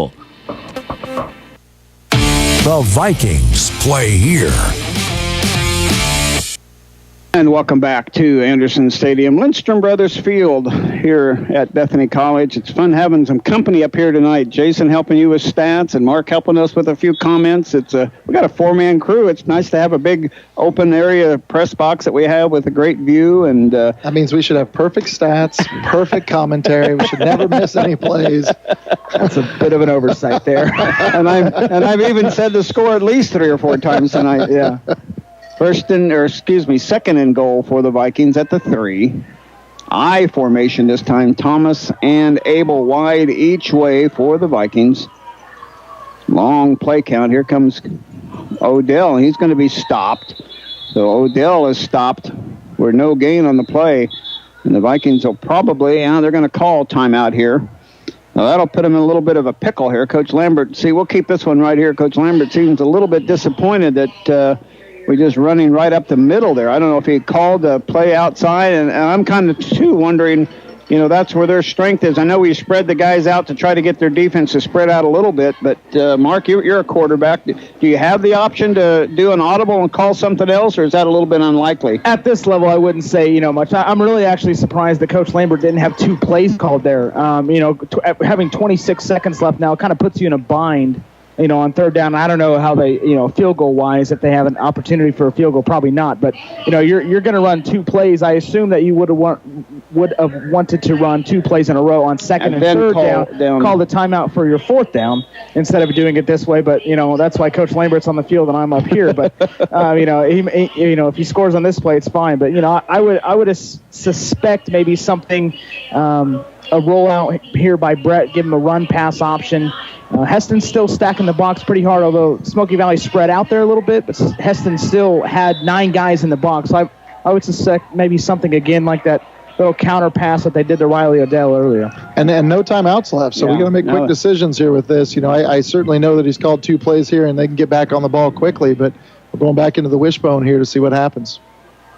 The Vikings play here. And welcome back to Anderson Stadium, Lindstrom Brothers Field here at Bethany College. It's fun having some company up here tonight. Jason helping you with stats and Mark helping us with a few comments. We got a 4-man crew. It's nice to have a big open area press box that we have with a great view. And that means we should have perfect stats, perfect commentary. We should never miss any plays. That's a bit of an oversight there. and I've even said the score at least 3 or 4 times tonight. Yeah. Second and goal for the Vikings at the 3. I formation this time. Thomas and Abel wide each way for the Vikings. Long play count. Here comes Odell. He's going to be stopped. So Odell is stopped. We're no gain on the play. And the Vikings will probably, they're going to call timeout here. Now that'll put him in a little bit of a pickle here. Coach Lambert, we'll keep this one right here. Coach Lambert seems a little bit disappointed that we're just running right up the middle there. I don't know if he called the play outside, and I'm kind of, too, wondering, that's where their strength is. I know we spread the guys out to try to get their defense to spread out a little bit, but, Mark, you're a quarterback. Do you have the option to do an audible and call something else, or is that a little bit unlikely? At this level, I wouldn't say, much. I'm really actually surprised that Coach Lambert didn't have 2 plays called there. Having 26 seconds left now kind of puts you in a bind. On third down. I don't know how they, field goal wise, if they have an opportunity for a field goal, probably not. But you're going to run 2 plays. I assume that you would have wanted to run 2 plays in a row on second and third down. Call the timeout for your 4th down instead of doing it this way. But that's why Coach Lambert's on the field and I'm up here. But if he scores on this play, it's fine. But I would suspect maybe something. A rollout here by Brett, give him a run pass option. Hesston's still stacking the box pretty hard, although Smoky Valley spread out there a little bit, but Hesston still had 9 guys in the box. So I would suspect maybe something again like that little counter pass that they did to Riley Odell earlier. And no timeouts left, so we got to make quick decisions here with this. I certainly know that he's called 2 plays here and they can get back on the ball quickly, but we're going back into the wishbone here to see what happens.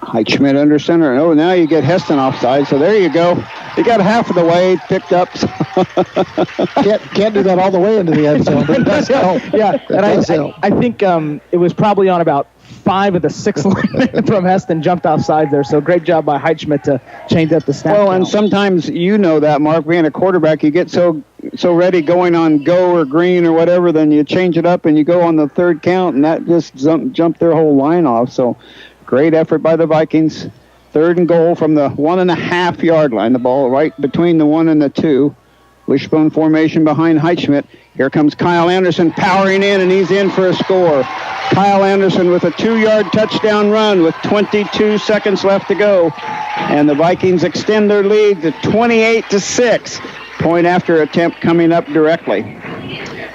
Heitschmidt under center. Oh, now you get Hesston offside. So there you go. You got half of the way picked up. Can't do that all the way into the end zone, but it does help. Yeah, and I think it was probably on about 5 of the 6 from Hesston jumped offside there. So great job by Heitschmidt to change up the snap. Well, and sometimes that, Mark, being a quarterback, you get so ready going on go or green or whatever, then you change it up and you go on the 3rd count, and that just jumped their whole line off. So great effort by the Vikings. 3rd and goal from the 1.5-yard line. The ball right between the 1 and the 2. Wishbone formation behind Heitschmidt. Here comes Kyle Anderson powering in, and he's in for a score. Kyle Anderson with a 2-yard touchdown run with 22 seconds left to go. And the Vikings extend their lead to 28-6. Point after attempt coming up directly.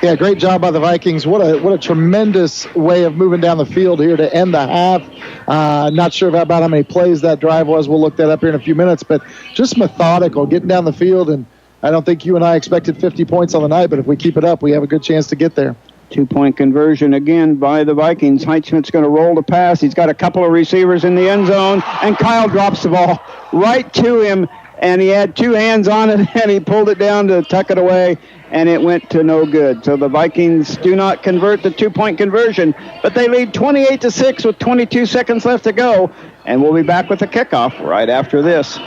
Yeah, great job by the Vikings. What a tremendous way of moving down the field here to end the half. Not sure about how many plays that drive was. We'll look that up here in a few minutes. But just methodical, getting down the field. And I don't think you and I expected 50 points on the night, but if we keep it up, we have a good chance to get there. 2-point conversion again by the Vikings. Heitschmidt's going to roll the pass. He's got a couple of receivers in the end zone, and Kyle drops the ball right to him. And he had 2 hands on it, and he pulled it down to tuck it away, and it went to no good. So the Vikings do not convert the 2-point conversion, but they lead 28-6 with 22 seconds left to go. And we'll be back with the kickoff right after this.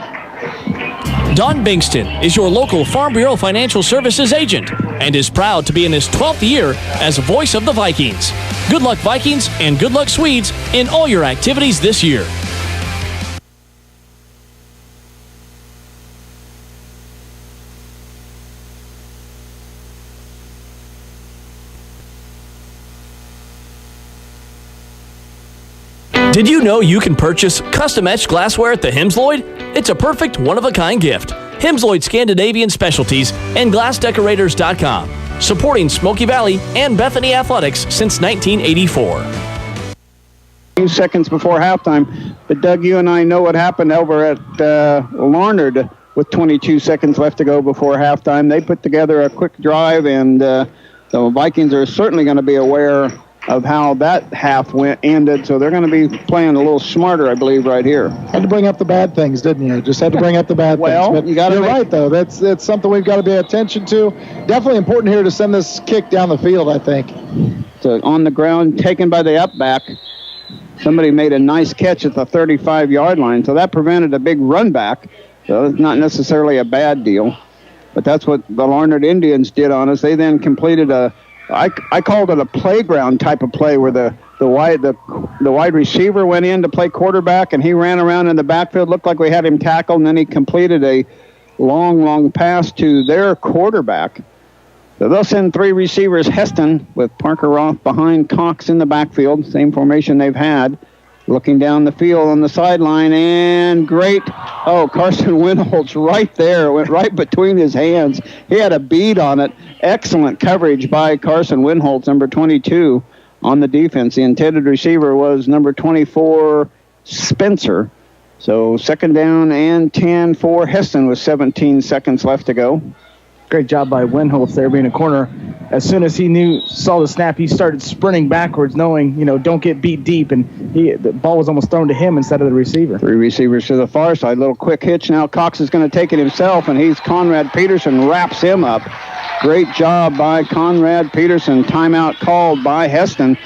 Don Bingston is your local Farm Bureau Financial Services agent and is proud to be in his 12th year as voice of the Vikings. Good luck, Vikings, and good luck, Swedes, in all your activities this year. Did you know you can purchase custom-etched glassware at the Hemsloyd? It's a perfect one-of-a-kind gift. Hemsloyd Scandinavian Specialties and GlassDecorators.com, supporting Smoky Valley and Bethany Athletics since 1984. A few seconds before halftime, but Doug, you and I know what happened over at Larned with 22 seconds left to go before halftime. They put together a quick drive, and the Vikings are certainly going to be aware of how that half ended, so they're going to be playing a little smarter, I believe, right here. Had to bring up the bad things, didn't you? Just had to bring up the bad things. But you're right, though. That's something we've got to pay attention to. Definitely important here to send this kick down the field, I think. So on the ground, taken by the up back. Somebody made a nice catch at the 35-yard line, so that prevented a big run back. So it's not necessarily a bad deal, but that's what the Larned Indians did on us. They then completed I called it a playground type of play where the wide receiver went in to play quarterback, and he ran around in the backfield. Looked like we had him tackled, and then he completed a long pass to their quarterback. So they'll send three receivers, Hesston with Parker Roth behind Cox in the backfield, same formation they've had. Looking down the field on the sideline, and Carson Winholtz right there, went right between his hands. He had a bead on it. Excellent coverage by Carson Winholtz, number 22, on the defense. The intended receiver was number 24, Spencer. So second down and 10 for Hesston with 17 seconds left to go. Great job by Winholtz there being a corner. As soon as he saw the snap, he started sprinting backwards, knowing, don't get beat deep, and the ball was almost thrown to him instead of the receiver. Three receivers to the far side. Little quick hitch. Now Cox is going to take it himself, and Conrad Peterson wraps him up. Great job by Conrad Peterson. Timeout called by Hesston.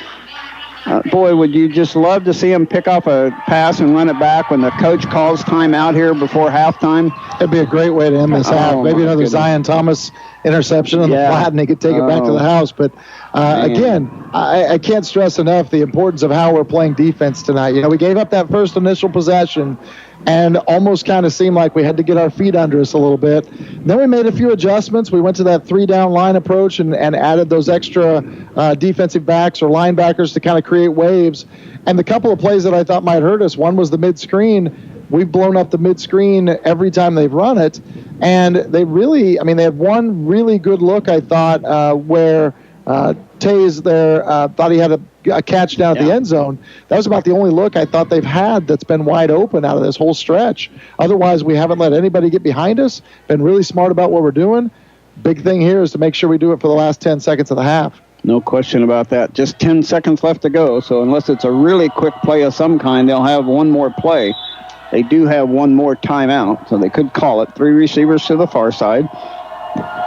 Boy, would you just love to see him pick off a pass and run it back when the coach calls timeout here before halftime. That'd be a great way to end this half. Maybe another Zion Thomas interception on the flat, and he could take it back to the house. But again, I can't stress enough the importance of how we're playing defense tonight. We gave up that first initial possession and almost kind of seemed like we had to get our feet under us a little bit. Then we made a few adjustments. We went to that three-down line approach and added those extra defensive backs or linebackers to kind of create waves. And the couple of plays that I thought might hurt us, one was the mid-screen. We've blown up the mid-screen every time they've run it. And they had one really good look, I thought, where Taze there thought he had a catch down at the end zone. That was about the only look I thought they've had that's been wide open out of this whole stretch. Otherwise, we haven't let anybody get behind us, been really smart about what we're doing. Big thing here is to make sure we do it for the last 10 seconds of the half. No question about that. Just 10 seconds left to go, so unless it's a really quick play of some kind, they'll have one more play. They do have one more timeout, so they could call it. Three receivers to the far side.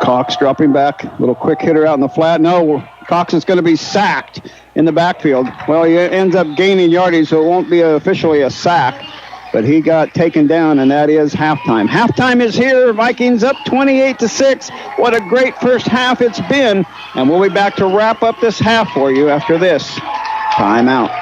Cox dropping back. Little quick hitter out in the flat. No, Cox is going to be sacked in the backfield. Well, he ends up gaining yardage, so it won't be officially a sack. But he got taken down, and that is halftime. Halftime is here. Vikings up 28-6. What a great first half it's been. And we'll be back to wrap up this half for you after this timeout.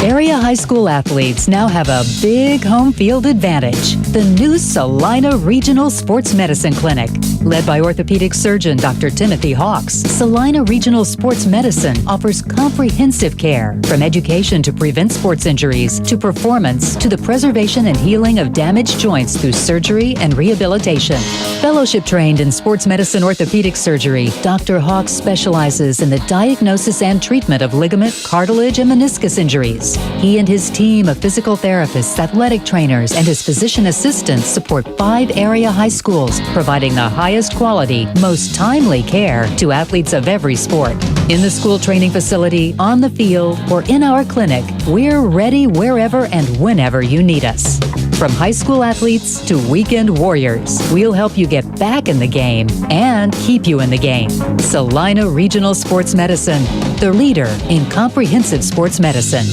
Area high school athletes now have a big home field advantage. The new Salina Regional Sports Medicine Clinic. Led by orthopedic surgeon Dr. Timothy Hawks, Salina Regional Sports Medicine offers comprehensive care, from education to prevent sports injuries, to performance, to the preservation and healing of damaged joints through surgery and rehabilitation. Fellowship trained in sports medicine orthopedic surgery, Dr. Hawks specializes in the diagnosis and treatment of ligament, cartilage, and meniscus injuries. He and his team of physical therapists, athletic trainers, and his physician assistants support 5 area high schools, providing the highest quality, most timely care to athletes of every sport. In the school training facility, on the field, or in our clinic, we're ready wherever and whenever you need us. From high school athletes to weekend warriors, we'll help you get back in the game and keep you in the game. Salina Regional Sports Medicine, the leader in comprehensive sports medicine.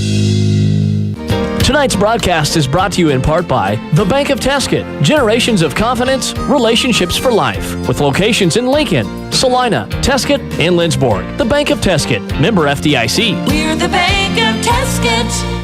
Tonight's broadcast is brought to you in part by the Bank of Tesket. Generations of confidence, relationships for life. With locations in Lincoln, Salina, Tesket, and Lindsborg. The Bank of Tesket. Member FDIC. We're the Bank of Tesket.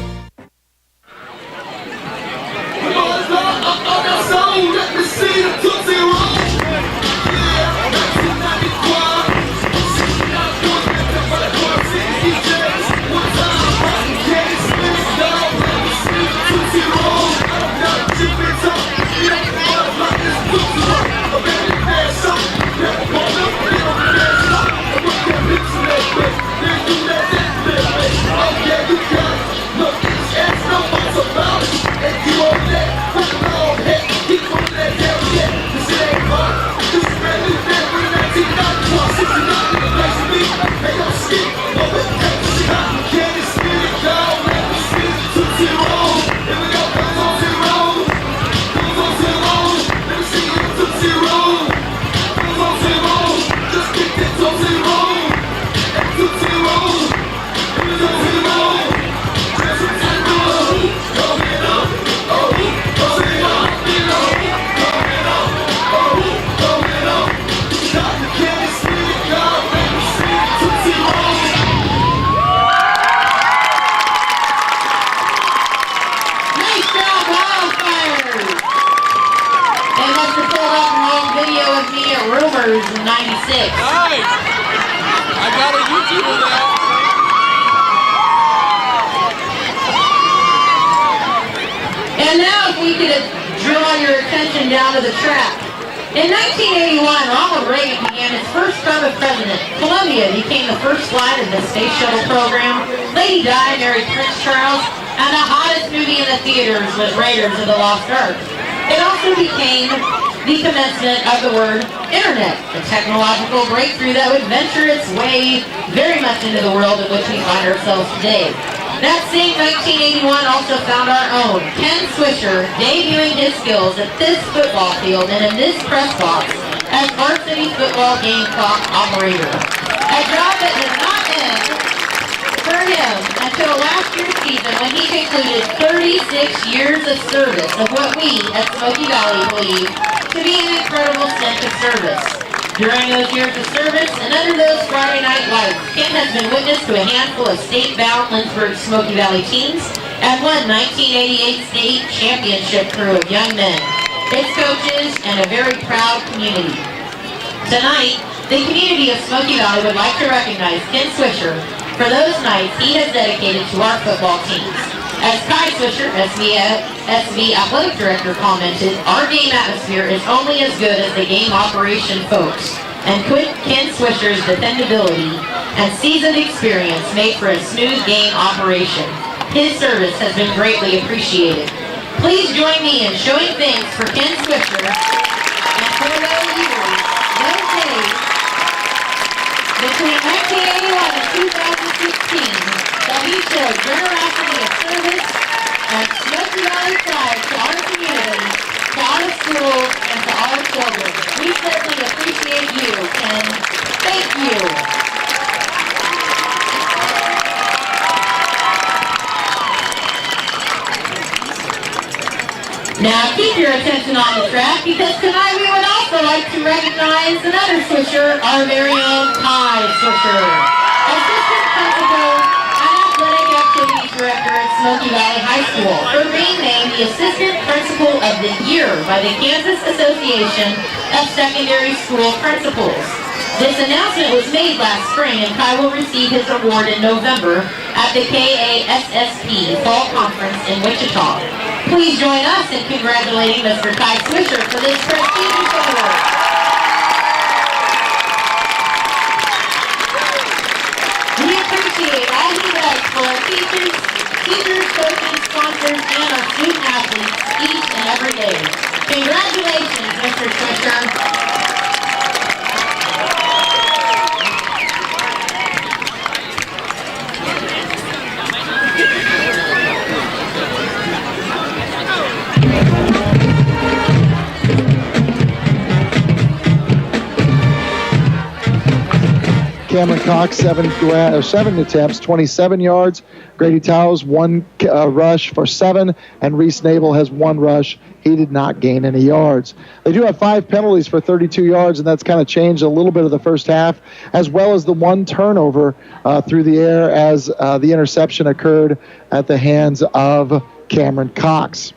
Rumors in 96. Nice! I got a YouTuber now. And now if we could draw your attention down to the track. In 1981, Ronald Reagan began his first term as president. Columbia became the first flight of the space shuttle program. Lady Di married Prince Charles, and the hottest movie in the theaters was Raiders of the Lost Ark. It also became the commencement of the word internet, a technological breakthrough that would venture its way very much into the world in which we find ourselves today. That same 1981 also found our own Ken Swisher debuting his skills at this football field and in this press box as varsity football game clock operator. A job that did not end for him until last year's season when he concluded 36 years of service of what we at Smoky Valley believe to be an incredible stint of service. During those years of service and under those Friday night lights, Ken has been witness to a handful of state-bound Lindsborg Smoky Valley teams and one 1988 state championship crew of young men, its coaches, and a very proud community. Tonight, the community of Smoky Valley would like to recognize Ken Swisher for those nights he has dedicated to our football teams. As Kai Swisher, SV Athletic Director, commented, our game atmosphere is only as good as the game operation folks, and Ken Swisher's dependability and seasoned experience made for a smooth game operation. His service has been greatly appreciated. Please join me in showing thanks for Ken Swisher and for those years, those days, between 1981 and 2016, that he showed generosity of service and Smoky Valley pride to our community, to our schools, and to our children. We certainly appreciate you, Ken. Thank you. Now keep your attention on the track because tonight we would also like to recognize another Swisher, our very own Kai Swisher. Assistant Principal and Athletic Activities Director at Smoky Valley High School, for being named the Assistant Principal of the Year by the Kansas Association of Secondary School Principals. This announcement was made last spring and Kai will receive his award in November at the KASSP Fall Conference in Wichita. Please join us in congratulating Mr. Kai Swisher for this prestigious award. We appreciate all he does for our teachers, coaches, sponsors, and our student athletes each and every day. Congratulations, Mr. Swisher. Cameron Cox, 7 attempts, 27 yards. Grady Towers, 1 rush for 7. And Reese Nabel has 1 rush. He did not gain any yards. They do have 5 penalties for 32 yards, and that's kind of changed a little bit of the first half, as well as the 1 turnover through the air as the interception occurred at the hands of Cameron Cox.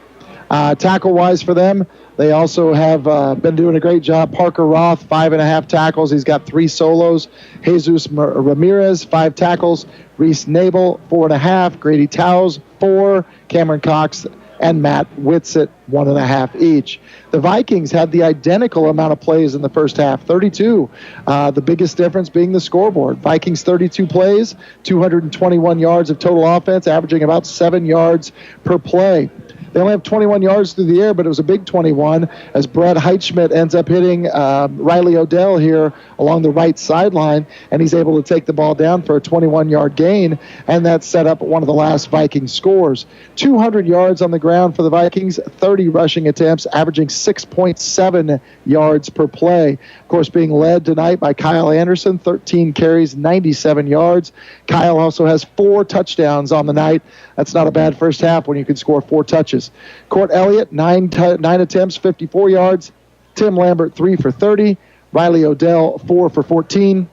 Tackle-wise for them, they also have been doing a great job. Parker Roth, 5.5 tackles. He's got 3 solos. Jesus Ramirez, 5 tackles. Reese Nabel, 4.5. Grady Towers, 4. Cameron Cox and Matt Whitsitt, 1.5 each. The Vikings had the identical amount of plays in the first half, 32. The biggest difference being the scoreboard. Vikings 32 plays, 221 yards of total offense, averaging about 7 yards per play. They only have 21 yards through the air, but it was a big 21 as Brad Heitschmidt ends up hitting Riley Odell here along the right sideline, and he's able to take the ball down for a 21-yard gain, and that set up one of the last Vikings scores. 200 yards on the ground for the Vikings, 30 rushing attempts, averaging 6.7 yards per play. Of course, being led tonight by Kyle Anderson, 13 carries, 97 yards. Kyle also has 4 touchdowns on the night. That's not a bad first half when you can score 4 touches. Court Elliott, 9 attempts, 54 yards. Tim Lambert, 3 for 30. Riley Odell, 4 for 14.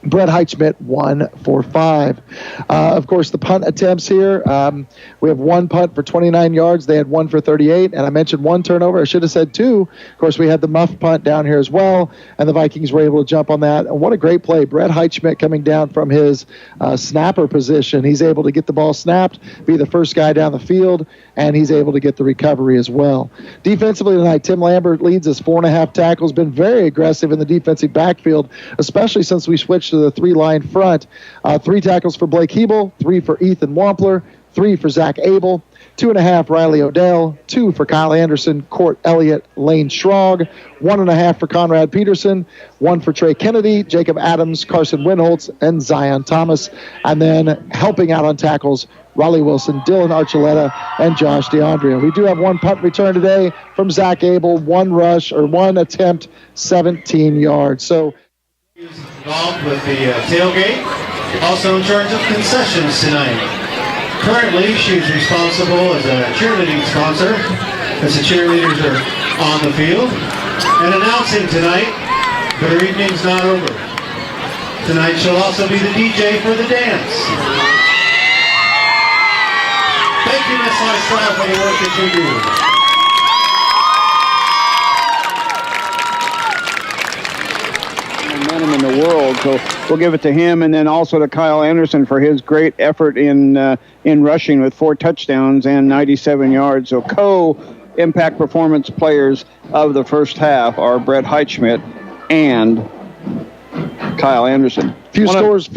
Brett Heitschmidt, 1 for 5. Of course, the punt attempts here. We have 1 punt for 29 yards. They had 1 for 38. And I mentioned 1 turnover. I should have said 2. Of course, we had the muff punt down here as well. And the Vikings were able to jump on that. And what a great play. Brett Heitschmidt coming down from his snapper position. He's able to get the ball snapped, be the first guy down the field, and he's able to get the recovery as well. Defensively tonight, Tim Lambert leads us, 4.5 tackles. Been very aggressive in the defensive backfield, especially since we switched to the 3-line front. 3 tackles for Blake Hebel, 3 for Ethan Wampler, 3 for Zach Abel, 2.5 Riley Odell, 2 for Kyle Anderson, Court Elliott, Lane Schrog, 1.5 for Conrad Peterson, 1 for Trey Kennedy, Jacob Adams, Carson Winholtz, and Zion Thomas. And then helping out on tackles, Raleigh Wilson, Dylan Archuleta, and Josh DeAndrea. We do have 1 punt return today from Zach Abel, 1 rush or 1 attempt, 17 yards. So involved with the tailgate, also in charge of concessions tonight. Currently, she's responsible as a cheerleading sponsor as the cheerleaders are on the field, and announcing tonight, but her evening's not over. Tonight she'll also be the DJ for the dance. Thank you, Miss Lifestyle, for the work that you do. In the world, so we'll give it to him, and then also to Kyle Anderson for his great effort in rushing with 4 touchdowns and 97 yards. So co-impact performance players of the first half are Brett Heitschmidt and Kyle Anderson. Few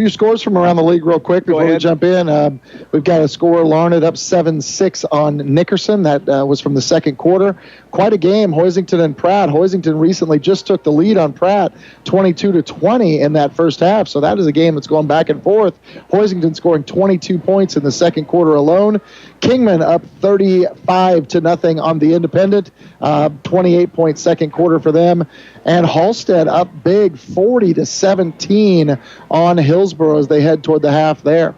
scores from around the league real quick before we jump in. We've got a score, Larned up 7-6 on Nickerson. That was from the second quarter. Quite a game, Hoisington and Pratt. Hoisington recently just took the lead on Pratt, 22-20 in that first half. So that is a game that's going back and forth. Hoisington scoring 22 points in the second quarter alone. Kingman up 35-0 on the Independent. 28-point second quarter for them. And Halstead up big, 40-17 on Hillsborough as they head toward the half there.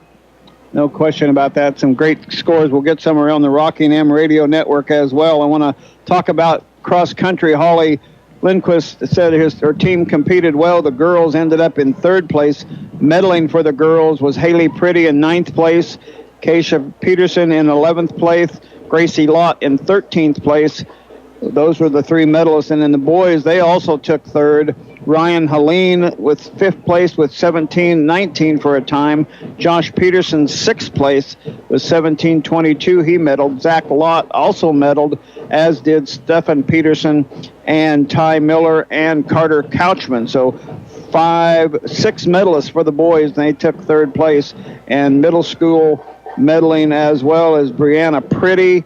No question about that. Some great scores. We'll get some around the Rockingham Radio Network as well. I want to talk about cross country. Holly Lindquist said her team competed well. The girls ended up in 3rd place. Medaling for the girls was Haley Pretty in 9th place, Keisha Peterson in 11th place, Gracie Lott in 13th place. Those were the 3 medalists. And then the boys, they also took 3rd. Ryan Helene with 5th place with 17-19 for a time. Josh Peterson 6th place with 17-22. He medaled. Zach Lott also medaled, as did Stephen Peterson and Ty Miller and Carter Couchman. So 6 medalists for the boys. They took 3rd place. And middle school medaling as well as Brianna Pretty,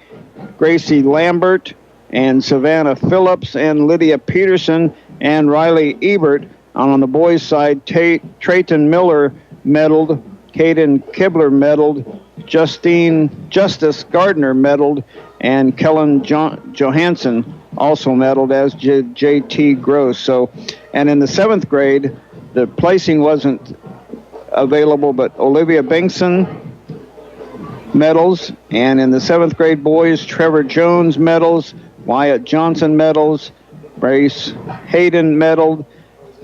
Gracie Lambert, and Savannah Phillips and Lydia Peterson and Riley Ebert. On the boys' side, Trayton Miller medaled, Caden Kibler medaled, Justice Gardner medaled, and Kellen Johansson also medaled, as J.T. Gross. So, and in the 7th grade, the placing wasn't available, but Olivia Bengtson medals, and in the 7th grade boys, Trevor Jones medals, Wyatt Johnson medals, Brace Hayden medaled.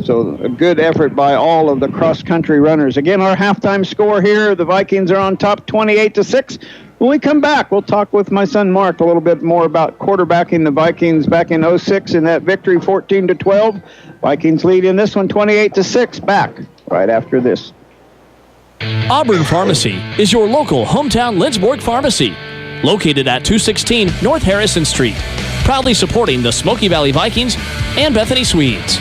So a good effort by all of the cross-country runners. Again, our halftime score here, the Vikings are on top 28-6. When we come back, we'll talk with my son Mark a little bit more about quarterbacking the Vikings back in 06 in that victory 14-12. Vikings lead in this one 28-6. Back right after this. Auburn Pharmacy is your local hometown Lindsborg pharmacy, located at 216 North Harrison Street, proudly supporting the Smoky Valley Vikings and Bethany Swedes.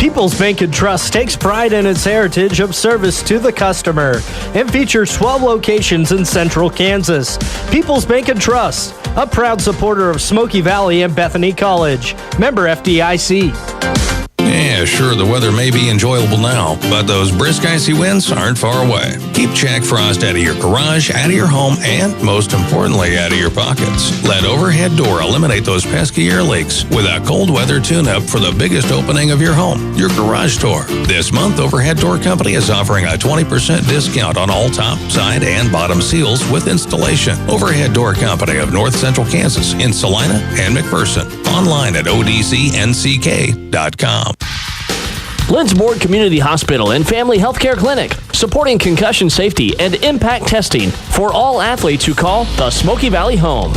People's Bank and Trust takes pride in its heritage of service to the customer and features 12 locations in central Kansas. People's Bank and Trust, a proud supporter of Smoky Valley and Bethany College. Member FDIC. Yeah, sure, the weather may be enjoyable now, but those brisk icy winds aren't far away. Keep Jack Frost out of your garage, out of your home, and most importantly, out of your pockets. Let Overhead Door eliminate those pesky air leaks with a cold weather tune-up for the biggest opening of your home, your garage door. This month, Overhead Door Company is offering a 20% discount on all top, side, and bottom seals with installation. Overhead Door Company of North Central Kansas in Salina and McPherson. Online at odcnck.com. Lindsborg Community Hospital and Family Healthcare Clinic, supporting concussion safety and impact testing for all athletes who call the Smoky Valley home.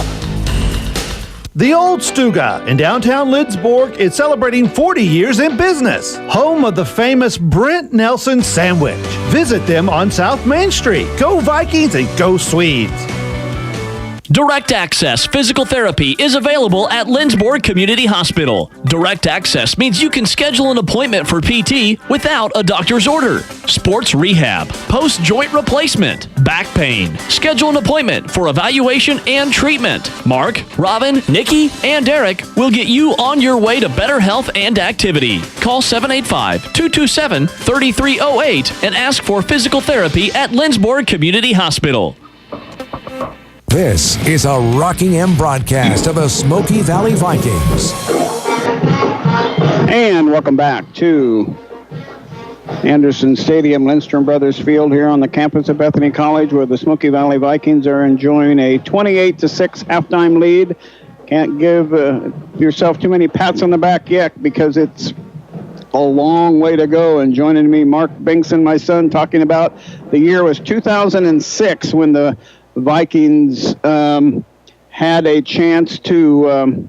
The Old Stuga in downtown Lindsborg is celebrating 40 years in business. Home of the famous Brent Nelson sandwich. Visit them on South Main Street. Go Vikings and go Swedes. Direct Access Physical Therapy is available at Lindsborg Community Hospital. Direct Access means you can schedule an appointment for PT without a doctor's order. Sports rehab, post-joint replacement, back pain. Schedule an appointment for evaluation and treatment. Mark, Robin, Nikki, and Derek will get you on your way to better health and activity. Call 785-227-3308 and ask for physical therapy at Lindsborg Community Hospital. This is a Rocking M broadcast of the Smoky Valley Vikings. And welcome back to Anderson Stadium, Lindstrom Brothers Field here on the campus of Bethany College, where the Smoky Valley Vikings are enjoying a 28-6 halftime lead. Can't give yourself too many pats on the back yet, because it's a long way to go. And joining me, Mark Bengtson, my son, talking about the year was 2006 when the Vikings had a chance to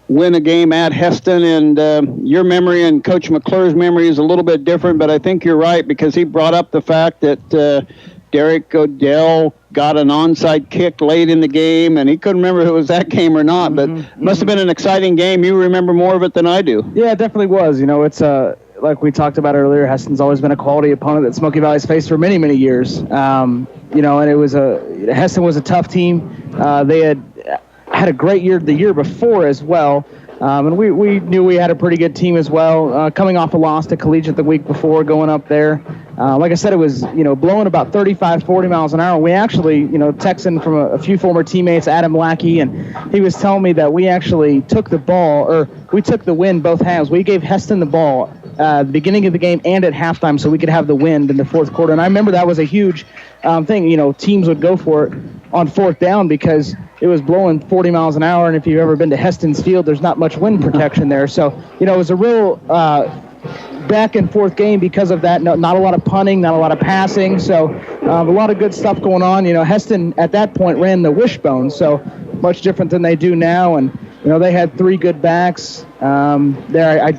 win a game at Hesston, and your memory and Coach McClure's memory is a little bit different, but I think you're right, because he brought up the fact that Derek Odell got an onside kick late in the game, and he couldn't remember if it was that game or not, but must have been an exciting game. You remember more of it than I do. Yeah, it definitely was. You know, it's like we talked about earlier, Hesston's always been a quality opponent that Smoky Valley's faced for many, many years. You know, and Hesston was a tough team. They had a great year the year before as well. And we knew we had a pretty good team as well. Coming off a loss to Collegiate the week before, going up there. Like I said, it was, blowing about 35, 40 miles an hour. We actually, texting from a few former teammates, Adam Lackey, and he was telling me that we actually took the ball, or we took the wind both halves. We gave Hesston the ball at the beginning of the game and at halftime so we could have the wind in the fourth quarter. And I remember that was a huge thing. Teams would go for it on fourth down because it was blowing 40 miles an hour. And if you've ever been to Hesston's field, there's not much wind protection there. So, it was a real back and forth game because of that. Not a lot of punting, not a lot of passing. So a lot of good stuff going on. Hesston at that point ran the wishbone, so much different than they do now. And, they had three good backs there.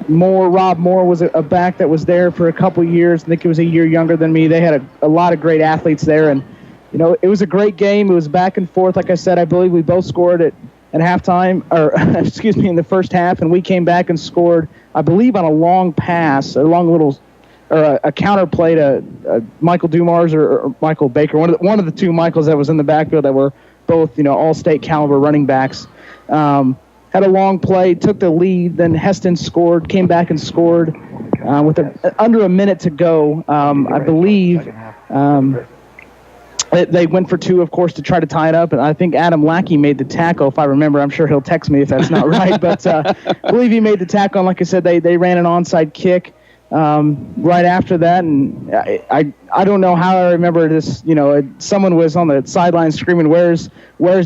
Rob Moore was a back that was there for a couple years. I think he was a year younger than me. They had a lot of great athletes there. And, it was a great game. It was back and forth. Like I said, I believe we both scored at halftime, or in the first half, and we came back and scored, I believe, on a long pass, a long little, or a counter play to Michael Dumars or Michael Baker, one of the two Michaels that was in the backfield that were both, all-state caliber running backs. Had a long play, took the lead, then Hesston scored, came back and scored with under a minute to go. I believe they went for two, of course, to try to tie it up, and I think Adam Lackey made the tackle, if I remember. I'm sure he'll text me if that's not right, but I believe he made the tackle, and like I said, they ran an onside kick. right after that, and I don't know how I remember this. Someone was on the sideline screaming, "Where's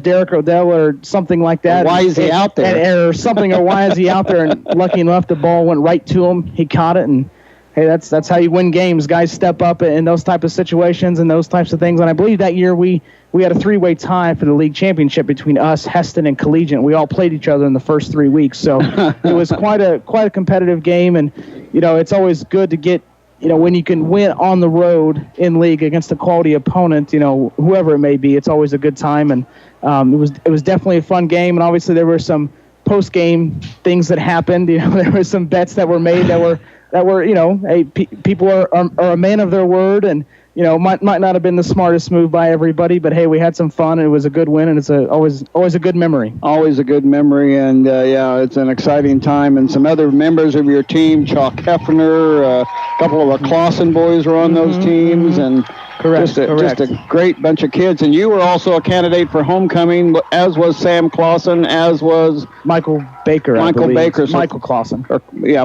Derek Odell?" or something like that. Why is he out there? Or something, or why is he out there? And lucky enough, the ball went right to him. He caught it, and hey, that's how you win games. Guys step up in those type of situations and those types of things. And I believe that year we had a 3-way tie for the league championship between us, Hesston, and Collegiate. We all played each other in the first 3 weeks, so it was quite a competitive game. And it's always good to get when you can win on the road in league against a quality opponent, whoever it may be. It's always a good time, and it was definitely a fun game. And obviously there were some post-game things that happened. There were some bets that were made that were hey, people are a man of their word, and might not have been the smartest move by everybody, but hey, we had some fun, and it was a good win, and it's always a good memory. Always a good memory, and it's an exciting time. And some other members of your team, Chalk Hefner, a couple of the Clausen boys were on those teams, and Correct. Just a great bunch of kids. And you were also a candidate for homecoming, as was Sam Clausen, as was Michael Baker. Michael Clausen.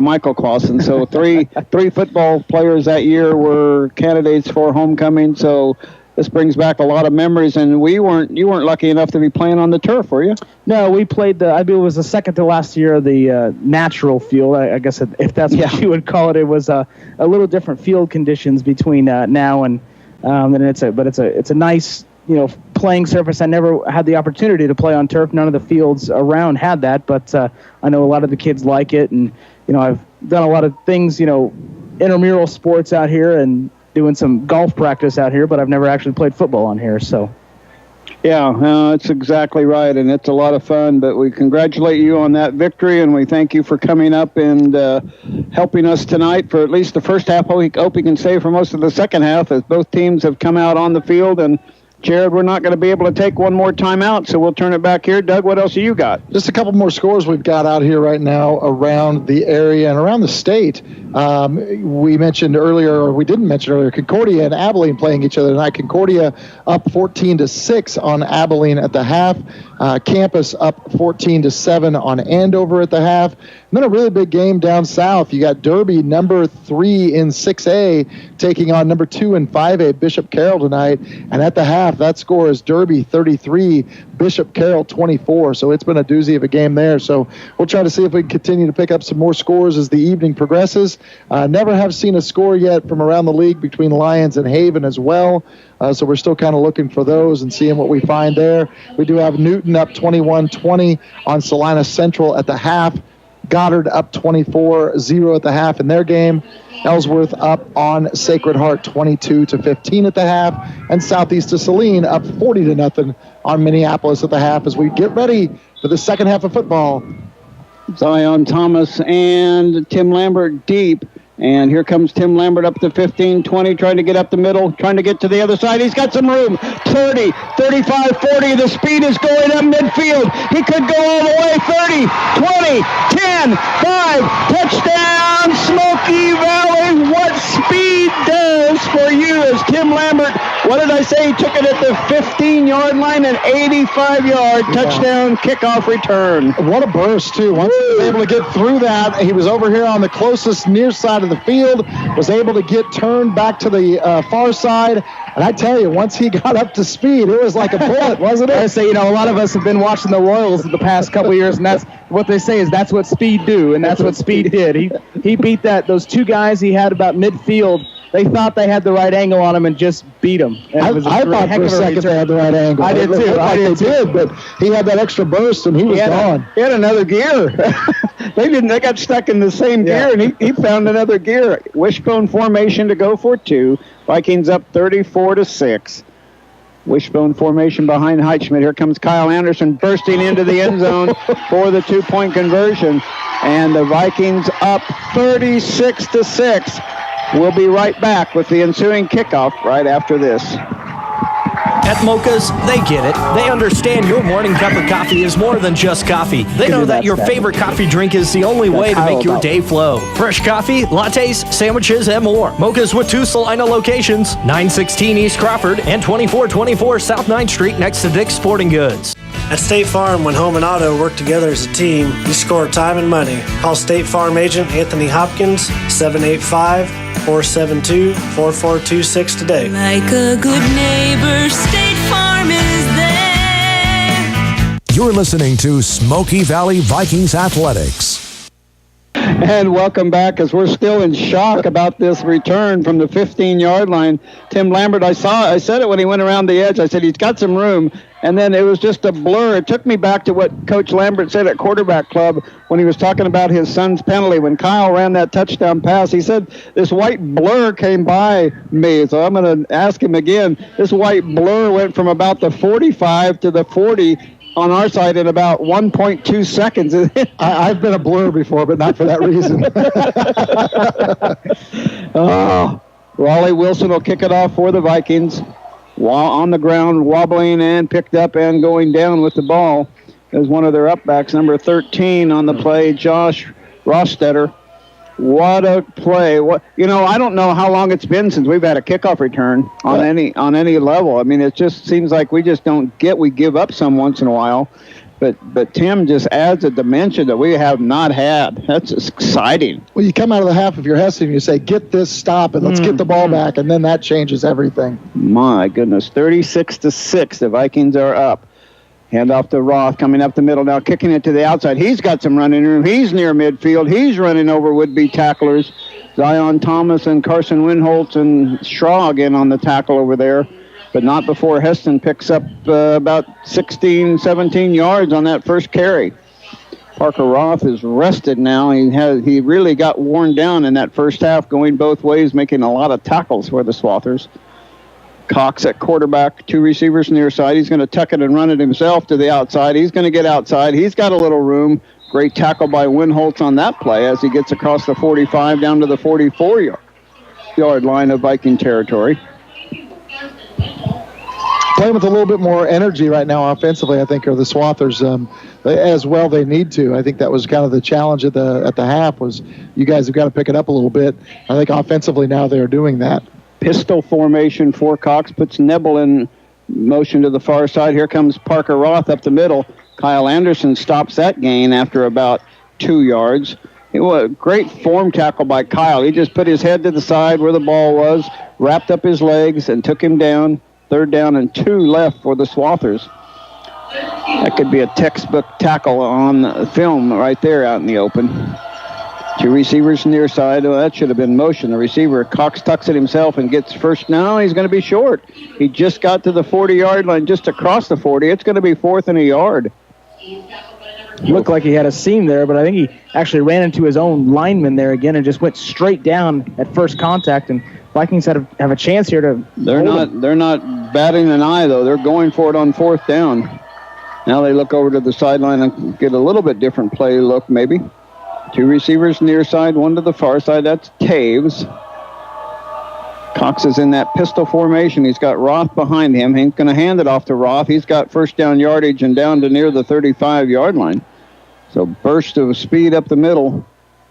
Michael Clausen. So three football players that year were candidates for homecoming. So this brings back a lot of memories. And you weren't lucky enough to be playing on the turf, were you? No, we played I believe it was the second to last year of the natural field. I guess if that's what you would call it. It was a little different field conditions between now and it's a nice playing surface. I never had the opportunity to play on turf. None of the fields around had that, but I know a lot of the kids like it, and I've done a lot of things, intramural sports out here and doing some golf practice out here, but I've never actually played football on here. So that's exactly right, and it's a lot of fun. But we congratulate you on that victory, and we thank you for coming up and helping us tonight for at least the first half. I hope you can stay for most of the second half, as both teams have come out on the field. And Jared, we're not going to be able to take one more timeout, so we'll turn it back here. Doug, what else have you got? Just a couple more scores we've got out here right now around the area and around the state. We mentioned earlier, or we didn't mention earlier, Concordia and Abilene playing each other tonight. Concordia up 14-6 on Abilene at the half. Campus up 14-7 on Andover at the half. And then a really big game down south. You got Derby, number 3 in 6A, taking on number 2 in 5A, Bishop Carroll tonight. And at the half, that score is Derby 33, Bishop Carroll 24. So it's been a doozy of a game there. So we'll try to see if we can continue to pick up some more scores as the evening progresses. Never have seen a score yet from around the league between Lions and Haven as well. So we're still kind of looking for those and seeing what we find there. We do have Newton up 21-20 on Salina Central at the half. Goddard up 24-0 at the half in their game. Ellsworth up on Sacred Heart 22-15 at the half. And Southeast of Saline up 40-0 on Minneapolis at the half as we get ready for the second half of football. Zion Thomas and Tim Lambert deep. And here comes Tim Lambert up to 15-20, trying to get up the middle, trying to get to the other side. He's got some room. 30, 35, 40. The speed is going up midfield. He could go all the way. 30, 20, 10, 5. Touchdown, Smoky Valley. What speed does for you as Tim Lambert, what did I say? He took it at the 15-yard line, an 85-yard touchdown kickoff return. What a burst, too. Once he was able to get through that, he was over here on the closest near side of the field, was able to get turned back to the far side. And I tell you, once he got up to speed, it was like a bullet, wasn't it? I say, a lot of us have been watching the Royals the past couple of years, and that's what they say is that's what speed do, and that's what speed did. He beat those two guys he had about midfield. They thought they had the right angle on him and just beat him. I thought for a second they had the right angle. I did too. They did, but he had that extra burst and he was gone. He had another gear. They got stuck in the same gear, and he found another gear. Wishbone formation to go for 2. Vikings up 34-6. Wishbone formation behind Heitschmidt. Here comes Kyle Anderson bursting into the end zone for the 2-point conversion. And the Vikings up 36-6. We'll be right back with the ensuing kickoff right after this. At Mocha's, they get it. They understand your morning cup of coffee is more than just coffee. They know that your favorite coffee drink is the only way to make your day flow. Fresh coffee, lattes, sandwiches, and more. Mocha's with 2 Salina locations, 916 East Crawford and 2424 South 9th Street next to Dick's Sporting Goods. At State Farm, when home and auto work together as a team, you score time and money. Call State Farm agent Anthony Hopkins, 785-472-4426 today. Like a good neighbor, State Farm is there. You're listening to Smoky Valley Vikings Athletics. And welcome back, as we're still in shock about this return from the 15-yard line. Tim Lambert, I said it when he went around the edge. I said he's got some room, and then it was just a blur. It took me back to what Coach Lambert said at Quarterback Club when he was talking about his son's penalty. When Kyle ran that touchdown pass, he said this white blur came by me. So I'm going to ask him again. This white blur went from about the 45 to the 40 on our side in about 1.2 seconds. I've been a blur before, but not for that reason. Raleigh Wilson will kick it off for the Vikings. While on the ground, wobbling and picked up and going down with the ball is one of their upbacks, number 13 on the play, Josh Rostetter. What a play! I don't know how long it's been since we've had a kickoff return on any level. I mean, it just seems like we just don't we give up some once in a while, but Tim just adds a dimension that we have not had. That's exciting. Well, you come out of the half of your Hesston and you say, get this, stop it, let's get the ball back, and then that changes everything. My goodness, 36-6, the Vikings are up. Hand off to Roth, coming up the middle now, kicking it to the outside. He's got some running room. He's near midfield. He's running over would-be tacklers. Zion Thomas and Carson Winholtz and Shaw again on the tackle over there, but not before Hesston picks up about 16, 17 yards on that first carry. Parker Roth is rested now. He really got worn down in that first half, going both ways, making a lot of tackles for the Swathers. Cox at quarterback, two receivers near side. He's going to tuck it and run it himself to the outside. He's going to get outside. He's got a little room. Great tackle by Winholtz on that play as he gets across the 45 down to the 44-yard line of Viking territory. Playing with a little bit more energy right now offensively, I think, are the Swathers as well. They need to. I think that was kind of the challenge at the half was you guys have got to pick it up a little bit. I think offensively now they are doing that. Pistol formation for Cox, puts Nebel in motion to the far side. Here comes Parker Roth up the middle. Kyle Anderson stops that gain after about 2 yards. It was a great form tackle by Kyle. He just put his head to the side where the ball was, wrapped up his legs, and took him down. 3rd down and 2 left for the Swathers. That could be a textbook tackle on film right there out in the open. Two receivers near side. Oh, that should have been motion. The receiver, Cox, tucks it himself and gets first. Now he's going to be short. He just got to the 40-yard line, just across the 40. It's going to be 4th and a yard. Looked like he had a seam there, but I think he actually ran into his own lineman there again and just went straight down at first contact. And Vikings have a chance here to. They're not batting an eye though. They're going for it on 4th down. Now they look over to the sideline and get a little bit different play look maybe. Two receivers near side, one to the far side. That's Taves. Cox is in that pistol formation. He's got Roth behind him. He's going to hand it off to Roth. He's got first down yardage and down to near the 35-yard line. So burst of speed up the middle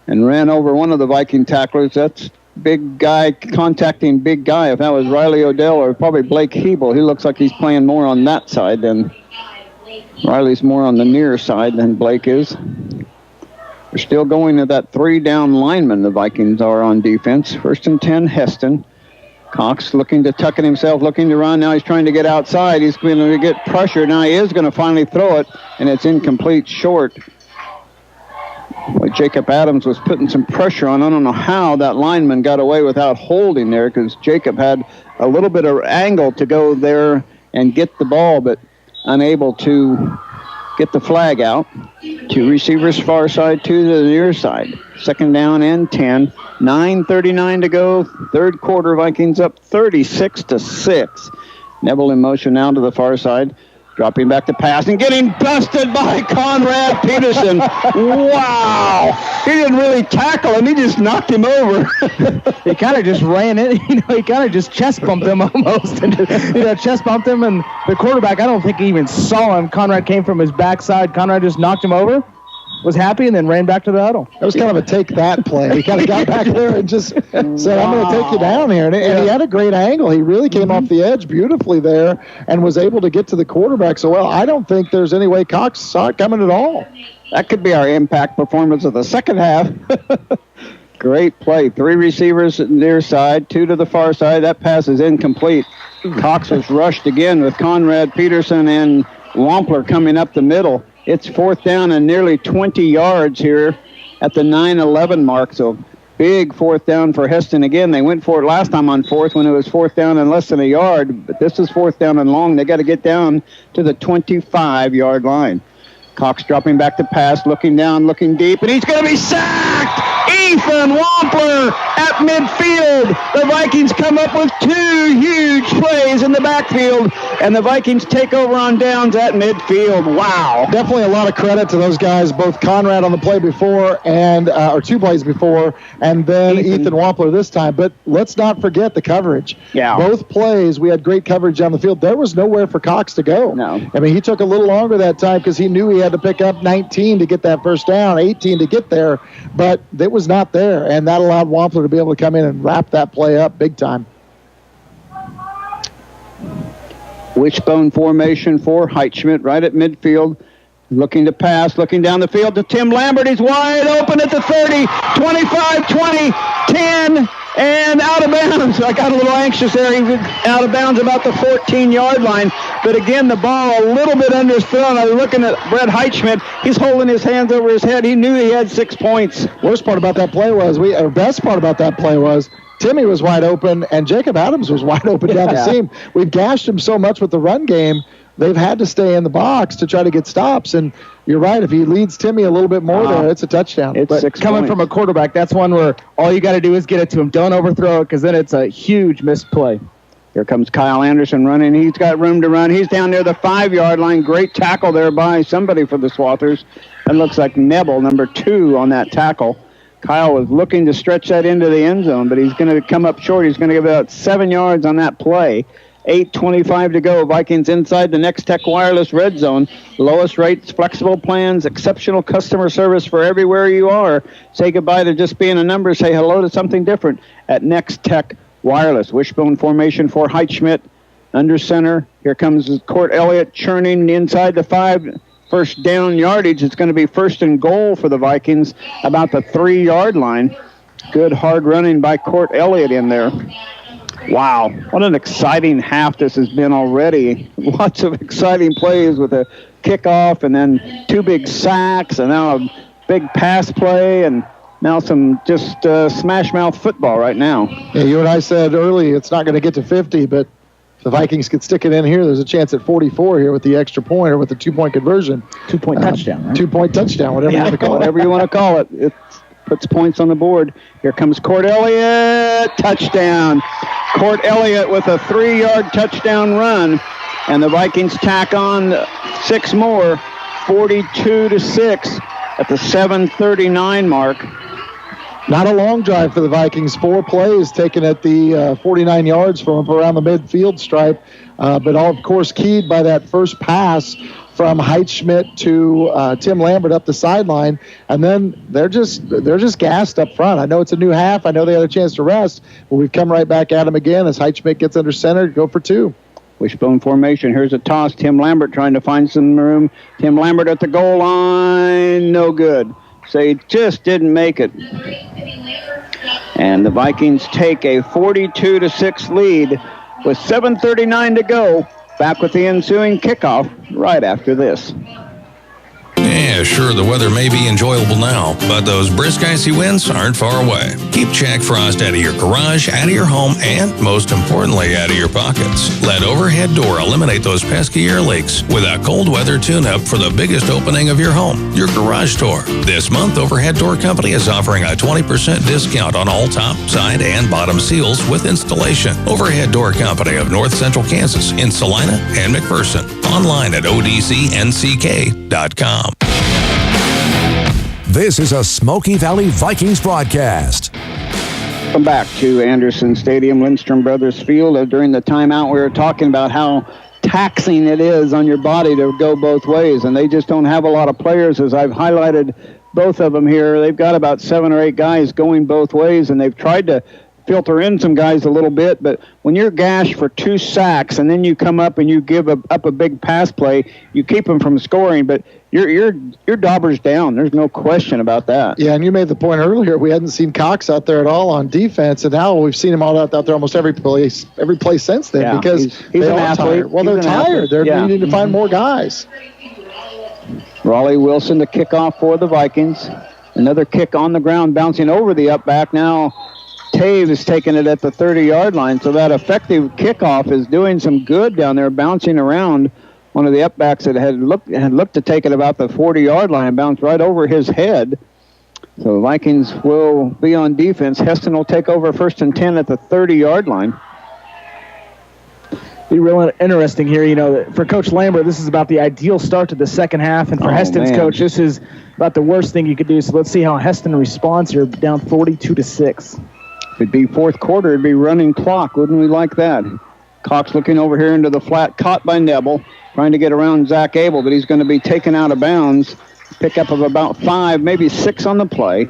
and ran over one of the Viking tacklers. That's big guy contacting big guy. If that was Riley Odell or probably Blake Hebel, he looks like he's playing more on that side than Riley's more on the near side than Blake is. They're still going to that 3-down lineman the Vikings are on defense. 1st and 10, Hesston. Cox looking to tuck it himself, looking to run. Now he's trying to get outside. He's going to get pressure. Now he is going to finally throw it, and it's incomplete short. Well, Jacob Adams was putting some pressure on. I don't know how that lineman got away without holding there because Jacob had a little bit of angle to go there and get the ball, but unable to get the flag out. Two receivers far side, two to the near side. 2nd down and 10. 9:39 to go. 3rd quarter, Vikings up 36-6. Neville in motion now to the far side. Dropping back to pass and getting busted by Conrad Peterson. Wow! He didn't really tackle him. He just knocked him over. He kind of just ran in. He kind of just chest bumped him almost. And chest bumped him. And the quarterback, I don't think he even saw him. Conrad came from his backside. Conrad just knocked him over. was happy and then ran back to the huddle. It was kind of a take that play. He kind of got back there and just said, I'm going to take you down here. And he had a great angle. He really came off the edge beautifully there and was able to get to the quarterback so well. I don't think there's any way Cox saw it coming at all. That could be our impact performance of the second half. Great play. 3 receivers near side, 2 to the far side. That pass is incomplete. Cox was rushed again with Conrad, Peterson, and Wampler coming up the middle. It's 4th down and nearly 20 yards here at the 9-11 mark. So big 4th down for Hesston again. They went for it last time on 4th when it was 4th down and less than a yard. But this is 4th down and long. They got to get down to the 25-yard line. Cox dropping back to pass, looking down, looking deep, and he's going to be sacked! Ethan Wampler at midfield. The Vikings come up with 2 huge plays in the backfield, and the Vikings take over on downs at midfield. Wow. Definitely a lot of credit to those guys, both Conrad on the play before and or 2 plays before, and then Ethan Wampler this time. But let's not forget the coverage. Yeah. Both plays, we had great coverage on the field. There was nowhere for Cox to go. No. I mean, he took a little longer that time because he knew he had to pick up 19 to get that first down, 18 to get there, but it was not there, and that allowed Wampler to be able to come in and wrap that play up big time. Wishbone formation for Heitschmidt right at midfield. Looking to pass, looking down the field to Tim Lambert. He's wide open at the 30, 25, 20, 10, and out of bounds. I got a little anxious there. He was out of bounds about the 14-yard line. But again, the ball a little bit underthrown. I was looking at Brett Heitschmidt. He's holding his hands over his head. He knew he had 6 points. Worst part about that play was, best part about that play was, Timmy was wide open and Jacob Adams was wide open down the seam. We've gashed him so much with the run game, they've had to stay in the box to try to get stops. And you're right, if he leads Timmy a little bit more there, it's a touchdown. But coming from a quarterback, that's one where all you got to do is get it to him. Don't overthrow it, because then it's a huge missed play. Here comes Kyle Anderson running. He's got room to run. He's down near the 5-yard line. Great tackle there by somebody for the Swathers. That looks like Nebel, number 2 on that tackle. Kyle was looking to stretch that into the end zone, but he's going to come up short. He's going to give about 7 yards on that play. 8:25 to go. Vikings inside the Next Tech Wireless red zone. Lowest rates, flexible plans, exceptional customer service for everywhere you are. Say goodbye to just being a number. Say hello to something different at Next Tech Wireless. Wishbone formation for Heitschmidt. Under center. Here comes Court Elliott churning inside the 5. First down yardage. It's going to be 1st and goal for the Vikings about the 3-yard line. Good hard running by Court Elliott in there. Wow, what an exciting half this has been already. Lots of exciting plays with a kickoff and then 2 big sacks and now a big pass play and now some just smash mouth football right now. Yeah, you and I said early it's not going to get to 50, but if the Vikings could stick it in here, there's a chance at 44 here with the extra point or with the 2-point conversion. 2-point touchdown, right? 2-point touchdown, whatever you want to call it. Whatever you want to call it. It puts points on the board. Here comes Court Elliott. Touchdown. Court Elliott with a 3-yard touchdown run. And the Vikings tack on 6 more. 42-6 at the 7:39 mark. Not a long drive for the Vikings. 4 plays taken at the 49 yards from around the midfield stripe. But all, of course, keyed by that first pass from Heitschmidt to Tim Lambert up the sideline. And then they're just gassed up front. I know it's a new half. I know they had a chance to rest. But we've come right back at them again as Heitschmidt gets under center to go for 2. Wishbone formation. Here's a toss. Tim Lambert trying to find some room. Tim Lambert at the goal line. No good. So he just didn't make it. And the Vikings take a 42-6 lead with 7:39 to go. Back with the ensuing kickoff right after this. Yeah, sure, the weather may be enjoyable now, but those brisk icy winds aren't far away. Keep Jack Frost out of your garage, out of your home, and most importantly, out of your pockets. Let Overhead Door eliminate those pesky air leaks with a cold weather tune-up for the biggest opening of your home, your garage door. This month, Overhead Door Company is offering a 20% discount on all top, side, and bottom seals with installation. Overhead Door Company of North Central Kansas in Salina and McPherson. Online at odcnck.com. This is a Smoky Valley Vikings broadcast. Welcome back to Anderson Stadium, Lindstrom Brothers Field. During the timeout, we were talking about how taxing it is on your body to go both ways, and they just don't have a lot of players, as I've highlighted both of them here. They've got about 7 or 8 guys going both ways, and they've tried to filter in some guys a little bit, but when you're gashed for 2 sacks and then you come up and you give up a big pass play, you keep them from scoring, but your dauber's down. There's no question about that. Yeah, and you made the point earlier, we hadn't seen Cox out there at all on defense, and now we've seen him all out there almost every play since then, because he's they an are athlete. tired. Well, they're tired. They're needing to find more guys. Raleigh Wilson to kick off for the Vikings. Another kick on the ground, bouncing over the up back. Now Taves is taking it at the 30-yard line, so that effective kickoff is doing some good down there, bouncing around one of the up backs that had looked to take it about the 40-yard line, bounced right over his head. So the Vikings will be on defense. Hesston will take over 1st and 10 at the 30-yard line. Be real interesting here. You know, for Coach Lambert, this is about the ideal start to the second half, and for Heston's coach, this is about the worst thing you could do. So let's see how Hesston responds here, down 42-6. If it'd be fourth quarter, it'd be running clock. Wouldn't we like that? Cox looking over here into the flat, caught by Nebel, trying to get around Zach Abel, but he's going to be taken out of bounds. Pickup of about 5, maybe 6 on the play.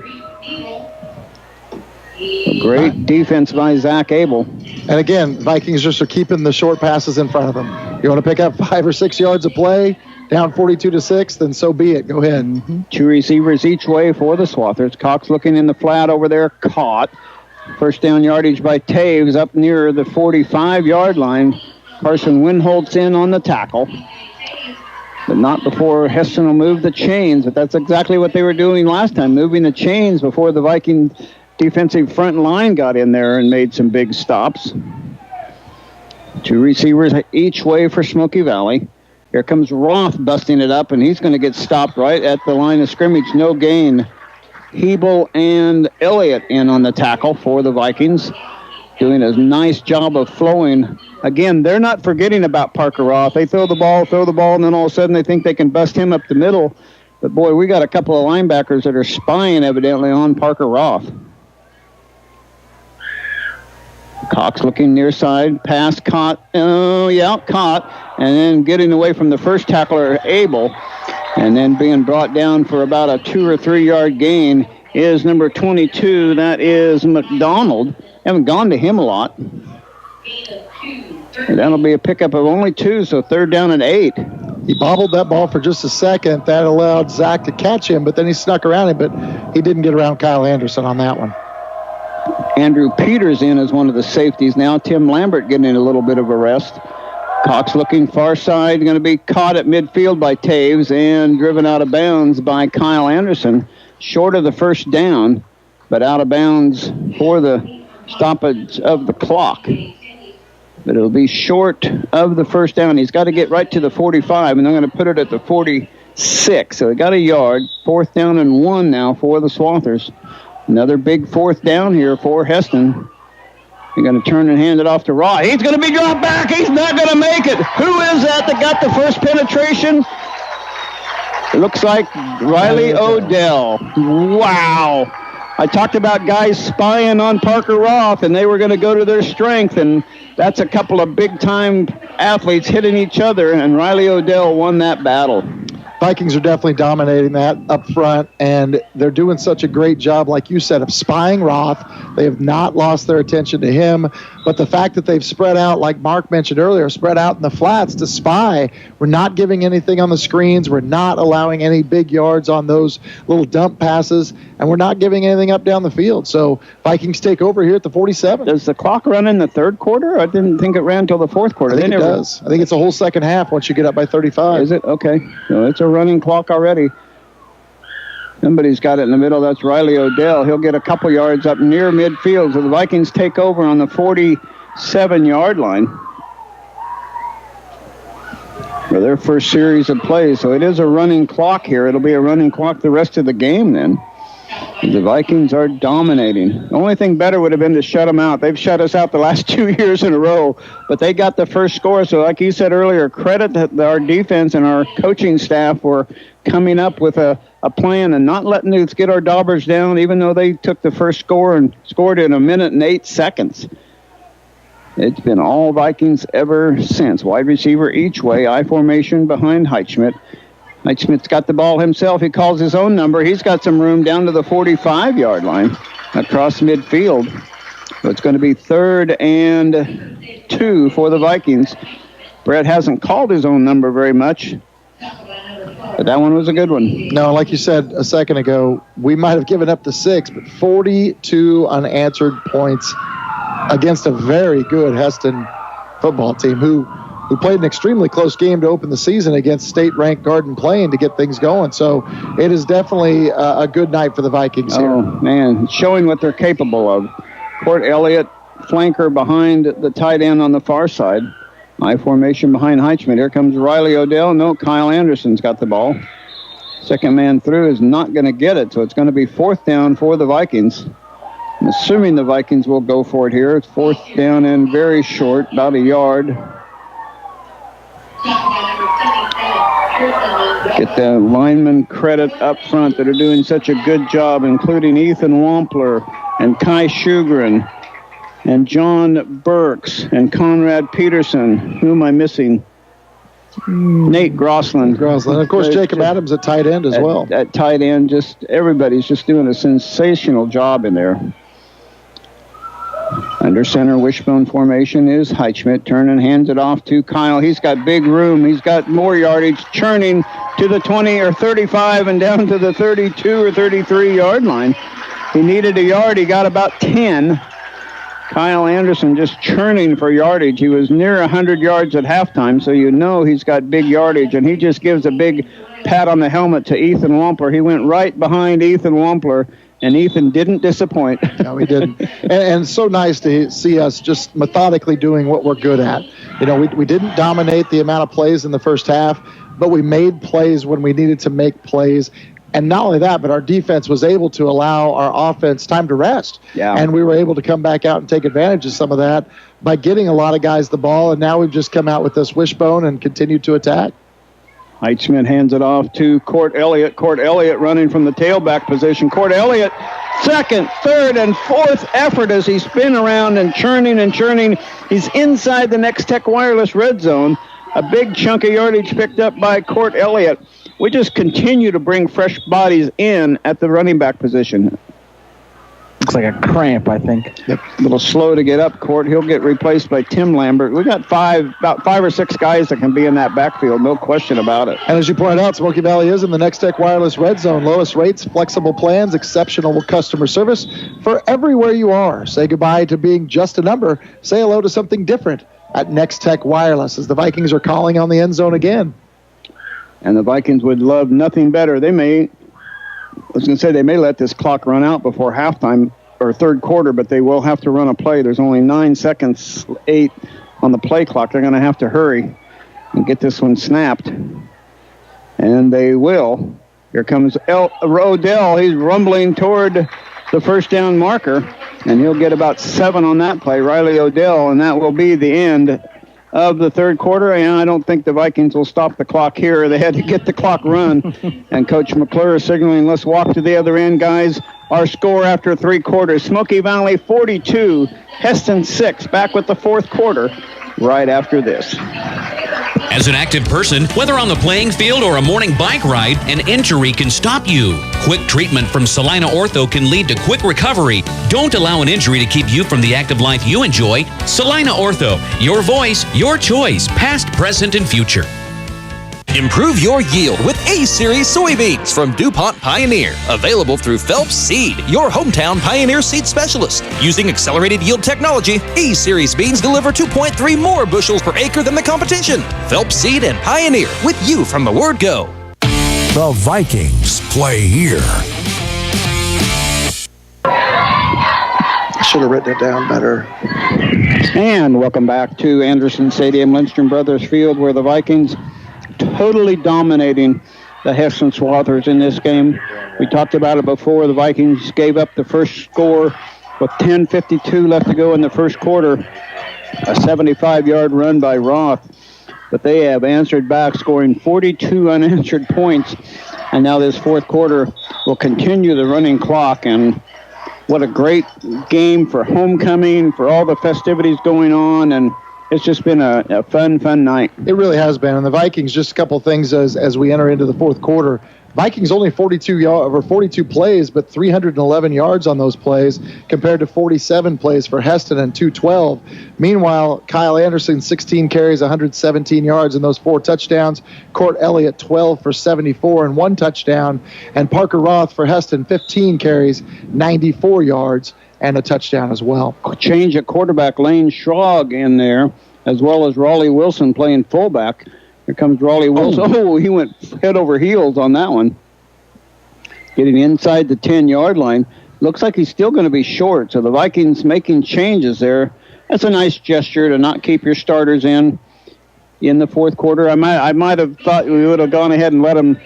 A great defense by Zach Abel. And again, Vikings just are keeping the short passes in front of them. You want to pick up 5 or 6 yards of play, down 42-6, then so be it. Go ahead. Mm-hmm. 2 receivers each way for the Swathers. Cox looking in the flat over there, caught. First down yardage by Taves up near the 45-yard line. Carson Winholtz in on the tackle. But not before Hesston will move the chains. But that's exactly what they were doing last time, moving the chains before the Viking defensive front line got in there and made some big stops. 2 receivers each way for Smoky Valley. Here comes Roth busting it up, and he's going to get stopped right at the line of scrimmage. No gain. Hebel and Elliott in on the tackle for the Vikings, doing a nice job of flowing. Again, they're not forgetting about Parker Roth. They throw the ball, and then all of a sudden they think they can bust him up the middle. But, boy, we got a couple of linebackers that are spying, evidently, on Parker Roth. Cox looking near side, pass caught. Caught. And then getting away from the first tackler, Abel. And then being brought down for about a 2 or 3 yard gain is number 22. That is McDonald. Haven't gone to him a lot. And that'll be a pickup of only 2, so 3rd down and 8. He bobbled that ball for just a second. That allowed Zach to catch him, but then he snuck around him, but he didn't get around Kyle Anderson on that one. Andrew Peters in as one of the safeties now. Tim Lambert getting a little bit of a rest. Cox looking far side, going to be caught at midfield by Taves and driven out of bounds by Kyle Anderson. Short of the first down, but out of bounds for the stoppage of the clock. But it'll be short of the first down. He's got to get right to the 45, and they're going to put it at the 46. So they got a yard. 4th down and 1 now for the Swathers. Another big 4th down here for Hesston. They're going to turn and hand it off to Raw. He's going to be dropped back. He's not going to make it. Who is that got the first penetration? It looks like Riley Odell. Wow. I talked about guys spying on Parker Roth, and they were going to go to their strength, and that's a couple of big-time athletes hitting each other, and Riley Odell won that battle. Vikings are definitely dominating that up front, and they're doing such a great job, like you said, of spying Roth. They have not lost their attention to him, but the fact that they've spread out, like Mark mentioned earlier, spread out in the flats to spy. We're not giving anything on the screens. We're not allowing any big yards on those little dump passes, and we're not giving anything up down the field. So Vikings take over here at the 47. Does the clock run in the 3rd quarter? I didn't think it ran until the 4th quarter. I think it does. I think it's a whole second half once you get up by 35. Is it? Okay. So it's a running clock already. Somebody's got it in the middle. That's Riley Odell. He'll get a couple yards up near midfield. So the Vikings take over on the 47-yard line for their first series of plays. So it is a running clock here. It'll be a running clock the rest of the game then. The Vikings are dominating. The only thing better would have been to shut them out. They've shut us out the last 2 years in a row, but they got the first score. So like you said earlier, credit to our defense and our coaching staff for coming up with a plan and not letting us get our daubers down, even though they took the first score and scored in 1 minute and 8 seconds. It's been all Vikings ever since. Wide receiver each way, I formation behind Heitschmidt. Heitschmidt's got the ball himself. He calls his own number. He's got some room down to the 45-yard line across midfield. So it's going to be 3rd and 2 for the Vikings. Brett hasn't called his own number very much, but that one was a good one. No, like you said a second ago, we might have given up the 6, but 42 unanswered points against a very good Hesston football team who played an extremely close game to open the season against state-ranked Garden Plain to get things going. So it is definitely a good night for the Vikings here. Oh, man, showing what they're capable of. Court Elliott, flanker behind the tight end on the far side. I formation behind Heitschmidt. Here comes Riley Odell. No, Kyle Anderson's got the ball. Second man through is not going to get it, so it's going to be 4th down for the Vikings. I'm assuming the Vikings will go for it here. It's 4th down and very short, about a yard. Get the lineman credit up front that are doing such a good job, including Ethan Wampler and Kai Shugren and John Burks and Conrad Peterson. Who am I missing? Nate Grosslin. Of course, Jacob Adams at tight end as well. At tight end, everybody's just doing a sensational job in there. Under center wishbone formation is Heitschmidt. Turning, hands it off to Kyle. He's got big room. He's got more yardage. Churning to the 20 or 35 and down to the 32 or 33-yard line. He needed a yard. He got about 10. Kyle Anderson just churning for yardage. He was near 100 yards at halftime, so you know he's got big yardage, and he just gives a big pat on the helmet to Ethan Wampler. He went right behind Ethan Wampler, and Ethan didn't disappoint. No, he didn't. And it's so nice to see us just methodically doing what we're good at. You know, we didn't dominate the amount of plays in the first half, but we made plays when we needed to make plays. And not only that, but our defense was able to allow our offense time to rest. Yeah. And we were able to come back out and take advantage of some of that by getting a lot of guys the ball. And now we've just come out with this wishbone and continued to attack. Heitschmidt hands it off to Court Elliott. Court Elliott running from the tailback position. Court Elliott, 2nd, 3rd, and 4th effort as he spin around and churning and churning. He's inside the Next Tech Wireless red zone. A big chunk of yardage picked up by Court Elliott. We just continue to bring fresh bodies in at the running back position. Looks like a cramp, I think. Yep. A little slow to get up, Court. He'll get replaced by Tim Lambert. We got about 5 or 6 guys that can be in that backfield, no question about it. And as you pointed out, Smoky Valley is in the Next Tech Wireless red zone. Lowest rates, flexible plans, exceptional customer service for everywhere you are. Say goodbye to being just a number. Say hello to something different at Next Tech Wireless as the Vikings are calling on the end zone again. And the Vikings would love nothing better. They may let this clock run out before halftime or third quarter, but they will have to run a play. There's only 9 seconds, 8 on the play clock. They're going to have to hurry and get this one snapped. And they will. Here comes Odell. He's rumbling toward the first down marker, and he'll get about 7 on that play, Riley Odell, and that will be the end of the third quarter. And I don't think the Vikings will stop the clock here. They had to get the clock run. And Coach McClure is signaling, let's walk to the other end, guys. Our score after 3 quarters, Smoky Valley 42, Hesston 6. Back with the fourth quarter right after this. As an active person, whether on the playing field or a morning bike ride, an injury can stop you. Quick treatment from Salina Ortho can lead to quick recovery. Don't allow an injury to keep you from the active life you enjoy. Salina Ortho, your voice, your choice, past, present, and future. Improve your yield with A-Series soybeans from DuPont Pioneer. Available through Phelps Seed, your hometown Pioneer seed specialist. Using accelerated yield technology, A-Series beans deliver 2.3 more bushels per acre than the competition. Phelps Seed and Pioneer, with you from the word go. The Vikings play here. I should have written it down better. And welcome back to Anderson Stadium, Lindstrom Brothers Field, where the Vikings totally dominating the Hesston Swathers in this game. We talked about it before. The Vikings gave up the first score with 10:52 left to go in the first quarter. A 75-yard run by Roth. But they have answered back, scoring 42 unanswered points. And now this fourth quarter will continue the running clock. And what a great game for homecoming, for all the festivities going on, and it's just been a fun night. It really has been. And the Vikings, just a couple things as we enter into the fourth quarter. Vikings only 42 plays, but 311 yards on those plays compared to 47 plays for Hesston and 212. Meanwhile, Kyle Anderson, 16 carries, 117 yards, and those 4 touchdowns. Court Elliott, 12 for 74 and 1 touchdown. And Parker Roth for Hesston, 15 carries, 94 yards, and a touchdown as well. Change at quarterback, Lane Schrog in there, as well as Raleigh Wilson playing fullback. Here comes Raleigh Wilson. Oh, he went head over heels on that one. Getting inside the 10-yard line. Looks like he's still going to be short, so the Vikings making changes there. That's a nice gesture to not keep your starters in the fourth quarter. I might have thought we would have gone ahead and let them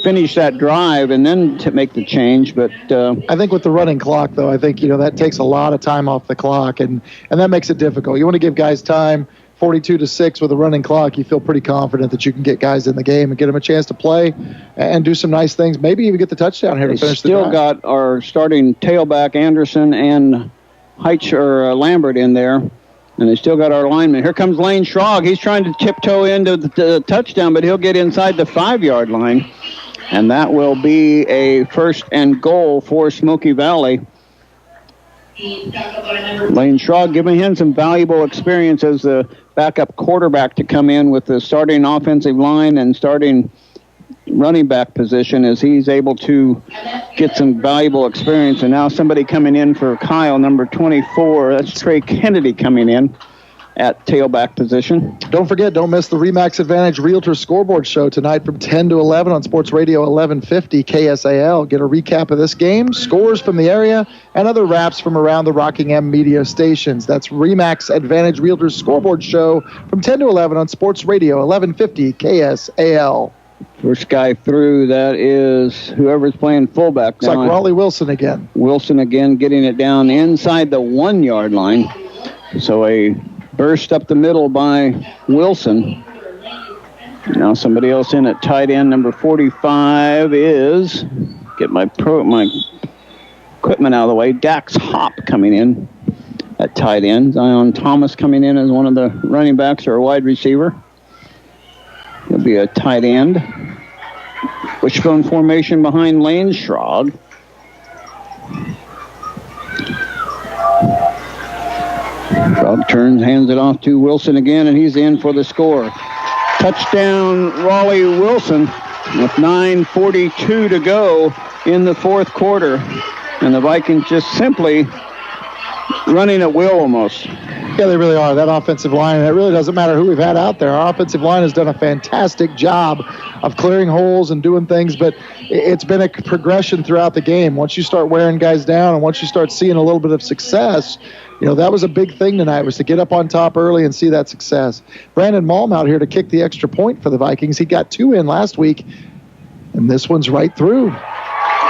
finish that drive and then to make the change, but I think with the running clock, though, I think that takes a lot of time off the clock, and that makes it difficult. You want to give guys time. 42-6 with a running clock, you feel pretty confident that you can get guys in the game and get them a chance to play and do some nice things. Maybe even get the touchdown here to finish the drive. Still got our starting tailback Anderson and Lambert in there, and they still got our lineman. Here comes Lane Schrog. He's trying to tiptoe into the touchdown, but he'll get inside the 5-yard line, and that will be a first and goal for Smoky Valley. Lane Schrog giving him some valuable experience as the backup quarterback to come in with the starting offensive line and starting running back position as he's able to get some valuable experience. And now somebody coming in for Kyle, number 24. That's Trey Kennedy coming in at tailback position. Don't miss the RE/MAX Advantage Realtor Scoreboard Show tonight from 10 to 11 on Sports Radio 1150 KSAL. Get a recap of this game, scores from the area, and other wraps from around the Rockingham media stations. That's RE/MAX Advantage Realtor Scoreboard Show from 10 to 11 on Sports Radio 1150 KSAL. First guy through, that is whoever's playing fullback. It's like Raleigh Wilson again. Wilson again getting it down inside the 1-yard line. So a burst up the middle by Wilson. Now somebody else in at tight end. Number 45 is, get my equipment out of the way, Dax Hop coming in at tight end. Zion Thomas coming in as one of the running backs or a wide receiver. He'll be a tight end. Wishbone formation behind Lane Schrog. Schrog turns, hands it off to Wilson again, and he's in for the score. Touchdown, Raleigh Wilson, with 9:42 to go in the fourth quarter. And the Vikings just simply running at will almost. Yeah, they really are. That offensive line, and it really doesn't matter who we've had out there. Our offensive line has done a fantastic job of clearing holes and doing things, but it's been a progression throughout the game. Once you start wearing guys down and once you start seeing a little bit of success, that was a big thing tonight, was to get up on top early and see that success. Brandon Malm out here to kick the extra point for the Vikings. He got 2 in last week, and this one's right through.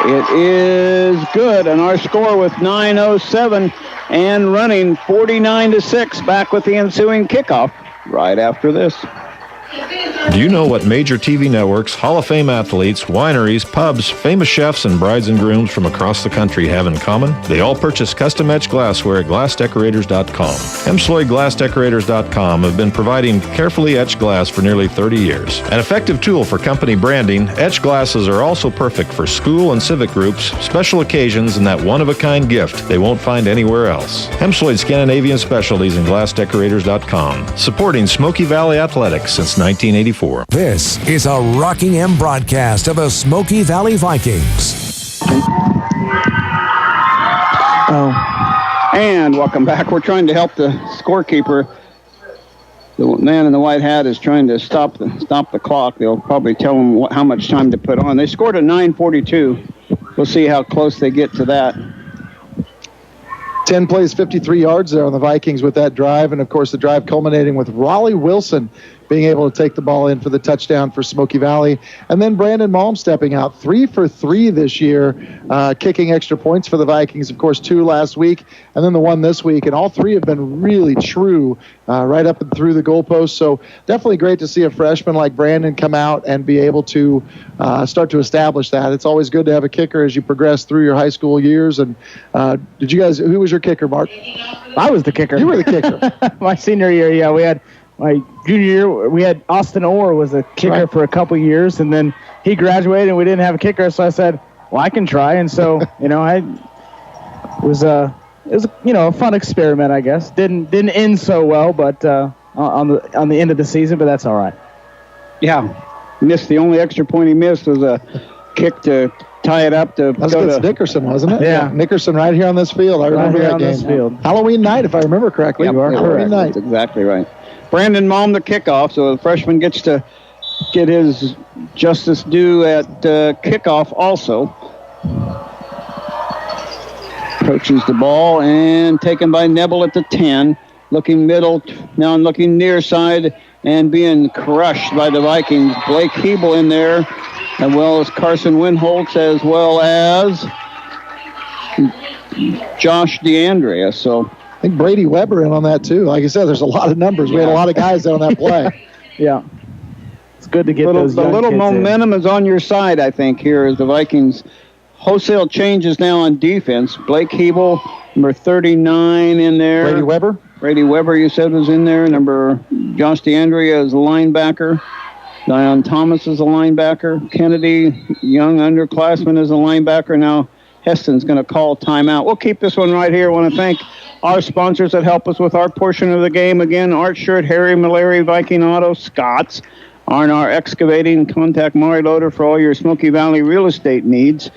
It is good, and our score with 9:07 and running 49-6, back with the ensuing kickoff right after this. Do you know what major TV networks, Hall of Fame athletes, wineries, pubs, famous chefs, and brides and grooms from across the country have in common? They all purchase custom-etched glassware at glassdecorators.com. EmsloyGlassDecorators.com have been providing carefully etched glass for nearly 30 years. An effective tool for company branding, etched glasses are also perfect for school and civic groups, special occasions, and that one-of-a-kind gift they won't find anywhere else. Emsloyd Scandinavian Specialties and GlassDecorators.com, supporting Smoky Valley Athletics since 1984. This is a Rockingham broadcast of the Smoky Valley Vikings. And welcome back. We're trying to help the scorekeeper. The man in the white hat is trying to stop the clock. They'll probably tell him how much time to put on. They scored at 9:42. We'll see how close they get to that. 10 plays, 53 yards there on the Vikings with that drive, and of course the drive culminating with Raleigh Wilson being able to take the ball in for the touchdown for Smoky Valley. And then Brandon Malm stepping out 3 for 3 this year, kicking extra points for the Vikings. Of course, 2 last week and then the 1 this week. And all 3 have been really true right up and through the goalpost. So definitely great to see a freshman like Brandon come out and be able to start to establish that. It's always good to have a kicker as you progress through your high school years. And who was your kicker, Mark? I was the kicker. You were the kicker. My senior year, yeah, we had my junior year, we had Austin Orr was a kicker for a couple years, and then he graduated and we didn't have a kicker, so I said, well, I can try. And so, it was a fun experiment, I guess. Didn't end so well, but on the end of the season, but that's all right. Yeah, missed. The only extra point he missed was a kick to tie it up to that was against Nickerson, wasn't it? Yeah. Nickerson right here on this field. I remember that game. This field. Halloween night, if I remember correctly. Yep, Halloween night. That's exactly right. Brandon Malm, the kickoff, so the freshman gets to get his justice due at kickoff also. Approaches the ball and taken by Nebel at the 10. Looking middle, now looking near side and being crushed by the Vikings. Blake Hebel in there, as well as Carson Winholtz, as well as Josh DeAndrea. So I think Brady Weber in on that too. Like I said, there's a lot of numbers. We had a lot of guys on that play. Yeah. It's good to get the little momentum is on your side, I think, here as the Vikings wholesale changes now on defense. Blake Hebel, number 39 in there. Brady Weber, you said, was in there. Josh DeAndrea is a linebacker. Dion Thomas is a linebacker. Kennedy, young underclassman, is a linebacker. Now Hesston's going to call timeout. We'll keep this one right here. I want to thank our sponsors that help us with our portion of the game. Again, Art Shirt, Harry Malary, Viking Auto, Scott's, R&R Excavating. Contact Maury Loader for all your Smoky Valley real estate needs.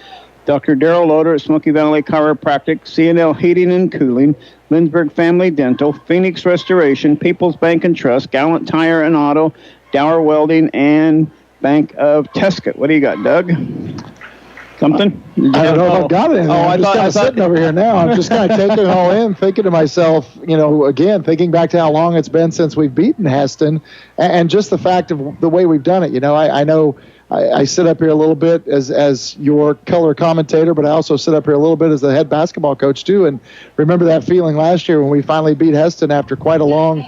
Dr. Darrell Loader at Smoky Valley Chiropractic, CNL Heating and Cooling, Lindsberg Family Dental, Phoenix Restoration, People's Bank and Trust, Gallant Tire and Auto, Dower Welding, and Bank of Tescott. What do you got, Doug? Something? I don't know if I've got anything. I'm just kind of sitting over here now. I'm just kind of taking it all in, thinking to myself, again, thinking back to how long it's been since we've beaten Hesston, and just the fact of the way we've done it. I know I sit up here a little bit as your color commentator, but I also sit up here a little bit as the head basketball coach too, and remember that feeling last year when we finally beat Hesston after quite a long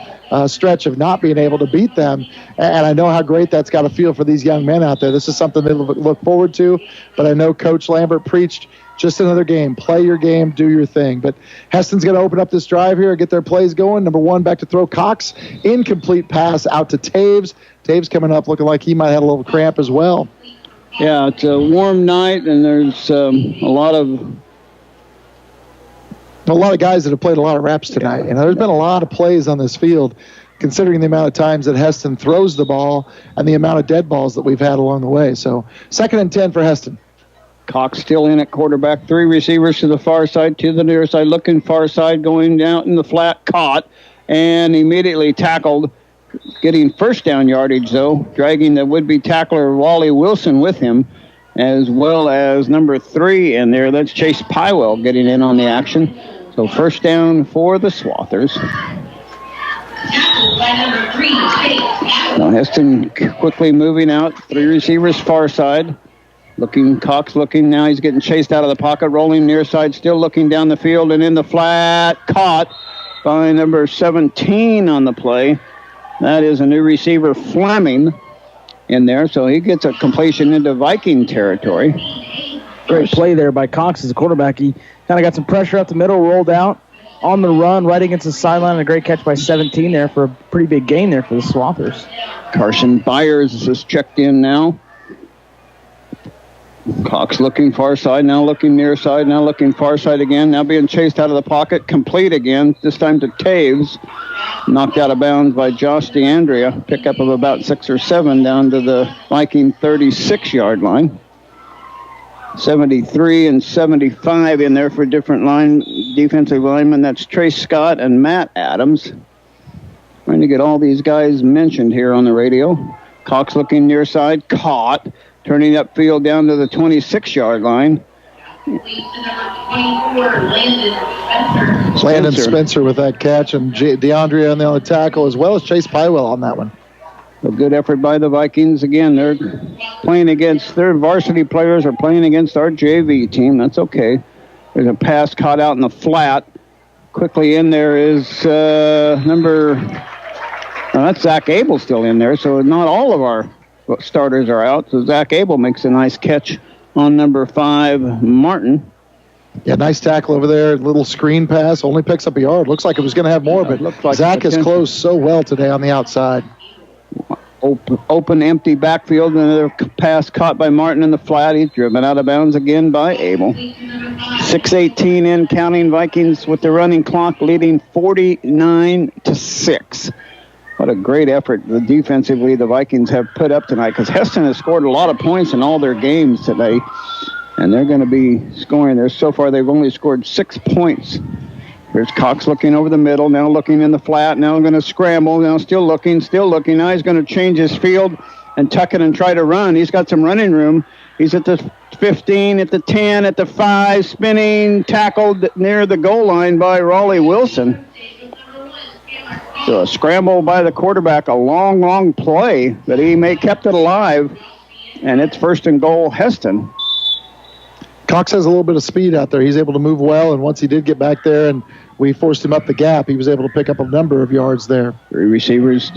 stretch of not being able to beat them. And I know how great that's got to feel for these young men out there. This is something they look forward to, but I know Coach Lambert preached just another game. Play your game, do your thing. But Hesston's going to open up this drive here, get their plays going. Number 1, back to throw. Cox, incomplete pass out to Taves. Taves coming up looking like he might have a little cramp as well. Yeah, it's a warm night, and there's a lot of guys that have played a lot of reps tonight. There's been a lot of plays on this field, considering the amount of times that Hesston throws the ball and the amount of dead balls that we've had along the way. So 2nd and 10 for Hesston. Cox still in at quarterback. 3 receivers to the far side, to the near side, looking far side, going out in the flat, caught, and immediately tackled, getting first down yardage, though, dragging the would-be tackler Wally Wilson with him, as well as number 3 in there. That's Chase Pywell getting in on the action. So first down for the Swathers. Now Hesston quickly moving out. 3 receivers far side. Cox looking. Now he's getting chased out of the pocket, rolling near side, still looking down the field and in the flat. Caught by number 17 on the play. That is a new receiver, Fleming, in there. So he gets a completion into Viking territory. Great play there by Cox as a quarterback. He kind of got some pressure up the middle, rolled out on the run, right against the sideline. And a great catch by 17 there for a pretty big gain there for the Swathers. Carson Byers is checked in now. Cox looking far side, now looking near side, now looking far side again, now being chased out of the pocket, complete again, this time to Taves. Knocked out of bounds by Josh DeAndrea. Pickup of about 6 or 7 down to the Viking 36-yard line. 73 and 75 in there for different defensive linemen. That's Trace Scott and Matt Adams. Trying to get all these guys mentioned here on the radio. Cox looking near side, caught. Turning upfield down to the 26-yard line. Landon Spencer with that catch, and DeAndrea on the other tackle, as well as Chase Pywell on that one. A good effort by the Vikings. Again, they're playing against, their varsity players are playing against our JV team. That's okay. There's a pass caught out in the flat. Quickly in there is that's Zach Abel still in there, so not all of our starters are out. So Zach Abel makes a nice catch on number 5, Martin. Yeah, nice tackle over there. Little screen pass. Only picks up a yard. Looks like it was going to have more, but like Zach has closed so well today on the outside. Open, empty backfield. Another pass caught by Martin in the flat. He's driven out of bounds again by Abel. 6:18 in, counting. Vikings with the running clock leading 49-6. What a great effort defensively the Vikings have put up tonight, because Hesston has scored a lot of points in all their games today, and they're going to be scoring there. So far, they've only scored 6 points. There's Cox looking over the middle, now looking in the flat, now going to scramble, now still looking. Now he's going to change his field and tuck it and try to run. He's got some running room. He's at the 15, at the 10, at the 5, spinning, tackled near the goal line by Raleigh Wilson. So a scramble by the quarterback, a long play, but he kept it alive, and it's 1st and goal, Hesston. Cox has a little bit of speed out there. He's able to move well, and once he did get back there and we forced him up the gap, he was able to pick up a number of yards there. 3 receivers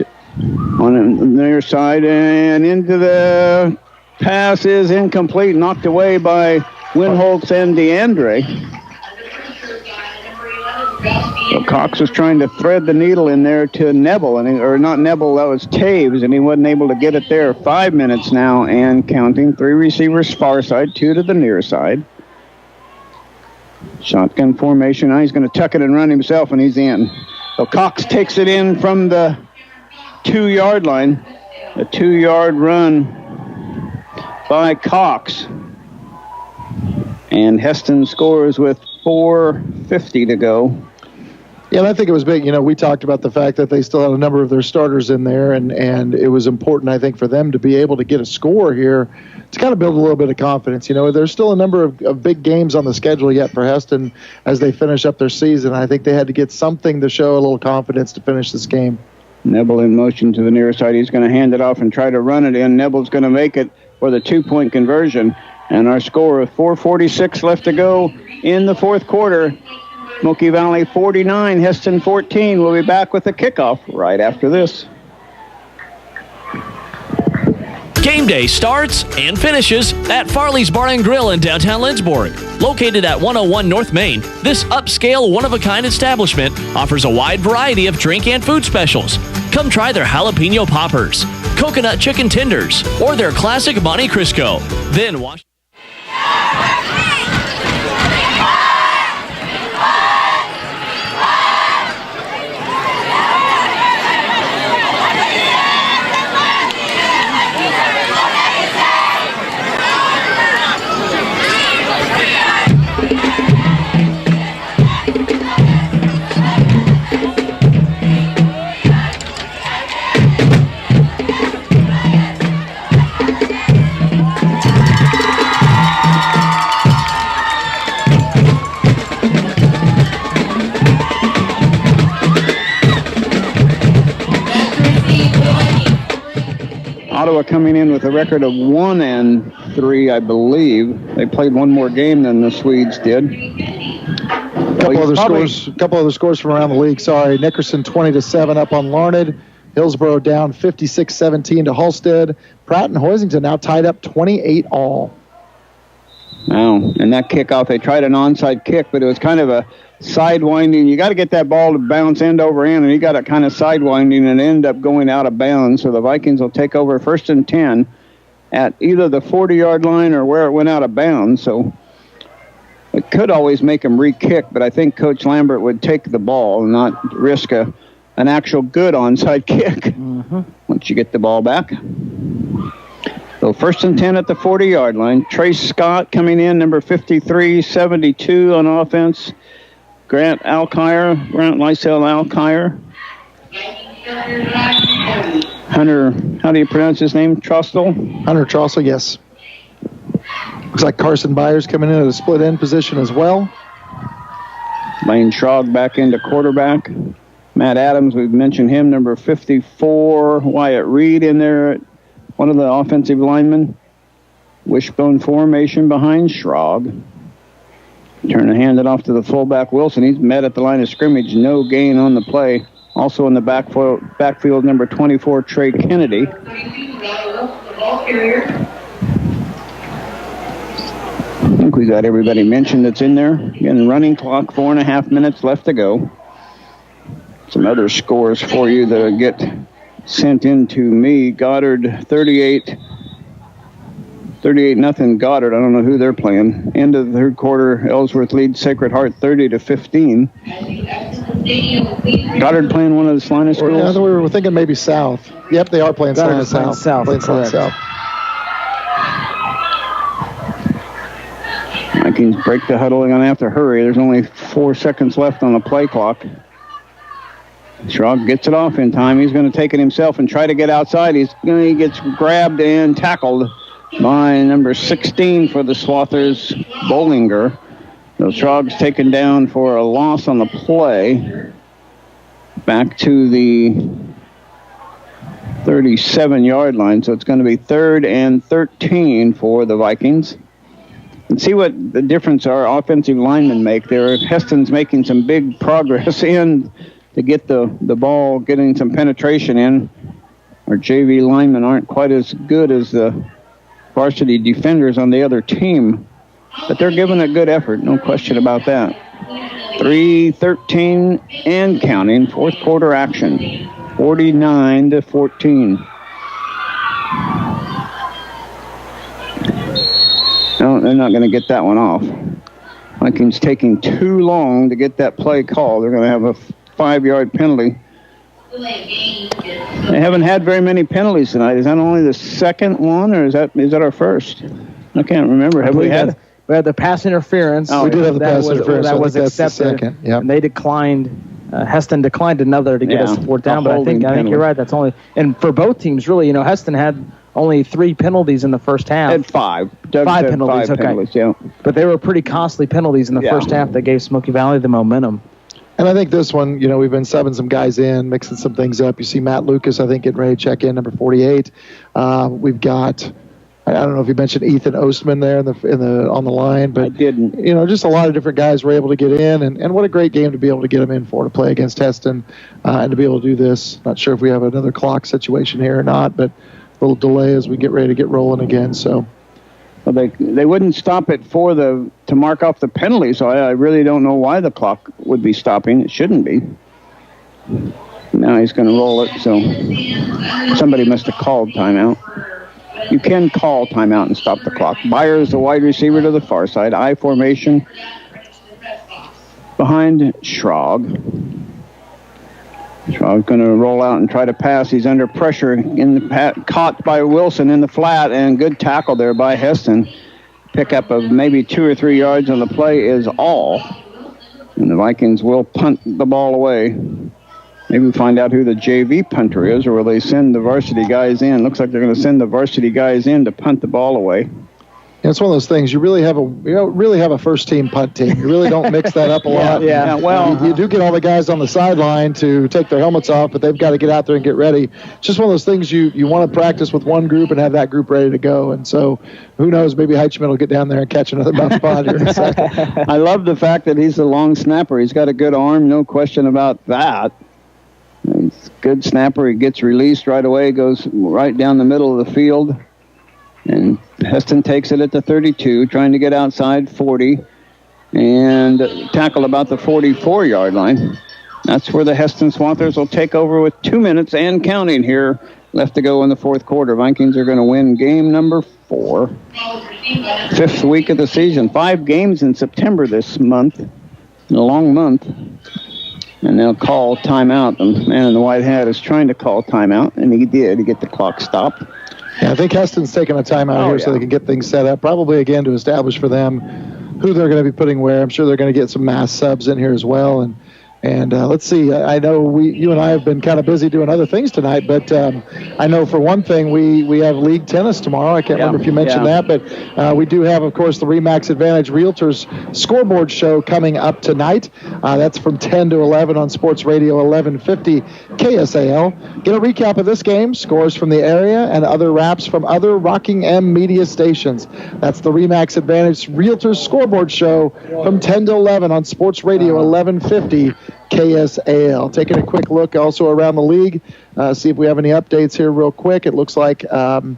on the near side, and into the pass is incomplete, knocked away by Winholtz and DeAndre. So Cox was trying to thread the needle in there to Neville, or not Neville, that was Taves, and he wasn't able to get it there. 5 minutes now and counting. 3 receivers far side, 2 to the near side. Shotgun formation. Now he's going to tuck it and run himself, and he's in. So Cox takes it in from the 2-yard line. A 2-yard run by Cox. And Hesston scores with 4:50 to go. Yeah, and I think it was big. We talked about the fact that they still had a number of their starters in there, and it was important, I think, for them to be able to get a score here to kind of build a little bit of confidence. There's still a number of big games on the schedule yet for Hesston as they finish up their season. I think they had to get something to show a little confidence to finish this game. Neville in motion to the near side. He's going to hand it off and try to run it in. Neville's going to make it for the 2-point conversion. And our score of 4:46 left to go in the 4th quarter. Smoky Valley 49, Hesston 14. We'll be back with the kickoff right after this. Game day starts and finishes at Farley's Bar and Grill in downtown Lindsborg. Located at 101 North Main, this upscale, one-of-a-kind establishment offers a wide variety of drink and food specials. Come try their jalapeno poppers, coconut chicken tenders, or their classic Monte Cristo. Then wash... Ottawa coming in with a record of 1-3, I believe. They played one more game than the Swedes did. A couple other scores from around the league. Sorry, Nickerson 20-7 up on Larned. Hillsborough down 56-17 to Halstead. Pratt and Hoisington now tied up 28 all. Wow, and that kickoff, they tried an onside kick, but it was kind of a sidewinding. You got to get that ball to bounce end over end, and he got it kind of sidewinding and end up going out of bounds. So the Vikings will take over 1st and 10 at either the 40-yard line or where it went out of bounds. So it could always make them re-kick, but I think Coach Lambert would take the ball and not risk an actual good onside kick once you get the ball back. So 1st and 10 at the 40-yard line. Trace Scott coming in, number 53-72 on offense. Grant Lysell Alkire. Hunter, how do you pronounce his name? Trostel? Hunter Trostel, yes. Looks like Carson Byers coming in at a split end position as well. Lane Schrog back into quarterback. Matt Adams, we've mentioned him. Number 54, Wyatt Reed in there, one of the offensive linemen. Wishbone formation behind Schrog. Turn to hand it off to the fullback, Wilson. He's met at the line of scrimmage. No gain on the play. Also in the backfield, number 24, Trey Kennedy. I think we got everybody mentioned that's in there. Again, running clock, 4.5 minutes left to go. Some other scores for you that get sent in to me. Goddard, 38-0 Goddard. I don't know who they're playing. End of the third quarter, Ellsworth leads Sacred Heart 30-15. Goddard playing one of the Salina schools? Yeah, we were thinking maybe South. Yep, they are playing Salina South. Playing Salina South. Vikings break the huddle. They're going to have to hurry. There's only 4 seconds left on the play clock. Schrog gets it off in time. He's going to take it himself and try to get outside. He gets grabbed and tackled by number 16 for the Swathers, Bollinger. So Schrog's taken down for a loss on the play. Back to the 37-yard line. So it's going to be 3rd and 13 for the Vikings. And see what the difference our offensive linemen make there. Hesston's making some big progress in to get the ball, getting some penetration in. Our JV linemen aren't quite as good as the varsity defenders on the other team, but they're giving a good effort, no question about that. 3:13 and counting, fourth quarter action, 49-14. No, they're not going to get that one off. Vikings taking too long to get that play called. They're going to have a 5-yard penalty. They haven't had very many penalties tonight. Is that only the second one, or is that our first? I can't remember. Have we had? We had the pass interference. We did have the pass interference. That was accepted. And they declined. Hesston declined another to get us 4th down. But I think you're right. That's only, and for both teams, really, Hesston had only 3 penalties in the first half. Had 5. Doug 5 penalties. 5 penalties, yeah. But they were pretty costly penalties in the first half that gave Smoky Valley the momentum. And I think this one, we've been subbing some guys in, mixing some things up. You see Matt Lucas, I think, getting ready to check in, number 48. We've got, I don't know if you mentioned Ethan Ostman there on the line, but I didn't. Just a lot of different guys were able to get in, and what a great game to be able to get them in for, to play against Hesston, and to be able to do this. Not sure if we have another clock situation here or not, but a little delay as we get ready to get rolling again. So. Well, they wouldn't stop it to mark off the penalty, so I really don't know why the clock would be stopping. It shouldn't be. Now he's going to roll it, so somebody must have called timeout. You can call timeout and stop the clock. Byers, the wide receiver to the far side. I formation behind Schrog. Schrog's going to roll out and try to pass. He's under pressure, caught by Wilson in the flat, and good tackle there by Hesston. Pickup of maybe 2 or 3 yards on the play is all. And the Vikings will punt the ball away. Maybe we'll find out who the JV punter is, or will they send the varsity guys in? Looks like they're going to send the varsity guys in to punt the ball away. It's one of those things. You don't really have a first team punt team. You really don't mix that up a lot. Yeah. Well, you do get all the guys on the sideline to take their helmets off, but they've got to get out there and get ready. It's just one of those things you want to practice with one group and have that group ready to go. And so, who knows? Maybe Heichman will get down there and catch another buff spot here in a second. I love the fact that he's a long snapper. He's got a good arm, no question about that. He's a good snapper. He gets released right away, goes right down the middle of the field. And Hesston takes it at the 32, trying to get outside 40, and tackle about the 44-yard line. That's where the Hesston Swathers will take over with 2 minutes and counting here left to go in the fourth quarter. Vikings are going to win game number 4. 5th week of the season. 5 games in September this month. A long month. And they'll call timeout. The man in the white hat is trying to call timeout, and he did to get the clock stopped. Yeah, I think Hesston's taking a timeout here so they can get things set up. Probably, again, to establish for them who they're going to be putting where. I'm sure they're going to get some mass subs in here as well. And And let's see. I know you and I have been kind of busy doing other things tonight, but I know for one thing we have league tennis tomorrow. I can't remember if you mentioned that, but we do have, of course, the Remax Advantage Realtors scoreboard show coming up tonight. That's from 10 to 11 on Sports Radio 1150 KSAL. Get a recap of this game, scores from the area, and other wraps from other Rockingham media stations. That's the Remax Advantage Realtors scoreboard show from 10 to 11 on Sports Radio 1150 KSAL. Taking a quick look also around the league, see if we have any updates here real quick. It looks like we're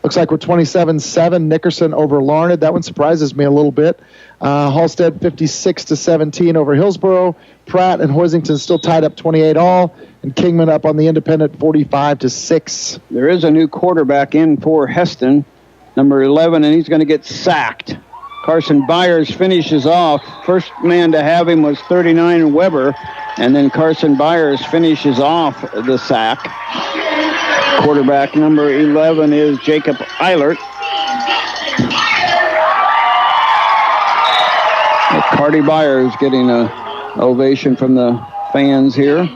27-7 Nickerson over Larned. That one surprises me a little bit. Halstead 56-17 over Hillsboro. Pratt and Hoisington still tied up 28-all, and Kingman up on the Independent 45-6. There is a new quarterback in for Hesston, number 11, and he's going to get sacked. Carson Byers finishes off. First man to have him was 39 Weber, and then Carson Byers finishes off the sack. Quarterback number 11 is Jacob Eilert. Cardi Byers getting an ovation from the fans here.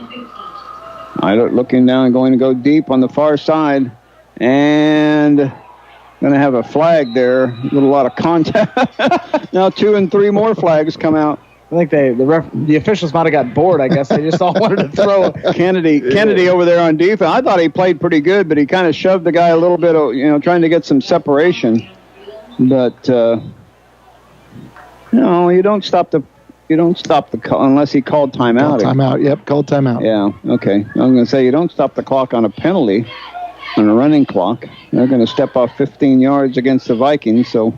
Eilert looking down, going to go deep on the far side, and going to have a flag there. A lot of contact. Now 2 and 3 more flags come out. I think the officials might have got bored. I guess they just all wanted to throw Kennedy over there on defense. I thought he played pretty good, but he kind of shoved the guy a little bit, trying to get some separation. But you don't stop the call unless he called timeout. Timeout. Yep, called timeout. Yeah. Okay. I was going to say you don't stop the clock on a penalty. On a running clock. They're going to step off 15 yards against the Vikings, so.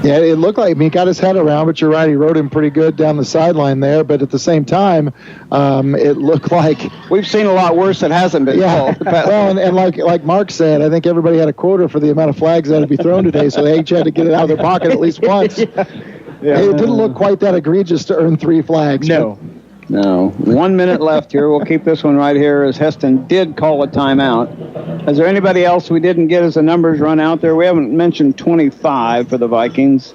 Yeah, it looked like he got his head around, but you're right, he rode him pretty good down the sideline there, but at the same time, it looked like. We've seen a lot worse that hasn't been called. Well, and like Mark said, I think everybody had a quota for the amount of flags that had to be thrown today, so they each had to get it out of their pocket at least once. It didn't look quite that egregious to earn 3 flags. No. 1 minute left here. We'll keep this one right here as Hesston did call a timeout. Is there anybody else we didn't get as the numbers run out there? We haven't mentioned 25 for the Vikings.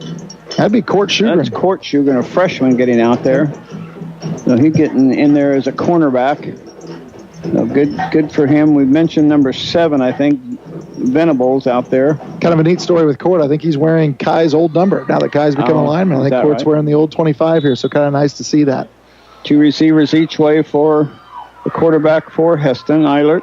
That'd be Court Shugren. That's Court Shugren, a freshman getting out there. So he's getting in there as a cornerback. So good for him. We mentioned number 7, I think, Venables out there. Kind of a neat story with Court. I think he's wearing Kai's old number. Now that Kai's become a lineman, I think Court's wearing the old 25 here, so kind of nice to see that. 2 receivers each way for the quarterback for Hesston. Eilert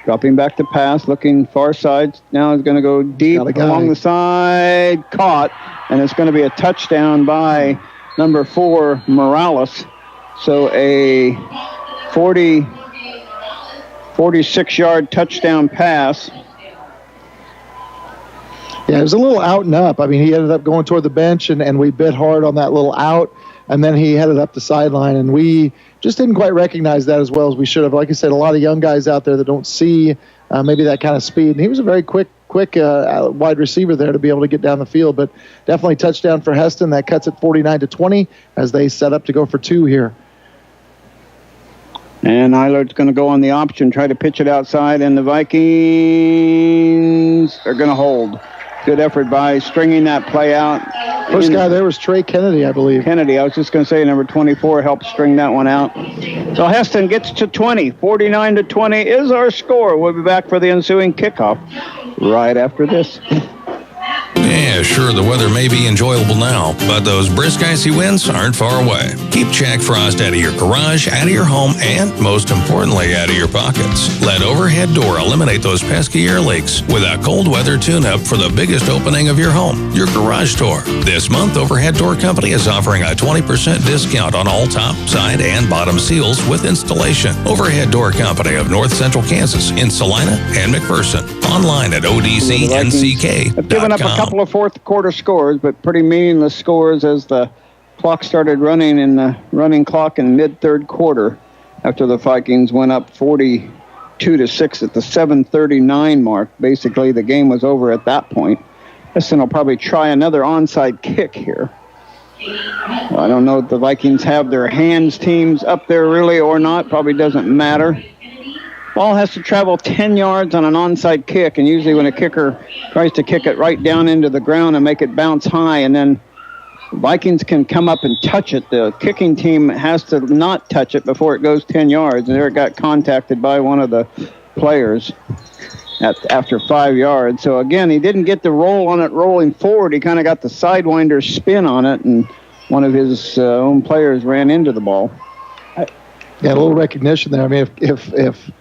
dropping back to pass, looking far side. Now he's going to go deep along the side. Caught, and it's going to be a touchdown by number 4, Morales. So a 46-yard touchdown pass. Yeah, it was a little out and up. I mean, he ended up going toward the bench, and we bit hard on that little out. And then he headed up the sideline, and we just didn't quite recognize that as well as we should have. Like I said, a lot of young guys out there that don't see maybe that kind of speed. And he was a very quick wide receiver there to be able to get down the field. But definitely touchdown for Hesston. That cuts it 49-20 as they set up to go for 2 here. And Eilert's going to go on the option, try to pitch it outside, and the Vikings are going to hold. Good effort by stringing that play out. First guy there was Trey Kennedy, I believe. I was just going to say number 24 helped string that one out. So Hesston gets to 20. 49-20 is our score. We'll be back for the ensuing kickoff right after this. Yeah, sure, the weather may be enjoyable now, but those brisk icy winds aren't far away. Keep Jack Frost out of your garage, out of your home, and, most importantly, out of your pockets. Let Overhead Door eliminate those pesky air leaks with a cold weather tune-up for the biggest opening of your home, your garage door. This month, Overhead Door Company is offering a 20% discount on all top, side, and bottom seals with installation. Overhead Door Company of North Central Kansas in Salina and McPherson. Online at odcnck.com. I've given up a couple of fourth quarter scores, but pretty meaningless scores as the clock started running in the running clock in mid-third quarter after the Vikings went up 42-6 at the 7:39 mark. Basically, the game was over at that point. Hesston will probably try another onside kick here. I don't know if the Vikings have their hands teams up there really or not. Probably doesn't matter. Ball has to travel 10 yards on an onside kick, and usually when a kicker tries to kick it right down into the ground and make it bounce high and then Vikings can come up and touch it. The kicking team has to not touch it before it goes 10 yards. And there it got contacted by one of the players after 5 yards. So, again, he didn't get the roll on it rolling forward. He kind of got the sidewinder spin on it, and one of his own players ran into the ball. Yeah, a little recognition there. I mean, if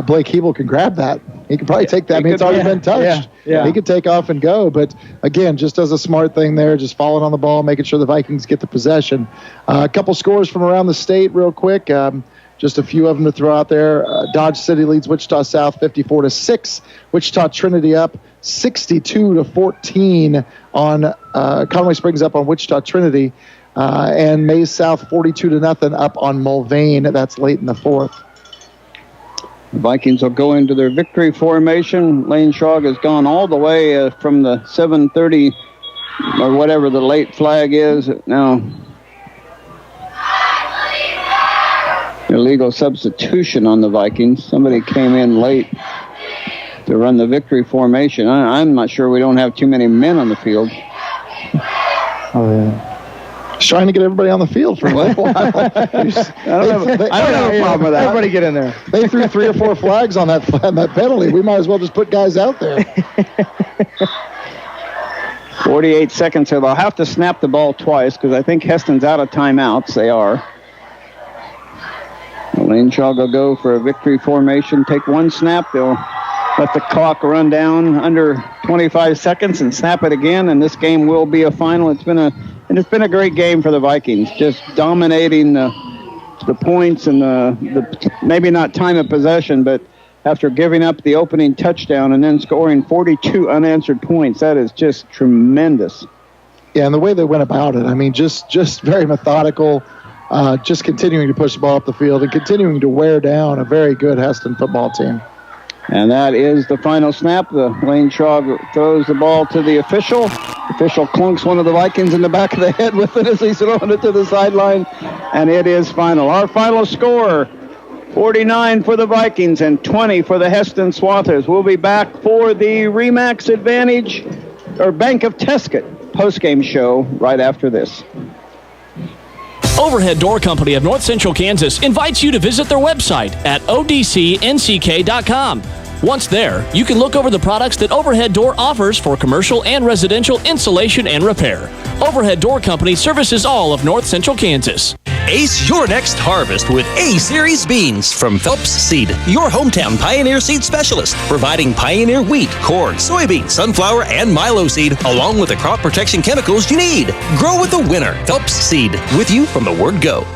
Blake Hebel can grab that, he could probably take that. I mean, it's already been touched. Yeah. He could take off and go. But, again, just as a smart thing there, just following on the ball, making sure the Vikings get the possession. A couple scores from around the state real quick. Just a few of them to throw out there. Dodge City leads Wichita South 54-6. Wichita Trinity up 62-14 on Conway Springs up on Wichita Trinity. And Mays South 42-0 up on Mulvane. That's late in the fourth. The Vikings will go into their victory formation. Lane Schrog has gone all the way from the 7:30 or whatever the late flag is. Now, illegal substitution on the Vikings. Somebody came in late to run the victory formation. I'm not sure we don't have too many men on the field. Oh, yeah. Just trying to get everybody on the field for a little while. I don't have a problem with that. Everybody get in there. They threw 3 or 4 flags on that penalty. We might as well just put guys out there. 48 seconds, so they'll have to snap the ball twice because I think Hesston's out of timeouts. They are. Lane Shaw will go for a victory formation. Take one snap. They'll let the clock run down under 25 seconds and snap it again, and this game will be a final. It's been a great game for the Vikings, just dominating the points and the maybe not time of possession, but after giving up the opening touchdown and then scoring 42 unanswered points, that is just tremendous. Yeah, and the way they went about it, I mean, just very methodical, just continuing to push the ball up the field and continuing to wear down a very good Hesston football team. And that is the final snap. The Lane Shaw throws the ball to the official. The official clunks one of the Vikings in the back of the head with it as he's throwing it to the sideline. And it is final. Our final score, 49 for the Vikings and 20 for the Hesston Swathers. We'll be back for the Remax Advantage or Bank of Tesket postgame show right after this. Overhead Door Company of North Central Kansas invites you to visit their website at odcnck.com. Once there, you can look over the products that Overhead Door offers for commercial and residential installation and repair. Overhead Door Company services all of North Central Kansas. Ace your next harvest with A-Series beans from Phelps Seed, your hometown Pioneer seed specialist, providing Pioneer wheat, corn, soybean, sunflower, and milo seed, along with the crop protection chemicals you need. Grow with a winner. Phelps Seed, with you from the word go.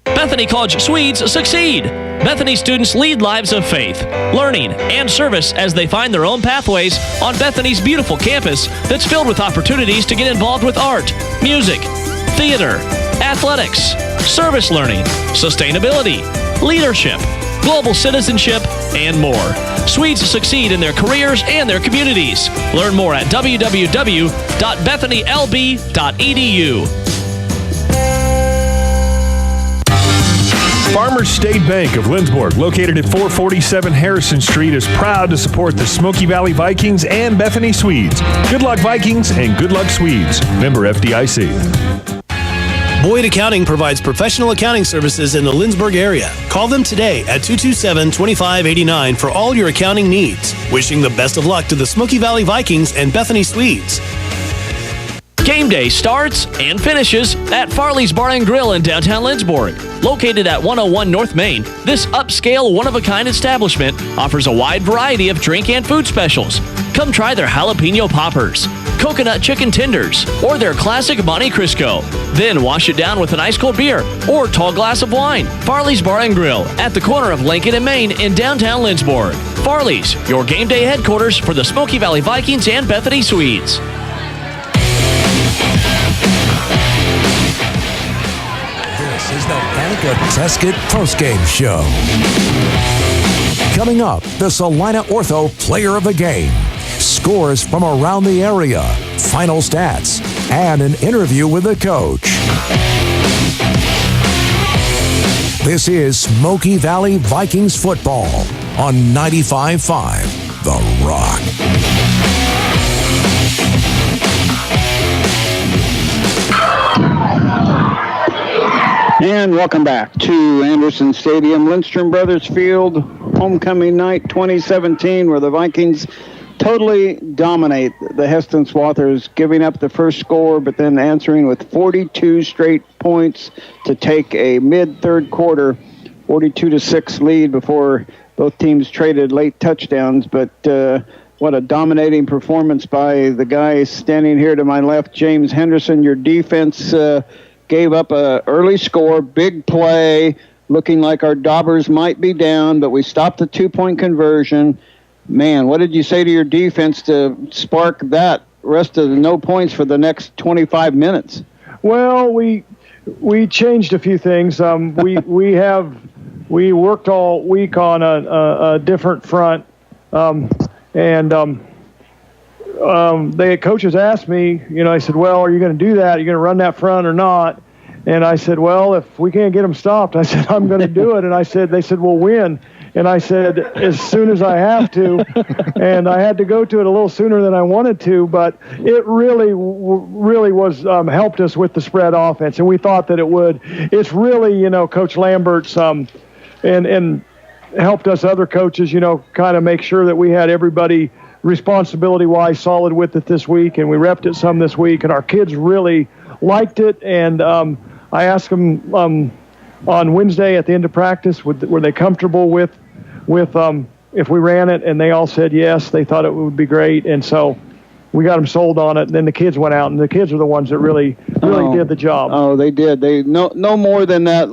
Bethany College Swedes succeed. Bethany students lead lives of faith, learning, and service as they find their own pathways on Bethany's beautiful campus that's filled with opportunities to get involved with art, music, theater, athletics, service learning, sustainability, leadership, global citizenship, and more. Swedes succeed in their careers and their communities. Learn more at www.bethanylb.edu. Farmers State Bank of Lindsborg, located at 447 Harrison Street, is proud to support the Smoky Valley Vikings and Bethany Swedes. Good luck, Vikings, and good luck, Swedes. Member FDIC. Boyd Accounting provides professional accounting services in the Lindsborg area. Call them today at 227-2589 for all your accounting needs. Wishing the best of luck to the Smoky Valley Vikings and Bethany Swedes. Game day starts and finishes at Farley's Bar and Grill in downtown Lindsborg. Located at 101 North Main, this upscale, one-of-a-kind establishment offers a wide variety of drink and food specials. Come try their jalapeno poppers, coconut chicken tenders, or their classic Monte Cristo. Then wash it down with an ice-cold beer or tall glass of wine. Farley's Bar and Grill at the corner of Lincoln and Main in downtown Lindsborg. Farley's, your game day headquarters for the Smoky Valley Vikings and Bethany Swedes. This is the Bank of Tesket postgame show. Coming up, the Salina Ortho Player of the Game, scores from around the area, final stats, and an interview with the coach. This is Smoky Valley Vikings football on 95.5 The Rock. And welcome back to Anderson Stadium, Lindstrom Brothers Field, homecoming night 2017, where the Vikings totally dominate the Hesston Swathers, giving up the first score, but then answering with 42 straight points to take a mid-third quarter 42-6 lead before both teams traded late touchdowns. But what a dominating performance by the guy standing here to my left, James Henderson. Your defense gave up an early score, big play, looking like our Daubers might be down, but we stopped the two-point conversion. Man, what did you say to your defense to spark that rest of the no points for the next 25 minutes? Well, we changed a few things. We worked all week on a different front, the coaches asked me, I said, well, are you going to do that? Are you going to run that front or not? And I said, well, if we can't get them stopped, I said, I'm going to do it. And they said, we'll win. And I said, as soon as I have to. And I had to go to it a little sooner than I wanted to, but it really was helped us with the spread offense, and we thought that it would. It's really, Coach Lambert's and helped us other coaches, kind of make sure that we had everybody responsibility-wise solid with it this week, and we repped it some this week, and our kids really liked it. And I asked them on Wednesday at the end of practice, were they comfortable with if we ran it, and they all said yes. They thought it would be great, and so we got them sold on it. And then the kids went out, and the kids are the ones that really did the job. Oh, they did. They no more than that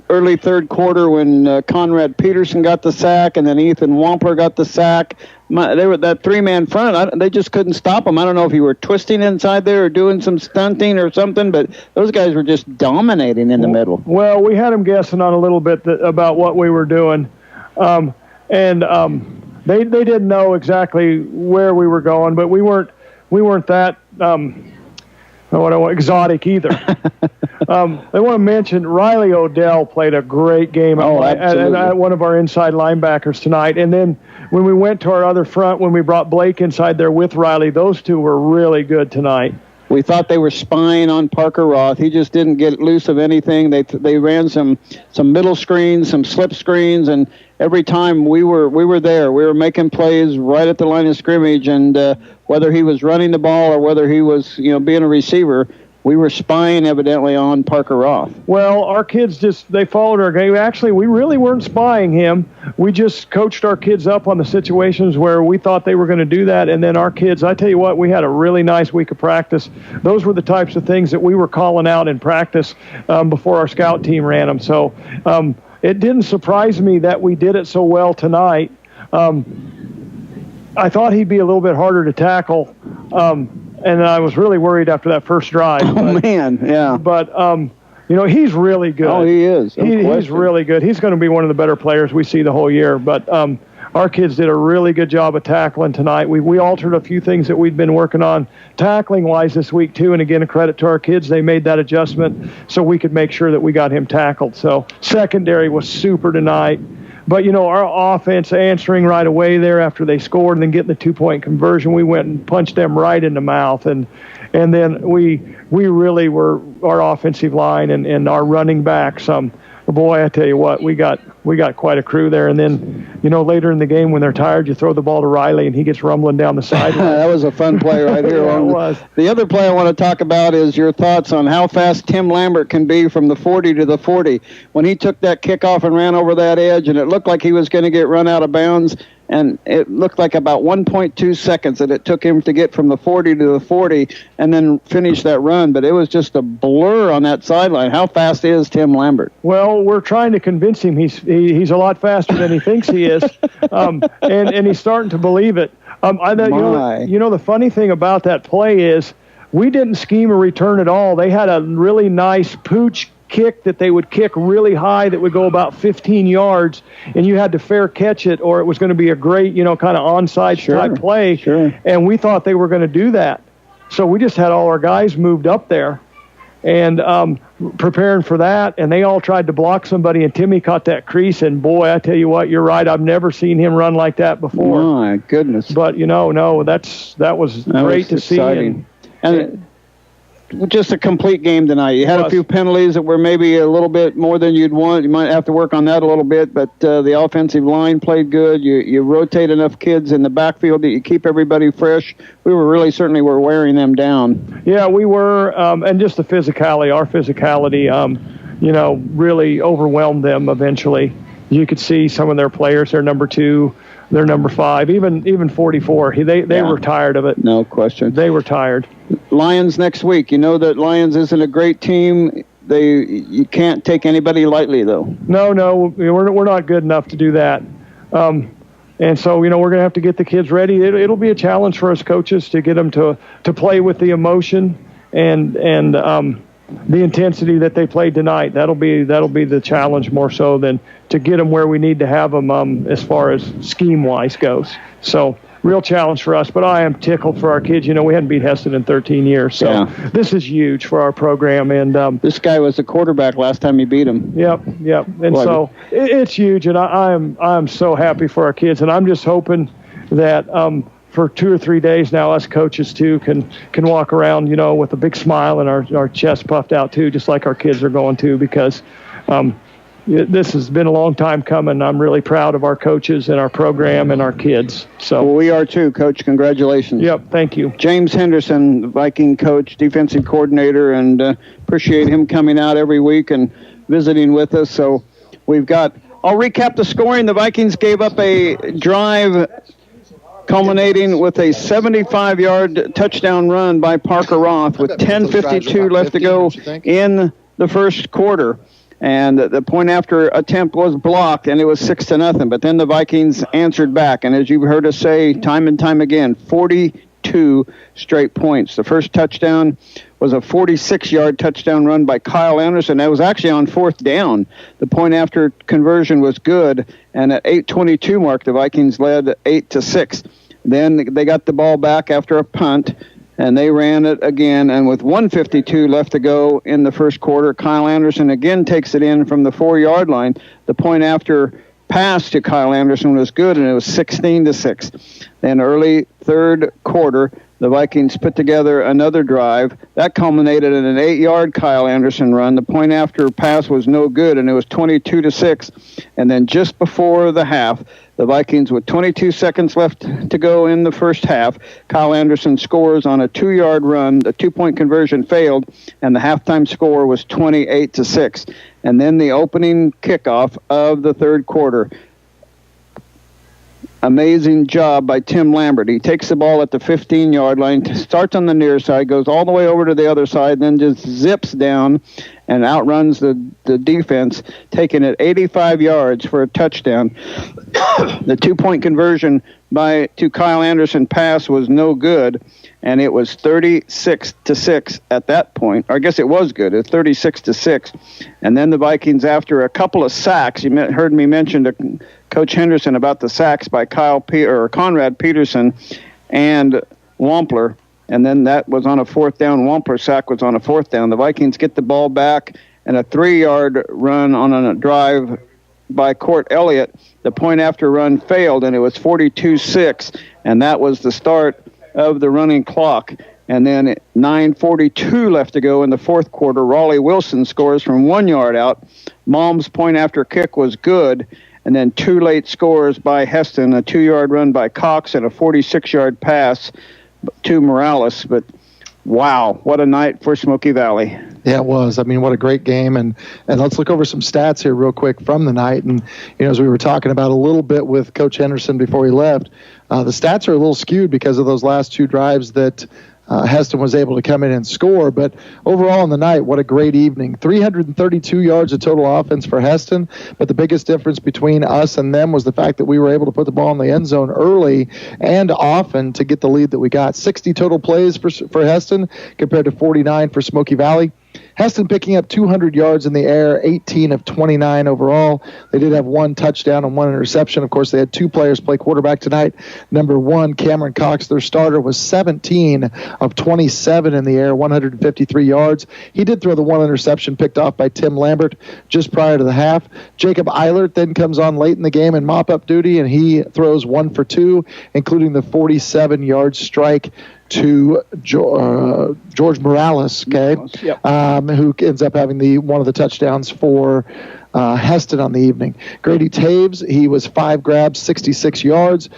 early third quarter when Conrad Peterson got the sack, and then Ethan Wampler got the sack. They were that three-man front. They just couldn't stop them. I don't know if you were twisting inside there or doing some stunting or something, but those guys were just dominating in the middle. Well, we had them guessing on a little bit about what we were doing, and they didn't know exactly where we were going, but we weren't that exotic either. I want to mention Riley Odell played a great game at one of our inside linebackers tonight. And then when we went to our other front, when we brought Blake inside there with Riley, those two were really good tonight. We thought they were spying on Parker Roth. He just didn't get loose of anything. They ran some middle screens, some slip screens, and every time we were there. We were making plays right at the line of scrimmage, and whether he was running the ball or whether he was being a receiver, we were spying evidently on Parker Roth. Well, our kids they followed our game. Actually, we really weren't spying him. We just coached our kids up on the situations where we thought they were going to do that. And then our kids, I tell you what, we had a really nice week of practice. Those were the types of things that we were calling out in practice before our scout team ran them. So it didn't surprise me that we did it so well tonight. I thought he'd be a little bit harder to tackle. And I was really worried after that first drive. But, he's really good. Oh, he is. He's really good. He's going to be one of the better players we see the whole year. But our kids did a really good job of tackling tonight. We altered a few things that we'd been working on tackling-wise this week, too. And, again, a credit to our kids. They made that adjustment so we could make sure that we got him tackled. So secondary was super tonight. But, our offense answering right away there after they scored and then getting the two-point conversion, we went and punched them right in the mouth. And then we really were, our offensive line and our running backs, boy, I tell you what, we got quite a crew there. And then, later in the game when they're tired, you throw the ball to Riley and he gets rumbling down the sideline. That was a fun play right here. Yeah, it was. The other play I want to talk about is your thoughts on how fast Tim Lambert can be from the 40 to the 40. When he took that kickoff and ran over that edge, and it looked like he was going to get run out of bounds, and it looked like about 1.2 seconds that it took him to get from the 40 to the 40 and then finish that run. But it was just a blur on that sideline. How fast is Tim Lambert? Well, we're trying to convince him he's a lot faster than he thinks he is, and he's starting to believe it. The funny thing about that play is we didn't scheme a return at all. They had a really nice pooch kick that they would kick really high that would go about 15 yards, and you had to fair catch it or it was going to be a great, kind of onside type play. Sure. And we thought they were going to do that. So we just had all our guys moved up there and preparing for that, and they all tried to block somebody, and Timmy caught that crease, and boy, I tell you what, you're right. I've never seen him run like that before. My goodness. But, that was great to see. And just a complete game tonight. You had a few penalties that were maybe a little bit more than you'd want. You might have to work on that a little bit, but the offensive line played good. You rotate enough kids in the backfield that you keep everybody fresh. We were certainly wearing them down. Yeah, we were, and just the physicality, our physicality, really overwhelmed them eventually. You could see some of their players, their number 2, their number 5, even 44. They were tired of it. No question. They were tired. Lions next week. You know that Lions isn't a great team. You can't take anybody lightly, though. No, we're not good enough to do that. And so, we're going to have to get the kids ready. It'll be a challenge for us coaches to get them to play with the emotion and the intensity that they played tonight. That'll be the challenge more so than to get them where we need to have them as far as scheme-wise goes. So, real challenge for us. But I am tickled for our kids. We hadn't beat Hesston in 13 years. So This is huge for our program. And this guy was the quarterback last time you beat him. Yep. And so it's huge. And I'm so happy for our kids. And I'm just hoping that for 2 or 3 days now, us coaches too can walk around, with a big smile and our chest puffed out too, just like our kids are going to, because this has been a long time coming. I'm really proud of our coaches and our program and our kids. So we are too, Coach. Congratulations. Yep, thank you. James Henderson, the Viking coach, defensive coordinator, and appreciate him coming out every week and visiting with us. So I'll recap the scoring. The Vikings gave up a drive culminating with a 75-yard touchdown run by Parker Roth with 10:52 left to go in the first quarter. And the point after attempt was blocked, and it was 6-0. But then the Vikings answered back. And as you've heard us say time and time again, 42 straight points. The first touchdown was a 46-yard touchdown run by Kyle Anderson. That was actually on 4th down. The point after conversion was good. And at 8:22 mark, the Vikings led 8-6. Then they got the ball back after a punt, and they ran it again. And with 1:52 left to go in the first quarter, Kyle Anderson again takes it in from the 4-yard line. The point after pass to Kyle Anderson was good, and it was 16-6. Then early third quarter, the Vikings put together another drive. That culminated in an 8-yard Kyle Anderson run. The point after pass was no good, and it was 22-6. And then just before the half, the Vikings, with 22 seconds left to go in the first half, Kyle Anderson scores on a 2-yard run. The 2-point conversion failed, and the halftime score was 28-6. And then the opening kickoff of the third quarter. Amazing job by Tim Lambert. He takes the ball at the 15-yard line, starts on the near side, goes all the way over to the other side, then just zips down and outruns the defense, taking it 85 yards for a touchdown. The 2-point conversion to Kyle Anderson pass was no good, and it was 36-6 at that point. Or I guess it was good. It was 36-6. And then the Vikings, after a couple of sacks, you heard me mention to Coach Henderson about the sacks by Conrad Peterson and Wampler, and then that was on a 4th down. Wampler sack was on a 4th down. The Vikings get the ball back, and a 3-yard run on a drive by Court Elliott. The point after run failed, and it was 42-6, and that was the start of the running clock. And then 9:42 left to go in the fourth quarter. Raleigh Wilson scores from 1 yard out. Mom's point after kick was good. And then 2 late scores by Hesston, a 2-yard run by Cox and a 46-yard pass to Morales. But wow, what a night for Smoky Valley. Yeah, it was. I mean, what a great game. And let's look over some stats here real quick from the night. And, as we were talking about a little bit with Coach Henderson before he left, the stats are a little skewed because of those last 2 drives that Hesston was able to come in and score. But overall in the night, what a great evening. 332 yards of total offense for Hesston. But the biggest difference between us and them was the fact that we were able to put the ball in the end zone early and often to get the lead that we got. 60 total plays for Hesston compared to 49 for Smoky Valley. Hesston picking up 200 yards in the air, 18 of 29 overall. They did have 1 touchdown and 1 interception. Of course, they had 2 players play quarterback tonight. Number 1, Cameron Cox, their starter, was 17 of 27 in the air, 153 yards. He did throw the 1 interception picked off by Tim Lambert just prior to the half. Jacob Eilert then comes on late in the game in mop-up duty, and he throws 1 for 2, including the 47-yard strike to George Morales, okay, who ends up having one of the touchdowns for Hesston on the evening. Grady Taves, he was 5 grabs, 66 yards.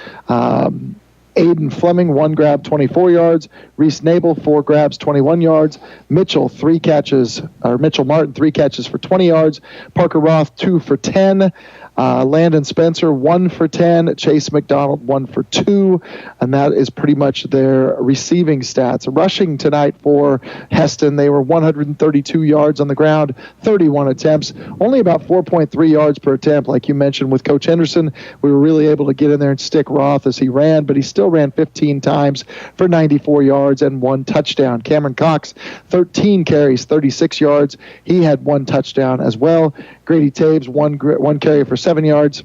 Aiden Fleming, 1 grab, 24 yards. Reese Nabel, 4 grabs, 21 yards. Mitchell Martin, 3 catches for 20 yards. Parker Roth, 2 for 10. Landon Spencer, 1 for 10. Chase McDonald, 1 for 2. And that is pretty much their receiving stats. Rushing tonight for Hesston, they were 132 yards on the ground, 31 attempts, only about 4.3 yards per attempt. Like you mentioned with Coach Henderson, we were really able to get in there and stick Roth as he ran, but he still ran 15 times for 94 yards and 1 touchdown. Cameron Cox, 13 carries, 36 yards. He had 1 touchdown as well. Grady Taves, 1 carry for 7 yards.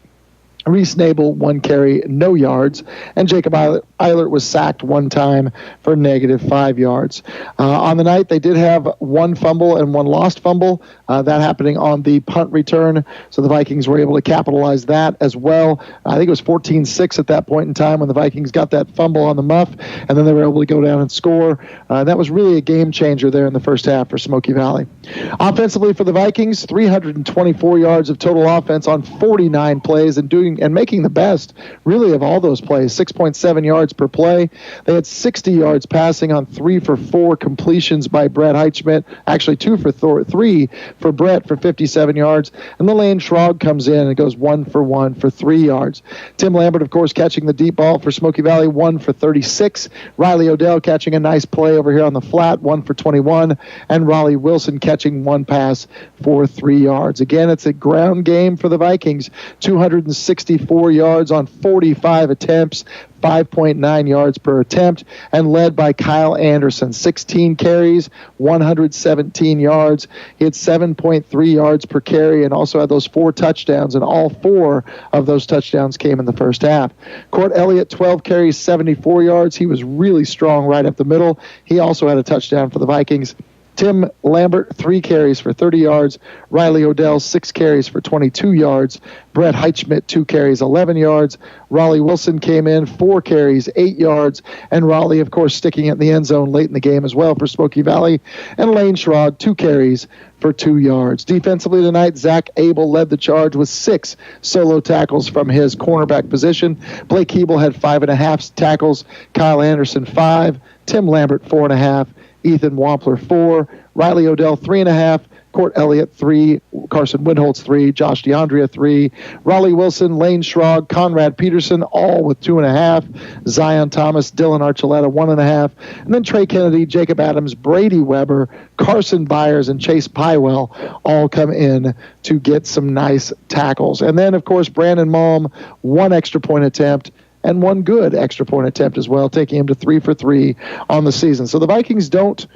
Reese Nabel, 1 carry, no yards. And Jacob Eilert was sacked 1 time for -5 yards. On the night, they did have 1 fumble and 1 lost fumble. That happening on the punt return. So the Vikings were able to capitalize that as well. I think it was 14-6 at that point in time when the Vikings got that fumble on the muff, and then they were able to go down and score. That was really a game changer there in the first half for Smoky Valley. Offensively for the Vikings, 324 yards of total offense on 49 plays and making the best, really, of all those plays, 6.7 yards per play. They had 60 yards passing on 3 for 4 completions by Brett Heitschmidt, actually 2 for 3 for Brett for 57 yards. And then Lane Schrog comes in and goes 1 for 1 for 3 yards. Tim Lambert, of course, catching the deep ball for Smoky Valley, 1 for 36. Riley Odell catching a nice play over here on the flat, 1 for 21. And Raleigh Wilson catching 1 pass for 3 yards. Again, it's a ground game for the Vikings, 264 yards on 45 attempts, 5.9 yards per attempt, and led by Kyle Anderson, 16 carries, 117 yards. He had 7.3 yards per carry and also had those 4 touchdowns, and all 4 of those touchdowns came in the first half. Court Elliott, 12 carries, 74 yards. He was really strong right up the middle. He also had a touchdown for the Vikings. Tim Lambert, 3 carries for 30 yards. Riley Odell, 6 carries for 22 yards. Brett Heitschmidt, 2 carries, 11 yards. Raleigh Wilson came in, 4 carries, 8 yards. And Raleigh, of course, sticking it in the end zone late in the game as well for Smoky Valley. And Lane Schrog, 2 carries for 2 yards. Defensively tonight, Zach Abel led the charge with 6 solo tackles from his cornerback position. Blake Hebel had 5.5 tackles. Kyle Anderson, 5. Tim Lambert, 4.5. Ethan Wampler, 4. Riley Odell, 3.5. Court Elliott, 3. Carson Windholtz, 3. Josh DeAndrea, 3. Raleigh Wilson, Lane Schrog, Conrad Peterson, all with 2.5. Zion Thomas, Dylan Archuleta, 1.5. And then Trey Kennedy, Jacob Adams, Brady Weber, Carson Byers, and Chase Pywell all come in to get some nice tackles. And then, of course, Brandon Malm, 1 extra point attempt, and 1 good extra point attempt as well, taking him to 3 for 3 on the season. So the Vikings don't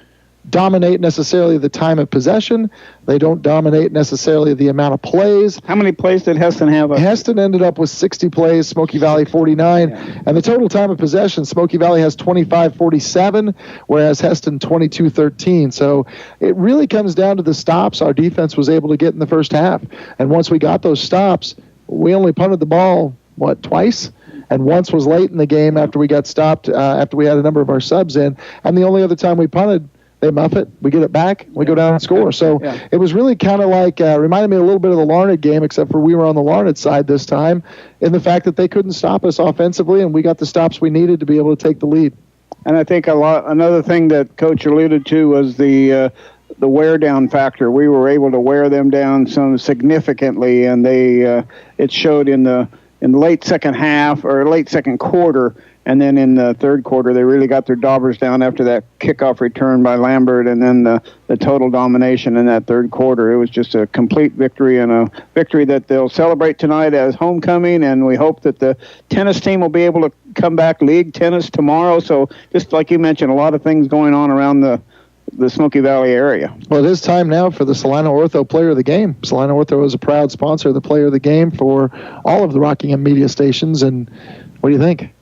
dominate necessarily the time of possession. They don't dominate necessarily the amount of plays. How many plays did Hesston have? Hesston ended up with 60 plays, Smoky Valley 49. Yeah. And the total time of possession, Smoky Valley has 25-47, whereas Hesston 22-13. So it really comes down to the stops our defense was able to get in the first half. And once we got those stops, we only punted the ball, twice? And once was late in the game after we got stopped, after we had a number of our subs in. And the only other time we punted, they muff it, we get it back, we go down and score. So it was really kind of like, reminded me a little bit of the Larned game, except for we were on the Larned side this time, in the fact that they couldn't stop us offensively, and we got the stops we needed to be able to take the lead. And I think another thing that Coach alluded to was the wear down factor. We were able to wear them down some significantly, and it showed in the late second half or late second quarter, and then in the third quarter they really got their daubers down after that kickoff return by Lambert, and then the total domination in that third quarter. It was just a complete victory, and a victory that they'll celebrate tonight as homecoming, and we hope that the tennis team will be able to come back league tennis tomorrow. So just like you mentioned, a lot of things going on around the Smoky Valley area. Well, it is time now for the Salina Ortho Player of the Game. Salina Ortho is a proud sponsor of the Player of the Game for all of the Rockingham media stations. And what do you think?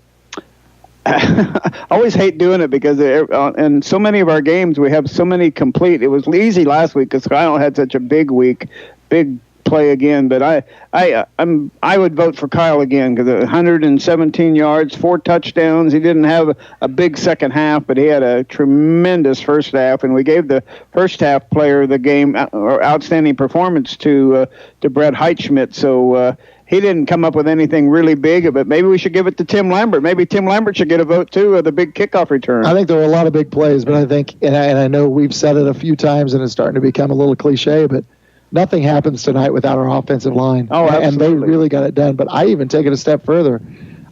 I always hate doing it because in so many of our games we have so many complete. It was easy last week because Kyle had such a big week, big play again. But I would vote for Kyle again because 117 yards, 4 touchdowns. He didn't have a big second half, but he had a tremendous first half, and we gave the first half player of the game or outstanding performance to Brett Heitschmidt. So he didn't come up with anything really big, but maybe we should give it to Tim Lambert. Maybe Tim Lambert should get a vote, too, of the big kickoff return. I think there were a lot of big plays, but I think, and I know we've said it a few times, and it's starting to become a little cliche, but nothing happens tonight without our offensive line. Oh, absolutely. And they really got it done. But I even take it a step further.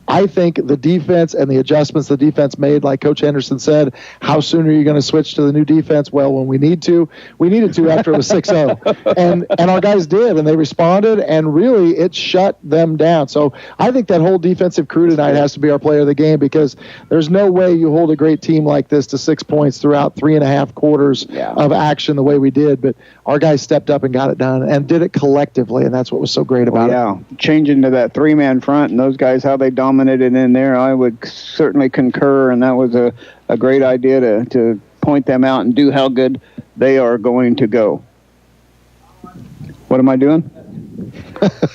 I think the defense and the adjustments the defense made, like Coach Henderson said, how soon are you going to switch to the new defense? Well, when we need to. We needed to after it was 6-0. And our guys did, and they responded, and really it shut them down. So I think that whole defensive crew tonight has to be our player of the game, because there's no way you hold a great team like this to 6 points throughout 3.5 quarters of action the way we did. But our guys stepped up and got it done and did it collectively, and that's what was so great about it. Changing to that 3-man front and those guys, how they dominated in there, I would certainly concur, and that was a great idea to point them out and do how good they are going to go. What am I doing?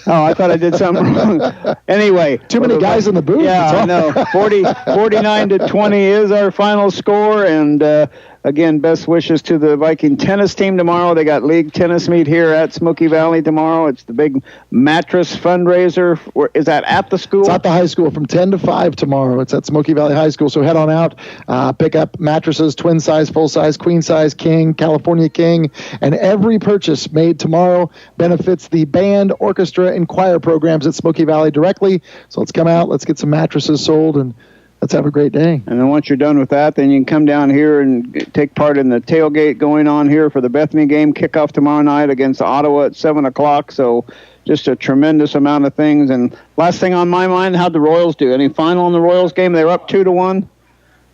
Oh, I thought I did something wrong. Anyway. Too many guys in the booth. Yeah, I know. 49-20 is our final score, and again, best wishes to the Viking tennis team tomorrow. They got league tennis meet here at Smoky Valley tomorrow. It's the big mattress fundraiser. Is that at the school? It's at the high school from 10 to 5 tomorrow. It's at Smoky Valley High School. So head on out, pick up mattresses, twin size, full size, queen size, king, California king, and every purchase made tomorrow benefits the band, orchestra, and choir programs at Smoky Valley directly. So let's come out, let's get some mattresses sold, and let's have a great day. And then once you're done with that, then you can come down here and take part in the tailgate going on here for the Bethany game, kickoff tomorrow night against Ottawa at 7 o'clock. So just a tremendous amount of things. And last thing on my mind, how'd the Royals do? Any final in the Royals game? They were up 2-1.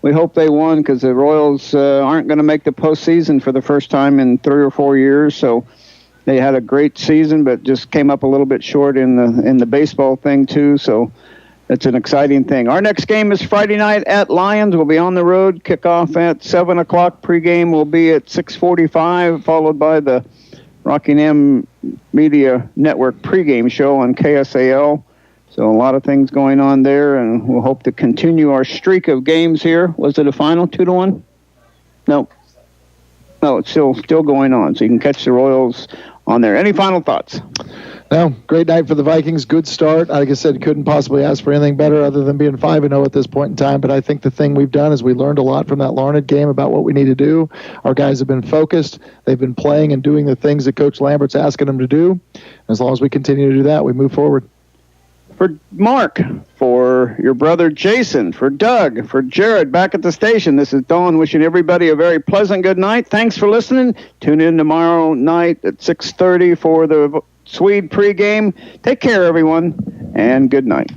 We hope they won, because the Royals aren't going to make the postseason for the first time in 3 or 4 years. So they had a great season, but just came up a little bit short in the baseball thing too. So it's an exciting thing. Our next game is Friday night at Lions. We'll be on the road. Kickoff at 7 o'clock. Pregame will be at 6:45, followed by the Rockingham Media Network pregame show on KSAL. So a lot of things going on there, and we'll hope to continue our streak of games here. Was it a final 2-1? No, it's still going on. So you can catch the Royals on there. Any final thoughts? No, great night for the Vikings. Good start. Like I said, couldn't possibly ask for anything better other than being 5-0 at this point in time. But I think the thing we've done is we learned a lot from that Larned game about what we need to do. Our guys have been focused. They've been playing and doing the things that Coach Lambert's asking them to do. As long as we continue to do that, we move forward. For Mark, for your brother Jason, for Doug, for Jared back at the station, this is Dawn wishing everybody a very pleasant good night. Thanks for listening. Tune in tomorrow night at 6:30 for the Swede pregame. Take care, everyone, and good night.